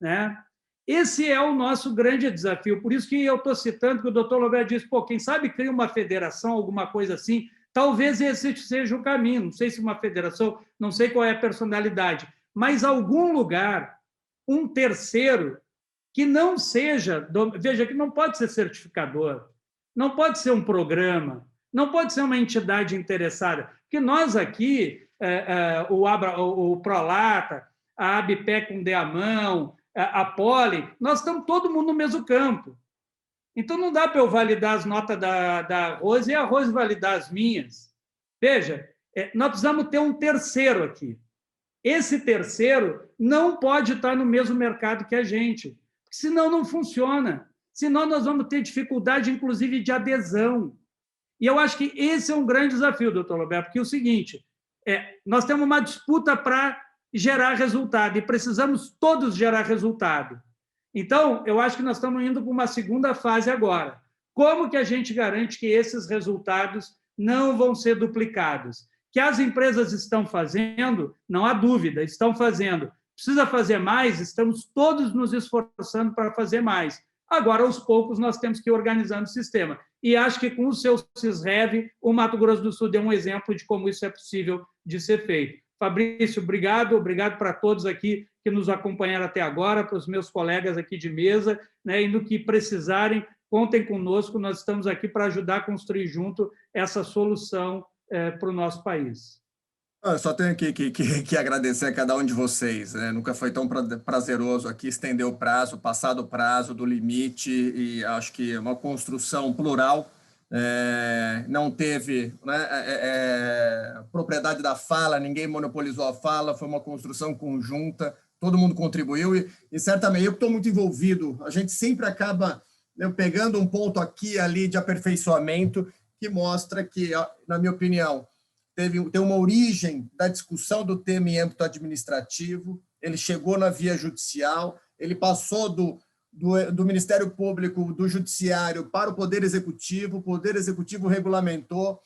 né? Esse é o nosso grande desafio. Por isso que eu estou citando que o doutor Loberto disse, quem sabe cria uma federação, alguma coisa assim, talvez esse seja o caminho. Não sei se uma federação, não sei qual é a personalidade, mas algum lugar, um terceiro, que não seja... Veja, que não pode ser certificador, não pode ser um programa, não pode ser uma entidade interessada, porque nós aqui, o Prolata, a ABPE com Deamão, a Poli, nós estamos todo mundo no mesmo campo. Então, não dá para eu validar as notas da Rose e a Rose validar as minhas. Veja, nós precisamos ter um terceiro aqui. Esse terceiro não pode estar no mesmo mercado que a gente, senão não funciona. Senão nós vamos ter dificuldade, inclusive, de adesão. E eu acho que esse é um grande desafio, doutor Roberto, porque é o seguinte, nós temos uma disputa para gerar resultado, e precisamos todos gerar resultado. Então, eu acho que nós estamos indo para uma segunda fase agora. Como que a gente garante que esses resultados não vão ser duplicados? Que as empresas estão fazendo, não há dúvida, estão fazendo. Precisa fazer mais? Estamos todos nos esforçando para fazer mais. Agora, aos poucos, nós temos que ir organizando o sistema. E acho que com o seu CISREV, o Mato Grosso do Sul deu um exemplo de como isso é possível de ser feito. Fabrício, obrigado para todos aqui que nos acompanharam até agora, para os meus colegas aqui de mesa, né, e no que precisarem, contem conosco, nós estamos aqui para ajudar a construir junto essa solução para o nosso país. Eu só tenho que agradecer a cada um de vocês, né? Nunca foi tão prazeroso aqui estender o prazo, passar do prazo, do limite, e acho que uma construção plural. Não teve, né, propriedade da fala, ninguém monopolizou a fala, foi uma construção conjunta, todo mundo contribuiu e certamente eu estou muito envolvido, a gente sempre acaba, né, pegando um ponto aqui e ali de aperfeiçoamento que mostra que, na minha opinião, tem uma origem da discussão do tema em âmbito administrativo, ele chegou na via judicial, ele passou do Ministério Público, do Judiciário para o Poder Executivo regulamentou,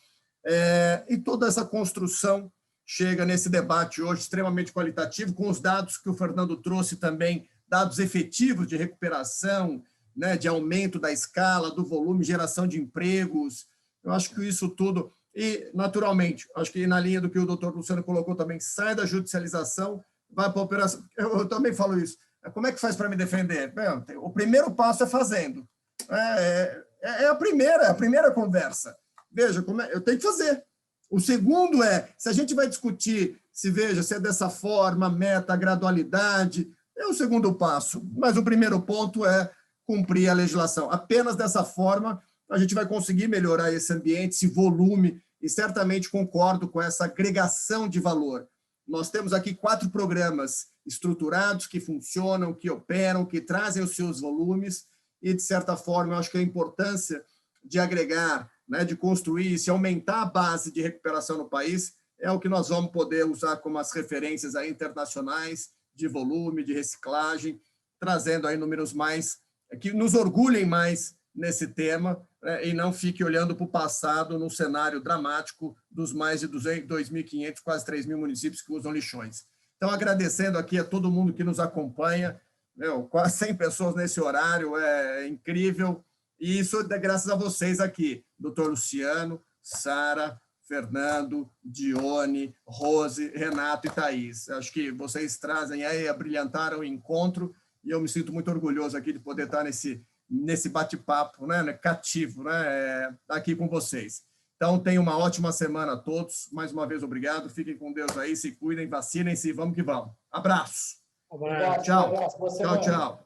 e toda essa construção chega nesse debate hoje extremamente qualitativo, com os dados que o Fernando trouxe também, dados efetivos de recuperação, né, de aumento da escala, do volume, geração de empregos. Eu acho que isso tudo, e naturalmente, acho que na linha do que o doutor Luciano colocou também, sai da judicialização, vai para a operação. Eu também falo isso. Como é que faz para me defender? Bem, o primeiro passo é fazendo. É a primeira conversa. Veja, eu tenho que fazer. O segundo se a gente vai discutir se veja se é dessa forma, meta, gradualidade, é o segundo passo. Mas o primeiro ponto é cumprir a legislação. Apenas dessa forma a gente vai conseguir melhorar esse ambiente, esse volume, e certamente concordo com essa agregação de valor. Nós temos aqui 4 programas estruturados que funcionam, que operam, que trazem os seus volumes, e, de certa forma, eu acho que a importância de agregar, né, de construir, se aumentar a base de recuperação no país, é o que nós vamos poder usar como as referências aí internacionais de volume, de reciclagem, trazendo aí números mais, que nos orgulhem mais nesse tema, né, e não fique olhando para o passado num cenário dramático dos mais de 2.500, quase 3.000 municípios que usam lixões. Então, agradecendo aqui a todo mundo que nos acompanha, quase 100 pessoas nesse horário, é incrível, e isso é graças a vocês aqui, doutor Luciano, Sara, Fernando, Dione, Rose, Renato e Thaís. Acho que vocês trazem aí, abrilhantaram o encontro, e eu me sinto muito orgulhoso aqui de poder estar nesse bate-papo, né, cativo, né, aqui com vocês. Então, tenham uma ótima semana a todos. Mais uma vez, obrigado. Fiquem com Deus aí, se cuidem, vacinem-se e vamos que vamos. Abraço. Abraço. Tchau. Abraço, Tchau, tchau.